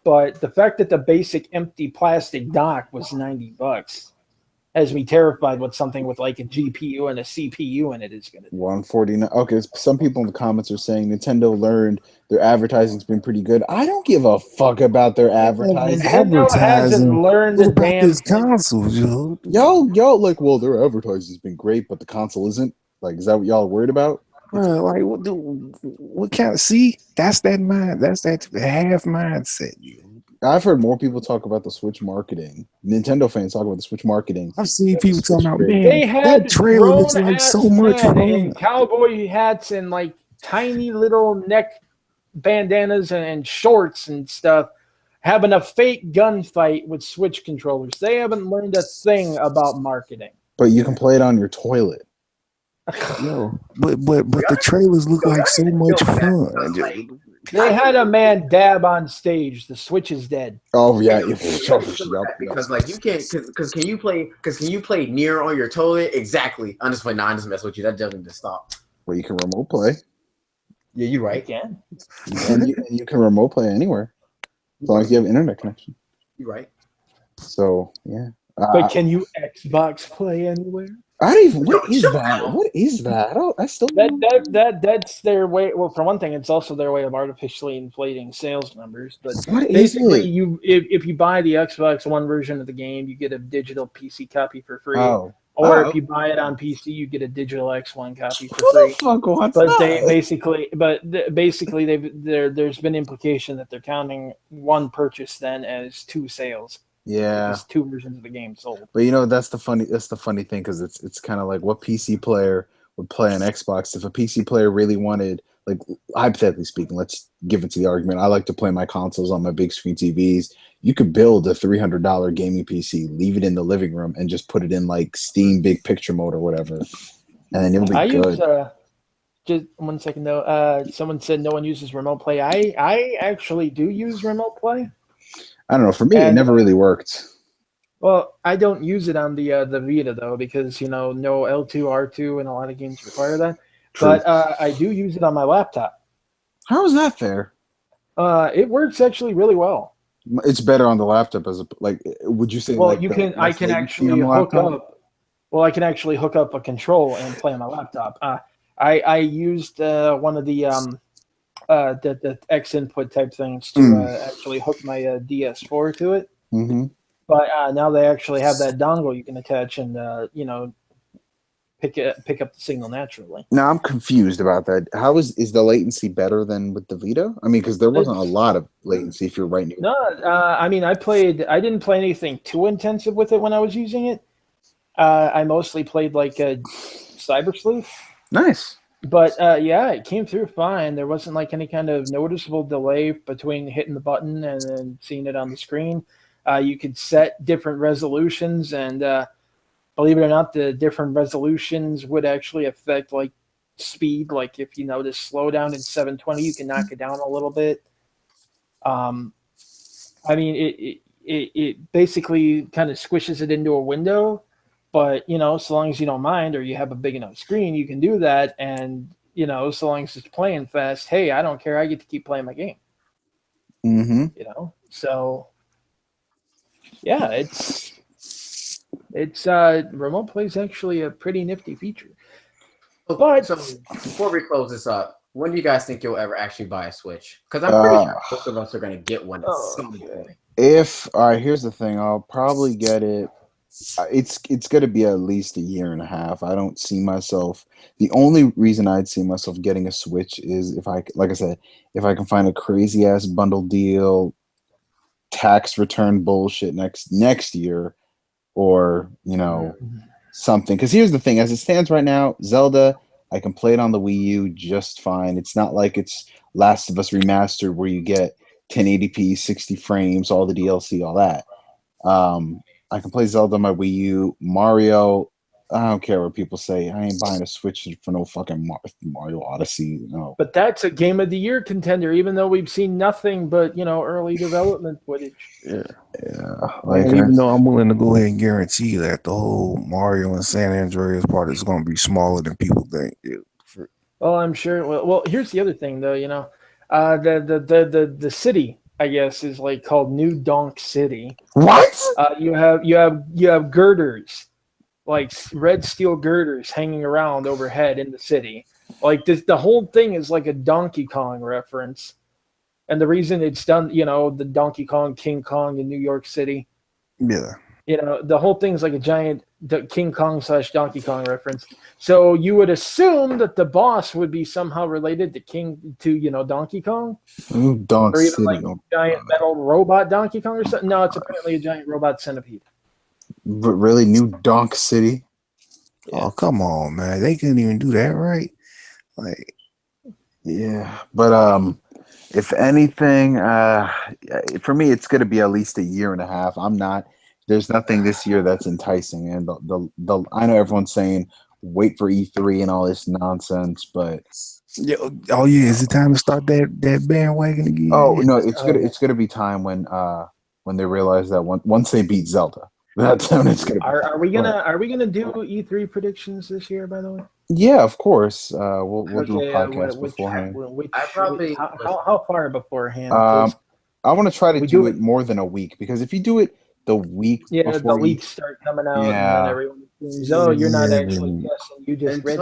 but the fact that the basic empty plastic dock was $90 has me terrified what something with like a GPU and a CPU in it is going to do. $149. Okay, some people in the comments are saying Nintendo learned their advertising's been pretty good. I don't give a fuck about their advertising. Nintendo hasn't learned the damn console, Yo, like, well, their advertising's been great, but the console isn't. Like, is that what y'all are worried about? Like, what kind of, see? That's that half mindset, I've heard more people talk about the Switch marketing. Nintendo fans talk about the Switch marketing. I've seen people talking about, man, they had that trailer looks like so much fun. And cowboy hats and like tiny little neck bandanas and shorts and stuff, having a fake gunfight with Switch controllers. They haven't learned a thing about marketing. But you can play it on your toilet. No, but the trailers look like so much fun. They had a man dab on stage. The Switch is dead. Oh yeah, because like you can't. Because can you play Nier on your toilet? Exactly. I'm just mess with you. That doesn't just stop. Well, you can remote play. Yeah, you're right. You can. And you can remote play anywhere as long as you have internet connection. You're right. So yeah. But can you Xbox play anywhere? I don't even. What is that? What is that? I still that's their way. Well, for one thing, it's also their way of artificially inflating sales numbers. But what basically, if you buy the Xbox One version of the game, you get a digital PC copy for free. Or if you buy it on PC, you get a digital X1 copy for free. Who the fuck wants but that? basically, there's been implication that they're counting one purchase then as 2 sales. Yeah, just 2 versions of the game sold. But that's the funny thing because it's kind of like what PC player would play on Xbox. If a PC player really wanted, like hypothetically speaking, let's give it to the argument. I like to play my consoles on my big screen TVs. You could build a $300 gaming PC, leave it in the living room, and just put it in like Steam Big Picture mode or whatever, and then it'll be good. Just 1 second though. Someone said no one uses remote play. I actually do use remote play. I don't know. For me, it never really worked. Well, I don't use it on the Vita though, because no L2, R2, and a lot of games require that. True. But I do use it on my laptop. How is that fair? It works actually really well. It's better on the laptop would you say? Well, like I can actually hook up. Well, I can actually hook up a control and play on my laptop. I used one of the X input type things to actually hook my DS4 to it. Mm-hmm. But now they actually have that dongle you can attach and pick up the signal naturally. Now I'm confused about that. How is the latency better than with the Vita? I mean, because there wasn't a lot of latency if you're right. No, I mean I didn't play anything too intensive with it when I was using it. I mostly played like Cyber Sleuth. Nice. But yeah, it came through fine. There wasn't like any kind of noticeable delay between hitting the button and then seeing it on the screen. You could set different resolutions, and believe it or not, the different resolutions would actually affect like speed. Like if you notice slowdown in 720, you can knock it down a little bit. I mean, it basically kind of squishes it into a window. But, so long as you don't mind or you have a big enough screen, you can do that. And, so long as it's playing fast, hey, I don't care. I get to keep playing my game. Mm-hmm. So, yeah, it's remote play is actually a pretty nifty feature. But so before we close this up, when do you guys think you'll ever actually buy a Switch? Because I'm pretty sure most of us are going to get one at some point. All right, here's the thing. I'll probably get it. It's going to be at least a year and a half. I don't see myself. The only reason I'd see myself getting a Switch is if I can find a crazy ass bundle deal, tax return bullshit next year, or something. Because here's the thing: as it stands right now, Zelda, I can play it on the Wii U just fine. It's not like it's Last of Us Remastered where you get 1080p, 60 frames, all the DLC, all that. I can play Zelda on my Wii U. Mario, I don't care what people say. I ain't buying a Switch for no fucking Mario Odyssey. No. But that's a Game of the Year contender, even though we've seen nothing but early development footage. Yeah. Even though I'm willing to go ahead and guarantee that the whole Mario and San Andreas part is going to be smaller than people think. Well, I'm sure. Well, here's the other thing, though. The city, I guess, is like called New Donk City. What? You have girders, like red steel girders, hanging around overhead in the city. Like this, the whole thing is like a Donkey Kong reference, and the reason it's done, the Donkey Kong, King Kong in New York City. Yeah. The whole thing is like a giant King Kong / Donkey Kong reference. So you would assume that the boss would be somehow related to Donkey Kong, Donk or even City. like a giant metal robot Donkey Kong or something. No, it's apparently a giant robot centipede. But really, New Donk City? Yeah. Oh, come on, man! They couldn't even do that, right? Like, yeah. But if anything, for me, it's going to be at least a year and a half. There's nothing this year that's enticing, and I know everyone's saying wait for E3 and all this nonsense, but is it time to start that bandwagon again? Oh no, it's gonna be time when they realize that once they beat Zelda, that's when it's gonna. Are we gonna do E3 predictions this year? By the way. Yeah, of course. We'll do a podcast beforehand. How far beforehand? I want to try to do it more than a week, because if you do it the week before the weeks start coming out, and then everyone thinks, you're not actually guessing. You just read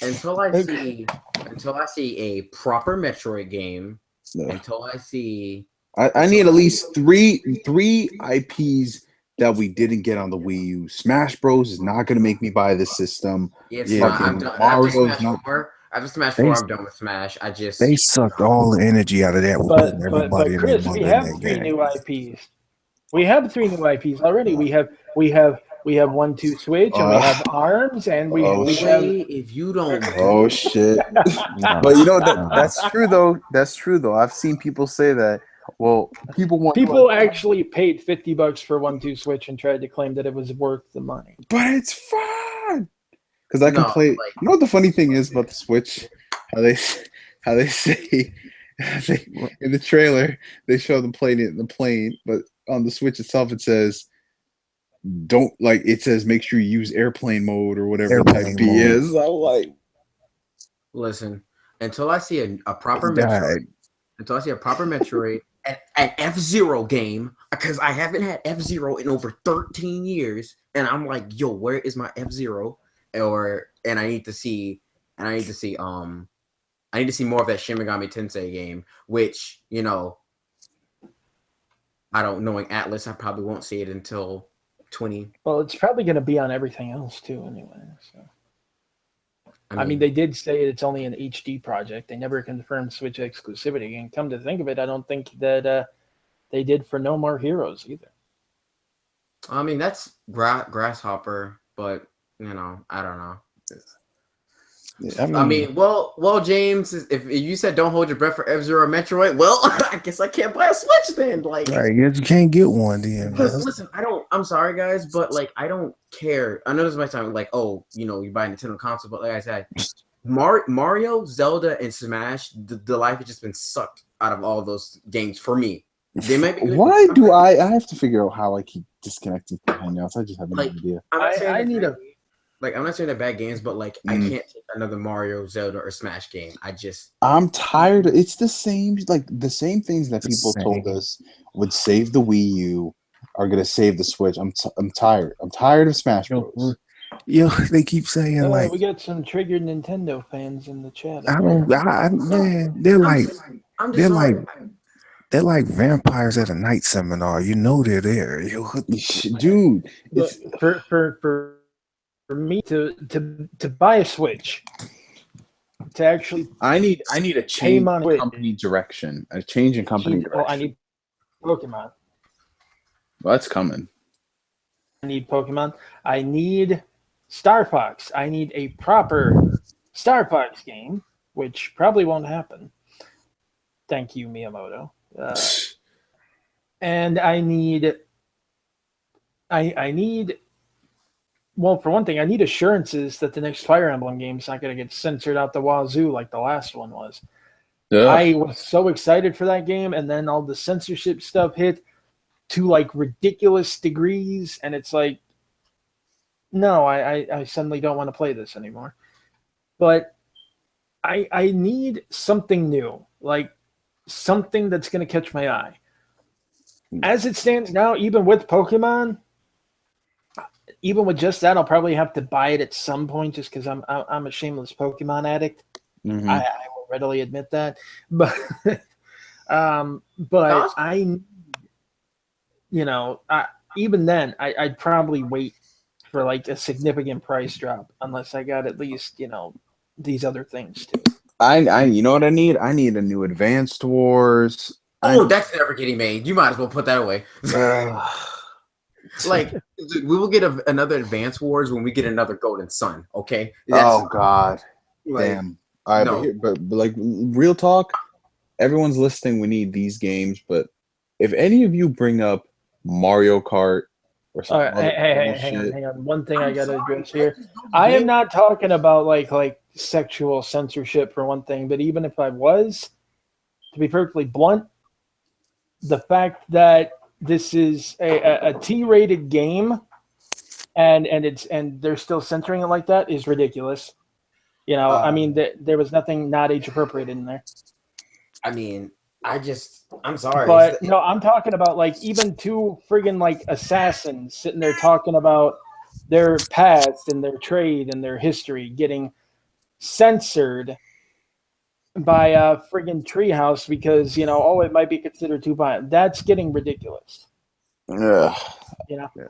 until I see a proper Metroid game. Until I see, I need at least three IPs that we didn't get on the Wii U. Smash Bros is not going to make me buy this system. It's not. I'm done. After Smash 4, I'm done with Smash. They sucked all the energy out of that. But Chris, we have 3 new IPs. We have 3 new IPs already. We have we have 1-2 switch, and we have ARMS, and we have. If you don't. Oh shit! But you know that's true though. That's true though. I've seen people say that. Well, people actually paid $50 for 1-2 switch and tried to claim that it was worth the money. But it's fun because I can play. You know what the funny thing is about the Switch? How they say in the trailer they show them playing it in the plane, but on the Switch itself it says it says make sure you use airplane mode or whatever type B is. I'm like, listen, until I see a proper Metroid, an F-Zero game, because I haven't had F-Zero in over 13 years, and I'm like, yo, where is my F-Zero? And I need to see more of that Shin Megami Tensei game, which, you know, knowing Atlas, I probably won't see it until 20. Well, it's probably going to be on everything else too, anyway. So. I mean, they did say it's only an HD project. They never confirmed Switch exclusivity. And come to think of it, I don't think that they did for No More Heroes either. I mean, that's Grasshopper, but, you know, I don't know. Yeah, I mean, well, James, if you said don't hold your breath for F-Zero Metroid, well, I guess I can't buy a Switch then. Like, right, you can't get one then. Because listen, I'm sorry guys, but like I don't care. I know this might sound like, oh, you know, you buy a Nintendo console, but like I said, Mario, Zelda, and Smash, the life has just been sucked out of all those games for me. They might be good. Why do I have to figure out how I keep disconnecting from Hangouts? I just have no idea. I'm not saying they're bad games, but like I can't take another Mario, Zelda, or Smash game. I'm tired. It's the same things that people told us would save the Wii U are gonna save the Switch. I'm tired. I'm tired of Smash Bros. Yo, they keep saying like we got some triggered Nintendo fans in the chat. They're like vampires at a night seminar. You know they're there, dude. For me to buy a Switch, to actually, I need a change in company direction. A change in company direction. Well, I need Pokemon. Well, that's coming. I need Pokemon. I need Star Fox. I need a proper Star Fox game, which probably won't happen. Thank you, Miyamoto. And I need. Well, for one thing, I need assurances that the next Fire Emblem game is not going to get censored out the wazoo like the last one was. Yeah. I was so excited for that game, and then all the censorship stuff hit to like ridiculous degrees, and it's like, no, I suddenly don't want to play this anymore. But I need something new, like something that's going to catch my eye. As it stands now, even with Pokemon, even with just that, I'll probably have to buy it at some point just because I'm a shameless Pokemon addict. Mm-hmm. I will readily admit that. But even then, I'd probably wait for like a significant price drop unless I got at least, these other things too. You know what I need? I need a new Advanced Wars. That's never getting made. You might as well put that away. Like, dude, we will get another Advance Wars when we get another Golden Sun. Okay. God, damn. All right, no. but like real talk, everyone's listening. We need these games, but if any of you bring up Mario Kart or something, hang on. One thing I gotta address here. I am not talking about like sexual censorship for one thing, but even if I was, to be perfectly blunt, the fact that this is a T-rated game, and they're still censoring it like that is ridiculous. I mean, there was nothing not age appropriate in there. I mean, I'm sorry, but no, I'm talking about like even two friggin' like assassins sitting there talking about their past and their trade and their history getting censored by a friggin' treehouse because it might be considered too violent. That's getting ridiculous. Yeah.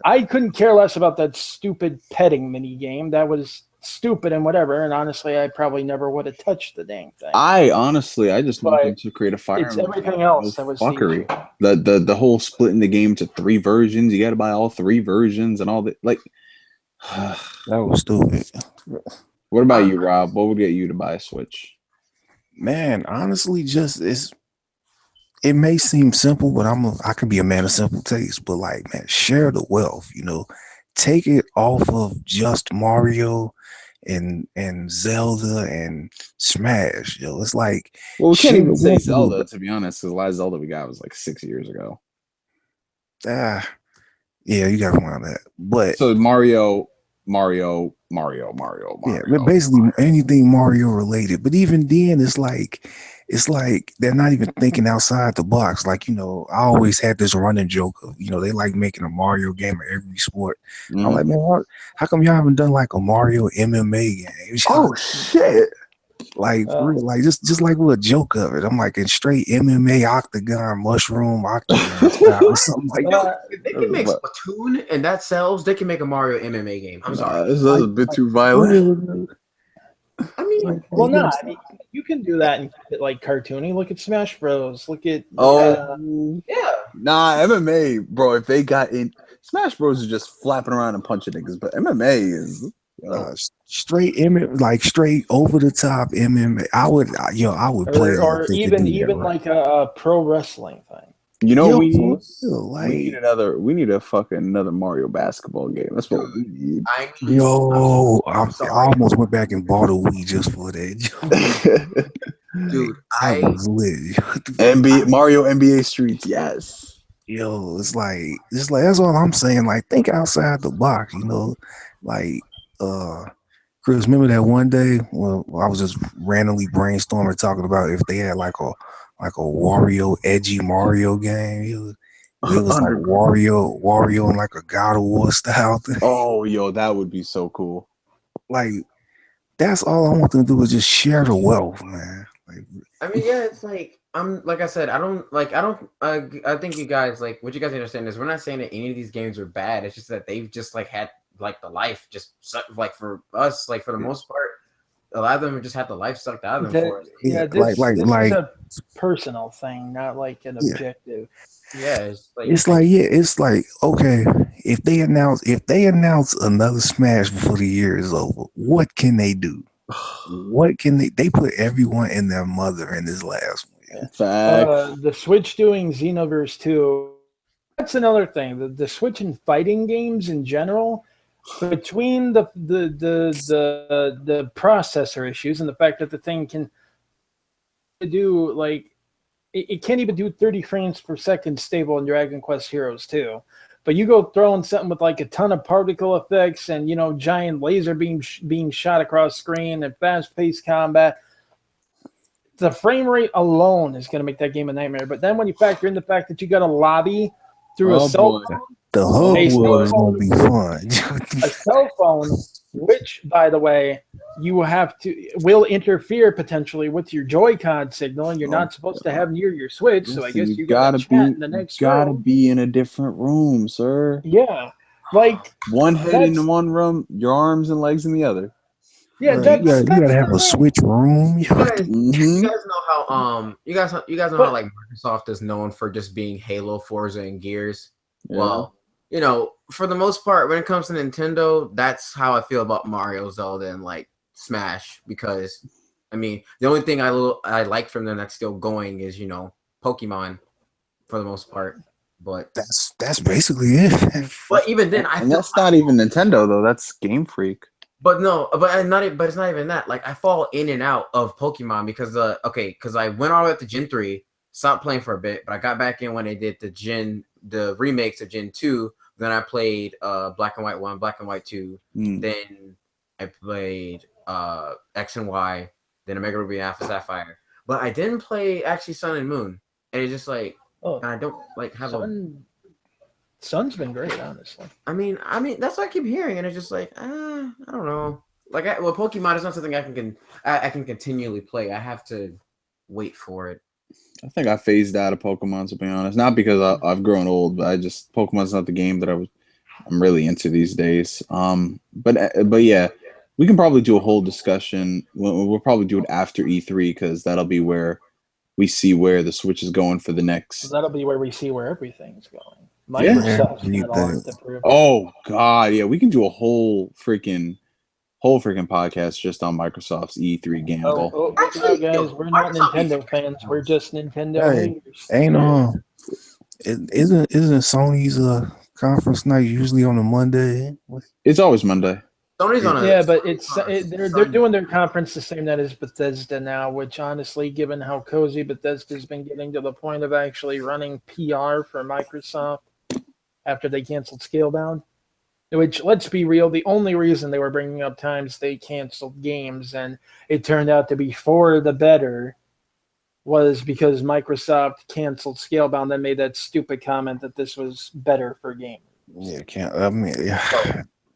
I couldn't care less about that stupid petting mini game. That was stupid and whatever. And honestly, I probably never would have touched the dang thing. I just want them to create a Fire Emblem. It's everything else that was fuckery. The whole splitting the game to 3 versions. You got to buy all 3 versions and all that. Like, That was stupid. What about you, Rob? What would get you to buy a Switch? Man, honestly, it may seem simple, but I can be a man of simple taste. But like, man, share the wealth. Take it off of just Mario and Zelda and Smash. It's like Well, we can't share even the say wealth a little Zelda, bit. to be honest, because the last Zelda we got was like 6 years ago. Ah, yeah, you got one on that. But So Mario. yeah, but basically anything Mario related. But even then, it's like they're not even thinking outside the box. Like, I always had this running joke of, they like making a Mario game of every sport. Mm-hmm. I'm like, man, how come y'all haven't done like a Mario MMA game? Oh shit! Like for real, like just like with a joke of it. I'm like in straight MMA octagon, mushroom octagon style or something like that. If they can make Splatoon and that sells, they can make a Mario MMA game. I'm sorry. This is a bit too violent. I mean, well, no, I mean, you can do that and keep it like cartoony. Look at Smash Bros. Look at yeah. Nah, MMA, bro. If they got in, Smash Bros is just flapping around and punching niggas, but MMA is straight MMA, like straight over the top MMA. I would play or even like a pro wrestling thing. You know, we need another Mario basketball game. That's what we need. I almost went back and bought a Wii just for that. Dude, I was lit. Mario NBA Streets, yes. Yo, it's like that's all I'm saying. Like, think outside the box, like Chris, remember that one day when I was just randomly brainstorming talking about if they had like a Wario edgy Mario game. It was like Wario in like a God of War style thing. Oh, yo, that would be so cool. Like, that's all I want them to do is just share the wealth, man. Like, I mean, yeah, it's like like I said, I think you guys like what you guys understand is we're not saying that any of these games are bad. It's just that they've just like had like the life just like for us, like for the most part, a lot of them just had the life sucked out of them for us. Yeah, this is a personal thing, not like an objective. Yeah, it's like okay, if they announce another Smash before the year is over, what can they do? What can they put everyone and their mother in this last one? The Switch doing Xenoverse 2. That's another thing. The Switch and fighting games in general, between the processor issues and the fact that the thing can do like it can't even do 30 frames per second stable in Dragon Quest Heroes 2. But you go throwing something with like a ton of particle effects and giant laser beams being shot across screen and fast-paced combat. The frame rate alone is going to make that game a nightmare. But then when you factor in the fact that you got a lobby through a cell phone, the hub was going to be fun. A cell phone, which, by the way, will interfere potentially with your Joy-Con signal, and you're not supposed to have near your Switch. So I guess you gotta chat in the next room. Gotta be in a different room, sir. Yeah, like one head in one room, your arms and legs in the other. Yeah, right. You gotta have a Switch room. You guys know how you guys know how like Microsoft is known for just being Halo, Forza, and Gears. Yeah. Well, for the most part, when it comes to Nintendo, that's how I feel about Mario, Zelda, and like Smash. Because I mean, the only thing I like from them that's still going is Pokemon, for the most part. But that's basically it. But even then, that's not even Nintendo though. That's Game Freak. But it's not even that. Like I fall in and out of Pokemon because I went all the way up to Gen 3, stopped playing for a bit, but I got back in when they did the remakes of Gen 2. Then I played Black and White 1, Black and White 2. Then I played X and Y, then Omega Ruby and Alpha Sapphire. But I didn't play actually Sun and Moon. And it's just like I don't like have Sun's been great, honestly. I mean, that's what I keep hearing, and it's just like, I don't know. Like, Pokemon is not something I can continually play. I have to wait for it. I think I phased out of Pokemon, to be honest. Not because I've grown old, but Pokemon's not the game that I'm really into these days. But yeah, we can probably do a whole discussion. We'll probably do it after E3 because that'll be where we see where the Switch is going for the next. That'll be where we see where everything's going. Microsoft's Yeah. got a lot to prove. Oh God, yeah, we can do a whole freaking podcast just on Microsoft's E3 gamble. Look out, guys. We're not Nintendo fans. We're just Nintendo Hey, haters. ain't isn't Sony's conference night usually on a Monday? It's always Monday. Sony's on a Yeah, but they're doing their conference the same night as Bethesda now, which honestly, given how cozy Bethesda's been getting to the point of actually running PR for Microsoft after they canceled Scalebound, which, let's be real, the only reason they were bringing up times they canceled games, and it turned out to be for the better, was because Microsoft canceled Scalebound, then made that stupid comment that this was better for gamers. Yeah,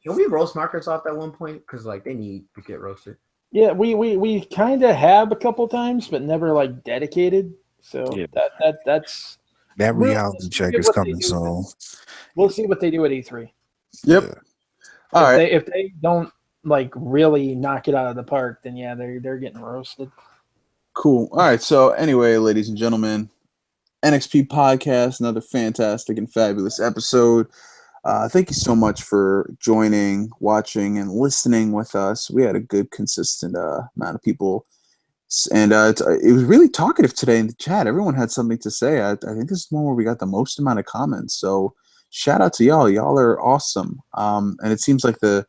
Can we roast Microsoft at one point? Because like they need to get roasted. Yeah, we kind of have a couple times, but never like dedicated. So Yeah. that's that we'll reality see check is what they coming do. soon. We'll see what they do at E3. Yep. Yeah. All right. If they don't like really knock it out of the park, then yeah, they're getting roasted. Cool. All right. So anyway, ladies and gentlemen, NXP podcast, another fantastic and fabulous episode. Thank you so much for joining, watching, and listening with us. We had a good, consistent amount of people, and it was really talkative today in the chat. Everyone had something to say. I think this is one where we got the most amount of comments. So shout out to y'all. Y'all are awesome. And it seems like the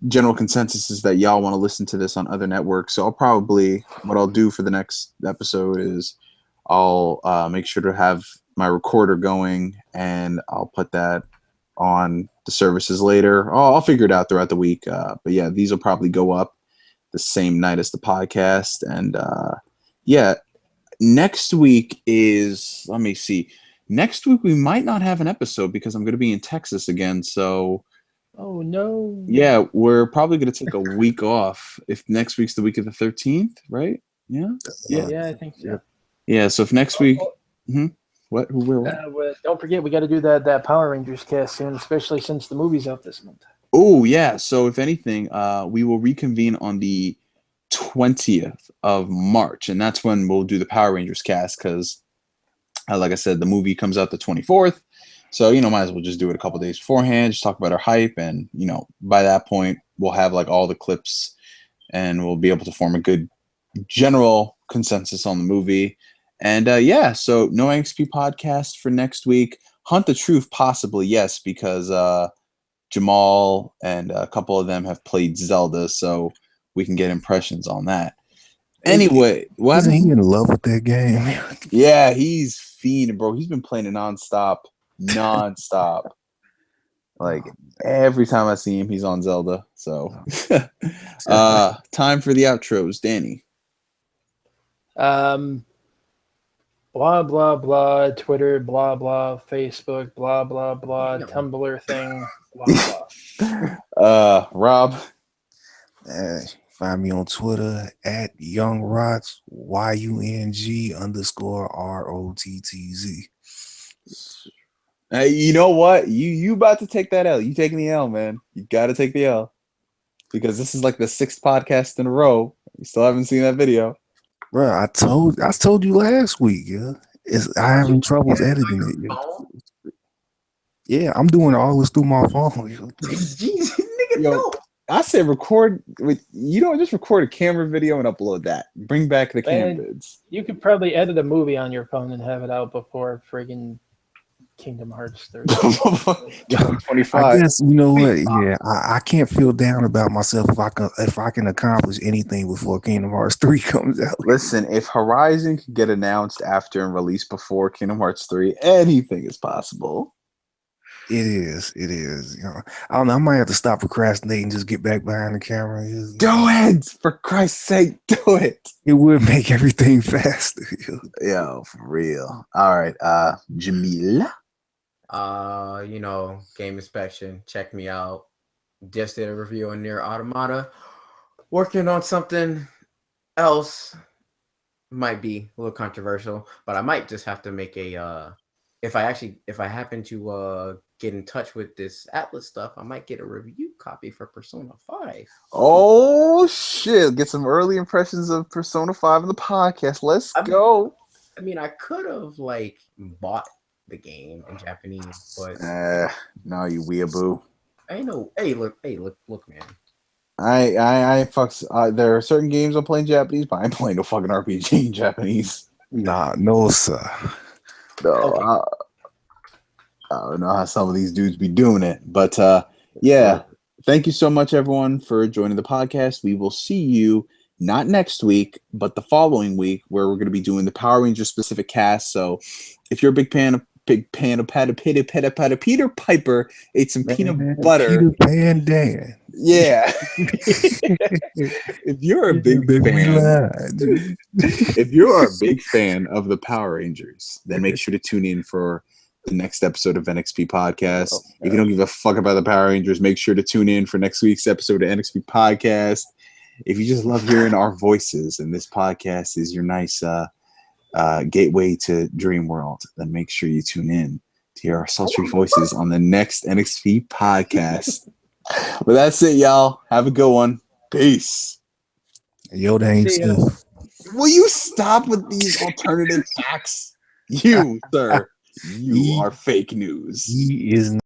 general consensus is that y'all want to listen to this on other networks. So what I'll do for the next episode is I'll make sure to have my recorder going, and I'll put that on the services later. I'll figure it out throughout the week. But yeah, these will probably go up the same night as the podcast. And yeah, next week is, let me see. Next week we might not have an episode because I'm going to be in Texas again. So Oh no. yeah, we're probably going to take a week off. If next week's the week of the 13th, right? Yeah. Yeah, I think so. Yeah. So if next week, what? Who? Where? What? Don't forget, we got to do that Power Rangers cast soon, especially since the movie's out this month. Oh yeah. So if anything, we will reconvene on the 20th of March, and that's when we'll do the Power Rangers cast because, like I said, the movie comes out the 24th. So, might as well just do it a couple days beforehand, just talk about our hype. And, by that point, we'll have like all the clips and we'll be able to form a good general consensus on the movie. And yeah, so no NXP podcast for next week. Hunt the Truth, possibly, yes, because Jamal and a couple of them have played Zelda, so we can get impressions on that. Anyway, isn't he in love with that game? Yeah, he's fiending, bro. He's been playing it nonstop. Like every time I see him, he's on Zelda. So time for the outros, Danny. Blah blah blah, Twitter, blah blah, Facebook, blah blah blah, Tumblr thing, blah blah. Rob. Find me on Twitter at YoungRots, YUNG_ROTTZ. Hey, you know what? You about to take that L. You taking the L, man. You got to take the L. Because this is like the 6th podcast in a row. You still haven't seen that video. Bro, I told you last week, yeah. I having troubles editing it. Yeah, I'm doing all this through my phone. Jesus, nigga, no. I said record with just record a camera video and upload that. Bring back the cam vids. You could probably edit a movie on your phone and have it out before friggin' Kingdom Hearts 3. 25. I guess you know what? Yeah, I can't feel down about myself if I can accomplish anything before Kingdom Hearts 3 comes out. Listen, if Horizon can get announced after and released before Kingdom Hearts 3, anything is possible. It is. I don't know. I might have to stop procrastinating and just get back behind the camera. Do it! For Christ's sake, do it! It would make everything faster. Yo, for real. All right, Jamil. Game inspection. Check me out. Just did a review on Nier Automata. Working on something else. Might be a little controversial, but I might just have to make a if I happen to get in touch with this Atlas stuff, I might get a review copy for Persona 5. Oh shit! Get some early impressions of Persona 5 in the podcast. Let's go. I mean, I could have bought the game in Japanese, but no, you weeaboo. I know. Hey, look, man. I fucks. There are certain games I'm playing Japanese, but I ain't playing no fucking RPG in Japanese. Nah, no sir. No, Okay. I don't know how some of these dudes be doing it, but yeah. Thank you so much, everyone, for joining the podcast. We will see you not next week, but the following week, where we're going to be doing the Power Rangers specific cast. So, if you're a big fan of Peter Piper ate some peanut butter. Peter Pan Dan. Yeah. If you're a big fan, if you are a big fan of the Power Rangers, then make sure to tune in for the next episode of NXP Podcast. If you don't give a fuck about the Power Rangers, make sure to tune in for next week's episode of NXP Podcast. If you just love hearing our voices and this podcast is your nice gateway to Dream World, then make sure you tune in to hear our sultry voices on the next NXP Podcast. But that's it, y'all. Have a good one. Peace. Yoda ain't Steve. Will you stop with these alternative facts? You, sir, you are fake news. He is